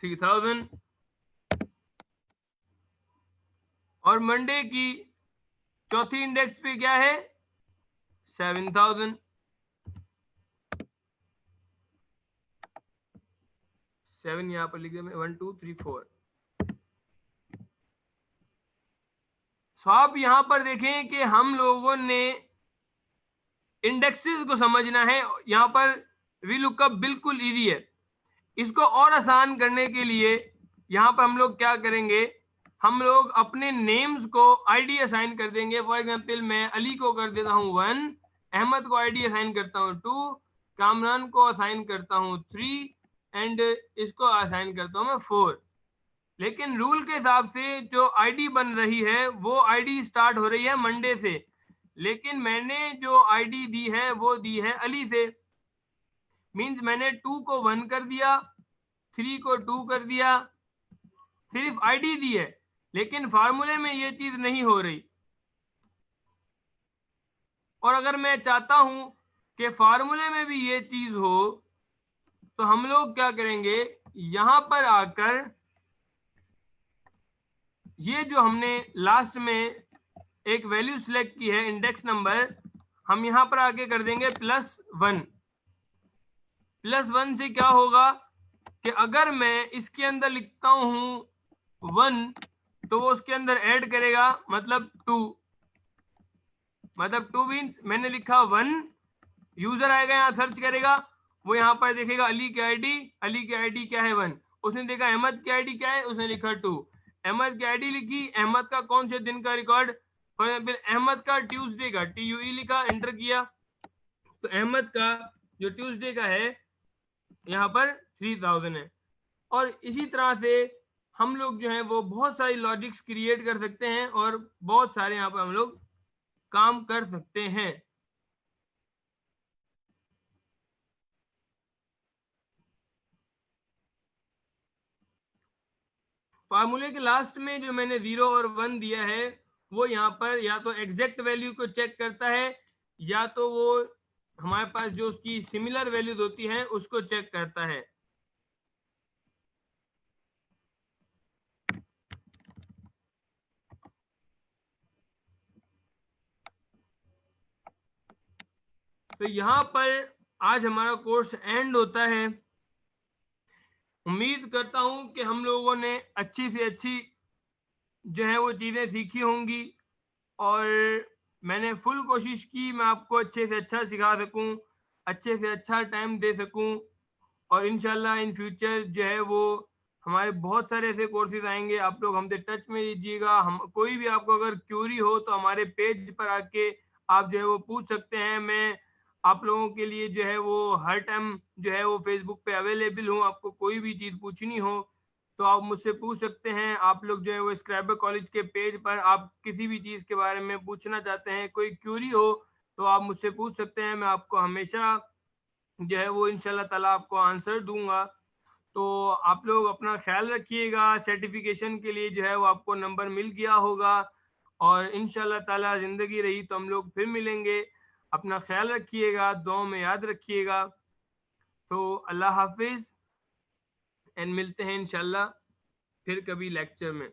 3,000, और मंडे की चौथी इंडेक्स पे क्या है 7,000। 7 यहां पर लिख दिया मैंने, 1 2 3 4। तो आप यहां पर देखें कि हम लोगों ने इंडेक्सेस को समझना है। यहां पर वी लुकअप बिल्कुल इजी है। इसको और आसान करने के लिए यहां पर हम लोग क्या करेंगे, हम लोग अपने नेम्स को आईडी असाइन कर देंगे। फॉर एग्जांपल मैं अली को कर देता हूं 1, अहमद को आईडी असाइन करता हूं 2, कामरान को असाइन करता हूं 3, एंड इसको असाइन करता हूं मैं 4। लेकिन रूल के हिसाब से जो आईडी बन रही है वो आईडी स्टार्ट हो रही है मंडे से, लेकिन मैंने जो आईडी दी है वो दी है अली से। मींस मैंने 2 को 1 कर दिया, 3 को 2 कर दिया, सिर्फ आईडी दी है, लेकिन फार्मूले में ये चीज नहीं हो रही। और अगर मैं चाहता हूं कि फार्मूले में भी ये चीज हो तो हम लोग क्या करेंगे, यहां पर आकर ये जो हमने लास्ट में एक वैल्यू सिलेक्ट की है इंडेक्स नंबर, हम यहां पर आके कर देंगे +1। +1 से क्या होगा कि अगर मैं इसके अंदर लिखता हूं 1 तो वो उसके अंदर ऐड करेगा, मतलब 2, मतलब 2 मीन्स मैंने लिखा 1, यूजर आएगा यहाँ सर्च करेगा, वो यहाँ पर देखेगा अली की आईडी, अली की आईडी क्या है 1, उसने देखा अहमद की आईडी क्या है, उसने लिखा 2, अहमद की आईडी लिखी, अहमद का कौन से दिन का रिकॉर्ड, फॉर एग्जाम्पल अहमद का ट्यूसडे का, TUE लिखा, एंटर किया, तो अहमद का जो ट्यूसडे का है यहाँ पर 3,000 है। और इसी तरह से हम लोग जो है वो बहुत सारी लॉजिक्स क्रिएट कर सकते हैं और बहुत सारे यहाँ पर हम लोग काम कर सकते हैं। फार्मूले के लास्ट में जो मैंने 0 और 1 दिया है वो यहाँ पर या तो एग्जैक्ट वैल्यू को चेक करता है या तो वो हमारे पास जो उसकी सिमिलर वैल्यूज होती हैं उसको चेक करता है। तो यहाँ पर आज हमारा कोर्स एंड होता है। उम्मीद करता हूँ कि हम लोगों ने अच्छी से अच्छी जो है वो चीज़ें सीखी होंगी और मैंने फुल कोशिश की मैं आपको अच्छे से अच्छा सिखा सकूं, अच्छे से अच्छा टाइम दे सकूं और इंशाल्लाह इन फ्यूचर जो है वो हमारे बहुत सारे ऐसे कोर्सेज आएंगे। आप लोग हमसे टच में लीजिएगा। हम कोई भी आपको अगर क्यूरी हो तो हमारे पेज पर आके आप जो है वो पूछ सकते हैं। मैं आप लोगों के लिए जो है वो हर टाइम जो है वो फेसबुक पे अवेलेबल हूँ। आपको कोई भी चीज़ पूछनी हो तो आप मुझसे पूछ सकते हैं। आप लोग जो है वो स्क्राइबर कॉलेज के पेज पर आप किसी भी चीज़ के बारे में पूछना चाहते हैं, कोई क्यूरी हो तो आप मुझसे पूछ सकते हैं। मैं आपको हमेशा जो है वो इंशाल्लाह ताला आपको आंसर दूंगा। तो आप लोग अपना ख्याल रखिएगा। सर्टिफिकेशन के लिए जो है वो आपको नंबर मिल गया होगा और इंशाल्लाह ताला ज़िंदगी रही तो हम लोग फिर मिलेंगे। अपना ख्याल रखिएगा, दुआ में याद रखिएगा। तो अल्लाह हाफिज़ एंड मिलते हैं इंशाल्लाह फिर कभी लेक्चर में।